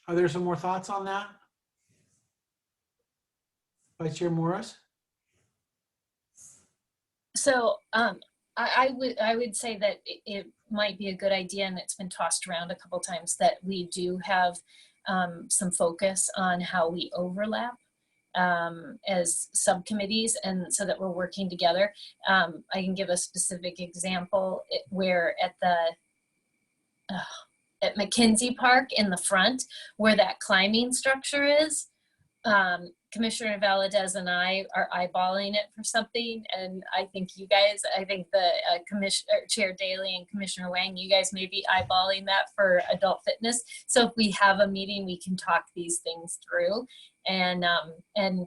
S7: Are there some more thoughts on that? Vice Chair Morris?
S3: So I would say that it might be a good idea, and it's been tossed around a couple times, that we do have some focus on how we overlap as subcommittees, and so that we're working together. I can give a specific example where at McKinsey Park in the front, where that climbing structure is, Commissioner Valadez and I are eyeballing it for something, and I think the Chair Daly and Commissioner Wang, you guys may be eyeballing that for adult fitness. So if we have a meeting, we can talk these things through and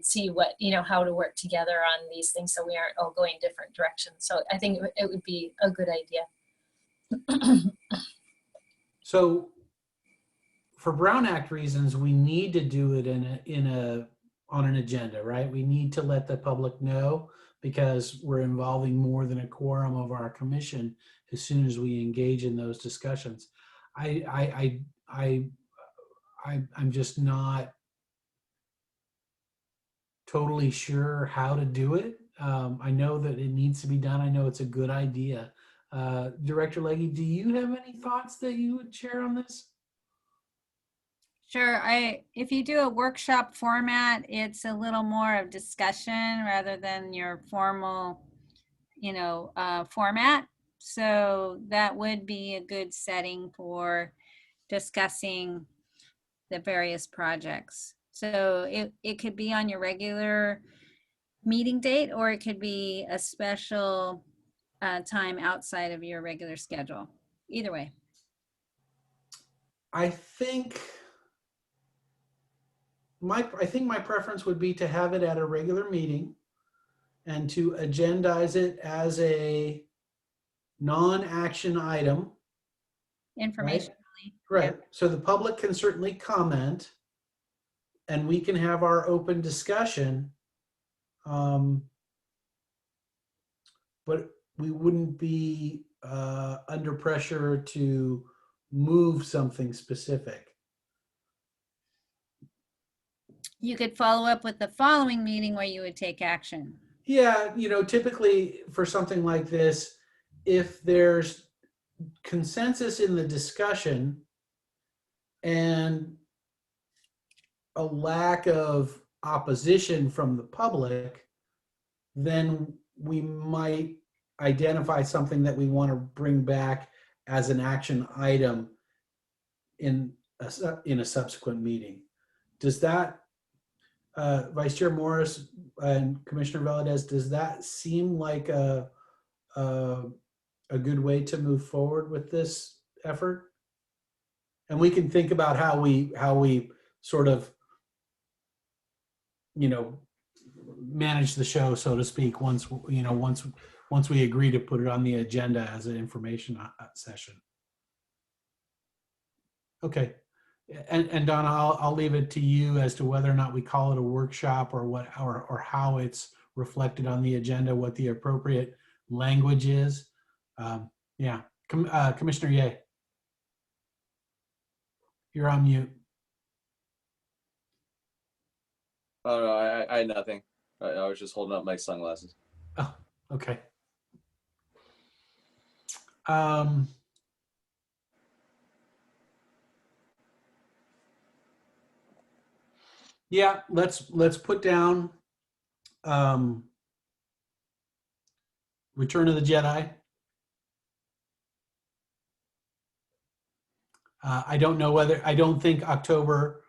S3: see what, how to work together on these things so we aren't all going different directions. So I think it would be a good idea.
S7: So for Brown Act reasons, we need to do it on an agenda, right? We need to let the public know, because we're involving more than a quorum of our commission as soon as we engage in those discussions. I'm just not totally sure how to do it. I know that it needs to be done. I know it's a good idea. Director Legge, do you have any thoughts that you would share on this?
S6: Sure. If you do a workshop format, it's a little more of discussion rather than your formal, format. So that would be a good setting for discussing the various projects. So it could be on your regular meeting date, or it could be a special time outside of your regular schedule. Either way.
S7: I think my preference would be to have it at a regular meeting and to agendize it as a non-action item.
S6: Informationally.
S7: Right. So the public can certainly comment and we can have our open discussion. But we wouldn't be under pressure to move something specific.
S6: You could follow up with the following meeting where you would take action.
S7: Yeah, typically for something like this, if there's consensus in the discussion and a lack of opposition from the public, then we might identify something that we want to bring back as an action item in a subsequent meeting. Does that, Vice Chair Morris and Commissioner Valadez, does that seem like a good way to move forward with this effort? And we can think about how we sort of, manage the show, so to speak, once we agree to put it on the agenda as an information session. Okay, And Donna, I'll leave it to you as to whether or not we call it a workshop or what, or how it's reflected on the agenda, what the appropriate language is. Yeah, Commissioner Ye, you're on mute.
S10: Oh no, I had nothing. I was just holding up my sunglasses.
S7: Oh, okay. Yeah, let's put down Return of the Jedi. I don't think October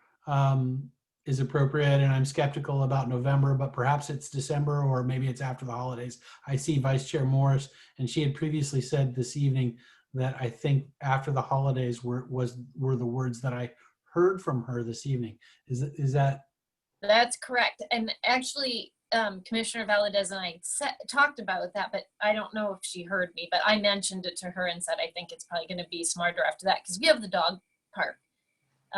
S7: is appropriate, and I'm skeptical about November, but perhaps it's December, or maybe it's after the holidays. I see Vice Chair Morris, and she had previously said this evening that I think after the holidays were the words that I heard from her this evening. Is that?
S3: That's correct. And actually, Commissioner Valadez and I talked about that, but I don't know if she heard me, but I mentioned it to her and said, I think it's probably going to be smarter after that, because we have the dog park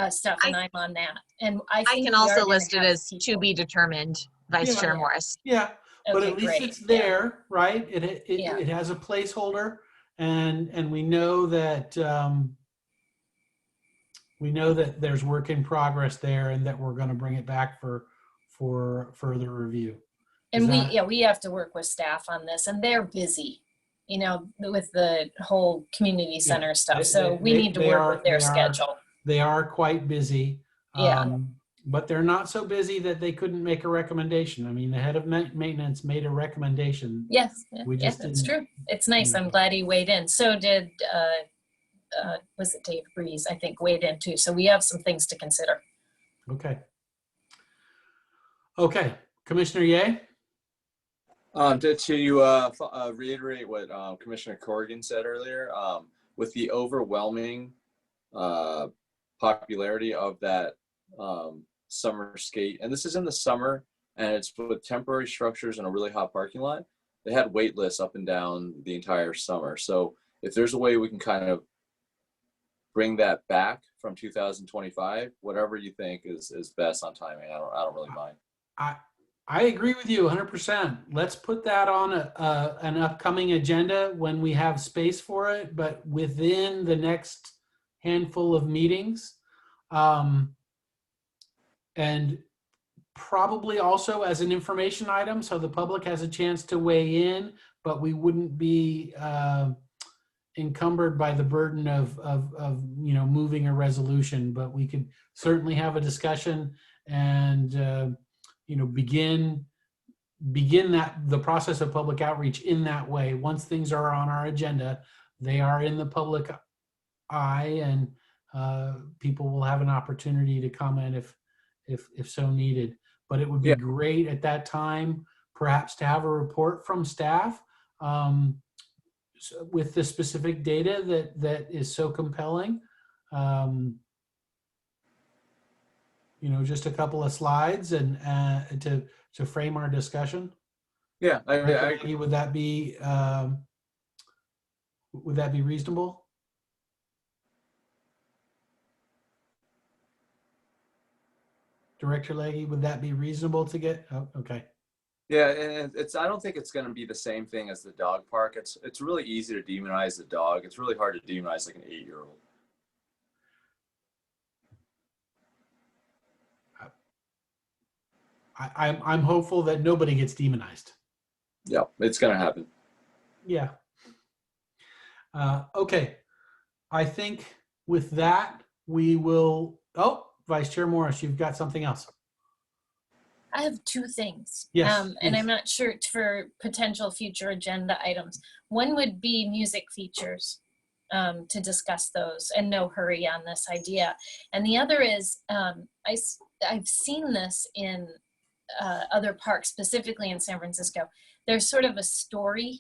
S3: stuff, and I'm on that. And I
S2: can also list it as to be determined, Vice Chair Morris.
S7: Yeah, but
S3: Okay,
S7: at least
S3: great.
S7: it's there, right? It has a placeholder, and we know that there's work in progress there, and that we're going to bring it back for further review.
S3: And we have to work with staff on this, and they're busy, you know, with the whole community center stuff. So we need to work with their schedule.
S7: They are quite busy.
S3: Yeah.
S7: But they're not so busy that they couldn't make a recommendation. I mean, the head of maintenance made a recommendation.
S3: Yes,
S7: We just
S3: that's
S7: didn't-
S3: true. It's nice. I'm glad he weighed in. So did, was it Dave Breeze, I think, weighed in too. So we have some things to consider.
S7: Okay. Okay, Commissioner Ye?
S10: To reiterate what Commissioner Corrigan said earlier, with the overwhelming popularity of that summer skate, and this is in the summer, and it's with temporary structures in a really hot parking lot, they had wait lists up and down the entire summer. So if there's a way we can kind of bring that back from 2025, whatever you think is best on timing, I don't really mind.
S7: I agree with you 100%. Let's put that on an upcoming agenda when we have space for it, but within the next handful of meetings. And probably also as an information item, so the public has a chance to weigh in, but we wouldn't be encumbered by the burden of moving a resolution. But we could certainly have a discussion and begin the process of public outreach in that way. Once things are on our agenda, they are in the public eye, and people will have an opportunity to comment if so needed. But it would be great at that time, perhaps, to have a report from staff with the specific data that is so compelling. Just a couple of slides and to frame our discussion.
S10: Yeah,
S7: would that be reasonable? Director Legge, would that be reasonable to get? Oh, okay.
S10: Yeah, and I don't think it's going to be the same thing as the dog park. It's really easy to demonize the dog. It's really hard to demonize like an 8-year-old.
S7: I'm hopeful that nobody gets demonized.
S10: Yeah, it's going to happen.
S7: Yeah. Okay. I think with that, we will. Oh, Vice Chair Morris, you've got something else.
S3: I have two things.
S7: Yes.
S3: And I'm not sure for potential future agenda items. One would be music features, to discuss those, and no hurry on this idea. And the other is, I've seen this in other parks, specifically in San Francisco. There's sort of a story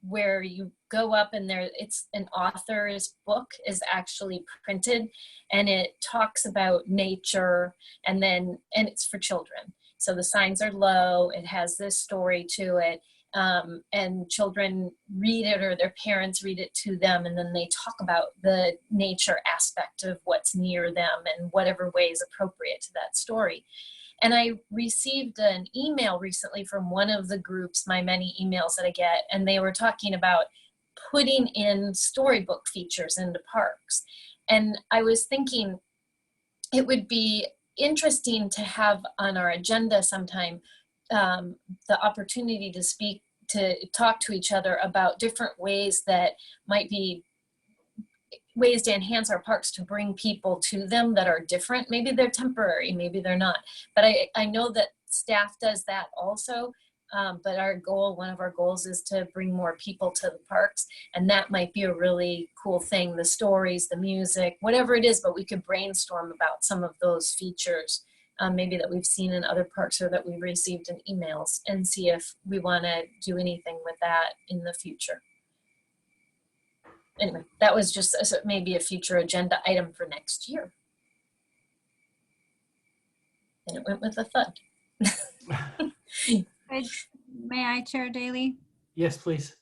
S3: where you go up and it's an author's book is actually printed, and it talks about nature, and it's for children. So the signs are low, it has this story to it. and children read it, or their parents read it to them, and then they talk about the nature aspect of what's near them and whatever way is appropriate to that story. And I received an email recently from one of the groups, my many emails that I get, and they were talking about putting in storybook features into parks. And I was thinking it would be interesting to have on our agenda sometime the opportunity to talk to each other about different ways that might be ways to enhance our parks, to bring people to them that are different. Maybe they're temporary, maybe they're not. But I know that staff does that also. But one of our goals is to bring more people to the parks. And that might be a really cool thing, the stories, the music, whatever it is, but we could brainstorm about some of those features, maybe that we've seen in other parks or that we've received in emails, and see if we want to do anything with that in the future. Anyway, that was just maybe a future agenda item for next year. And it went with a thud.
S6: May I, Chair Daly?
S7: Yes, please.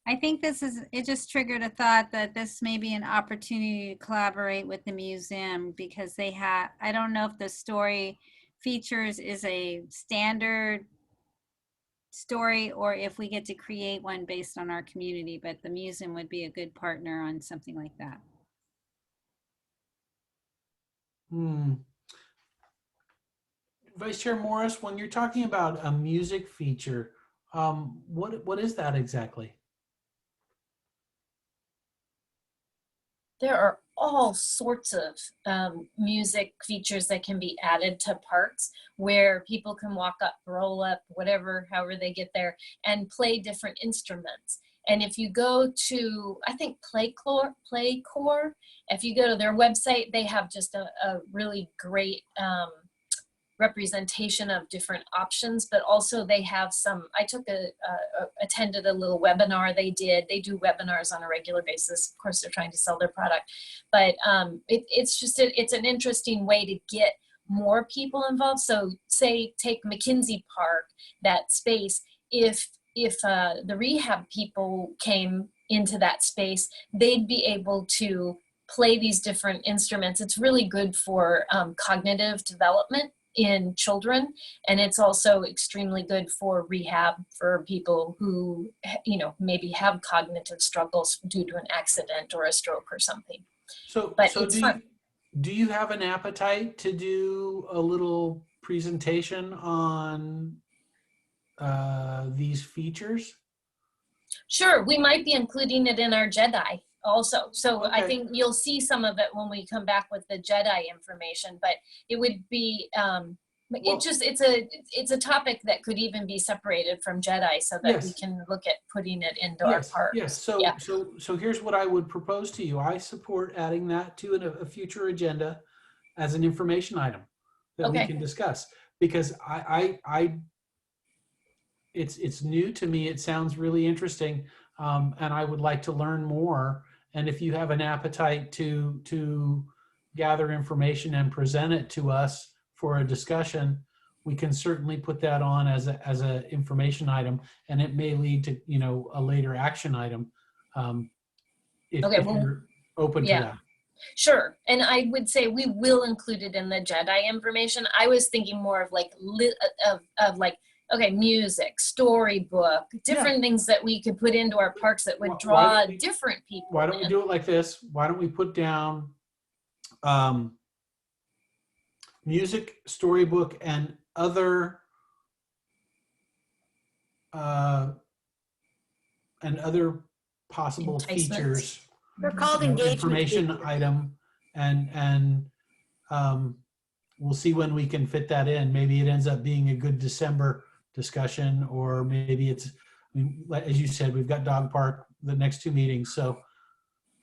S6: I think it just triggered a thought that this may be an opportunity to collaborate with the museum, because they have, I don't know if the story features is a standard story or if we get to create one based on our community, but the museum would be a good partner on something like that.
S7: Vice Chair Morris, when you're talking about a music feature, what is that exactly?
S3: There are all sorts of music features that can be added to parks, where people can walk up, roll up, whatever, however they get there, and play different instruments. And if you go to, I think Playcore, if you go to their website, they have just a really great representation of different options, but also they have some, I attended a little webinar they did. They do webinars on a regular basis. Of course, they're trying to sell their product, but it's an interesting way to get more people involved. So say, take McKinsey Park, that space, if the rehab people came into that space, they'd be able to play these different instruments. It's really good for cognitive development in children, and it's also extremely good for rehab for people who, maybe have cognitive struggles due to an accident or a stroke or something. But it's fun.
S7: Do you have an appetite to do a little presentation on these features?
S3: Sure, we might be including it in our Jedi also. So
S7: Okay.
S3: I think you'll see some of it when we come back with the Jedi information, but it would be, it's a topic that could even be separated from Jedi, so that we can look at putting it into our park.
S7: Yes, so here's what I would propose to you. I support adding that to a future agenda as an information item that we can discuss, because it's new to me. It sounds really interesting, and I would like to learn more. And if you have an appetite to gather information and present it to us for a discussion, we can certainly put that on as a information item, and it may lead to a later action item if you're open to that.
S3: Sure, and I would say we will include it in the Jedi information. I was thinking more of music, storybook, different things that we could put into our parks that would draw different people.
S7: Why don't we do it like this? Why don't we put down music, storybook, and other possible features.
S5: They're called engagement
S7: information
S5: features.
S7: Item, and we'll see when we can fit that in. Maybe it ends up being a good December discussion, or maybe it's, as you said, we've got dog park the next 2 meetings, so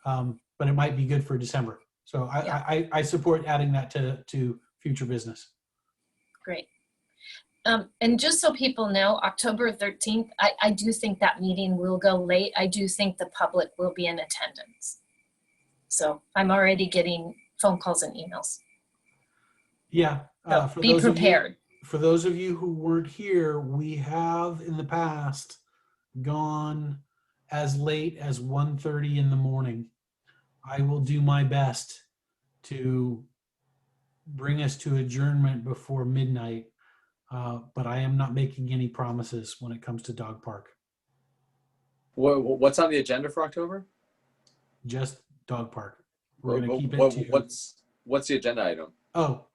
S7: but it might be good for December. So I support adding that to future business.
S3: Great. And just so people know, October 13th, I do think that meeting will go late. I do think the public will be in attendance. So I'm already getting phone calls and emails.
S7: Yeah.
S3: So be prepared.
S7: For those of you who weren't here, we have in the past gone as late as 1:30 in the morning. I will do my best to bring us to adjournment before midnight, but I am not making any promises when it comes to dog park.
S10: What's on the agenda for October?
S7: Just dog park. We're going to keep it to.
S10: What's the agenda item?
S7: Oh,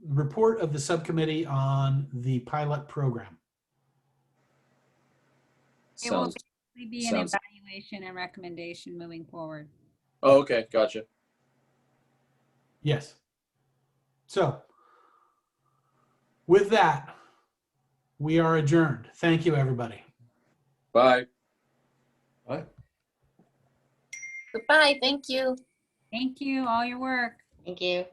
S7: report of the subcommittee on the pilot program.
S6: It will
S10: Sounds.
S6: basically be an evaluation and recommendation moving forward.
S10: Oh, okay, gotcha.
S7: Yes. So, with that, we are adjourned. Thank you, everybody.
S10: Bye.
S8: Bye.
S3: Goodbye. Thank you.
S6: Thank you, all your work.
S9: Thank you.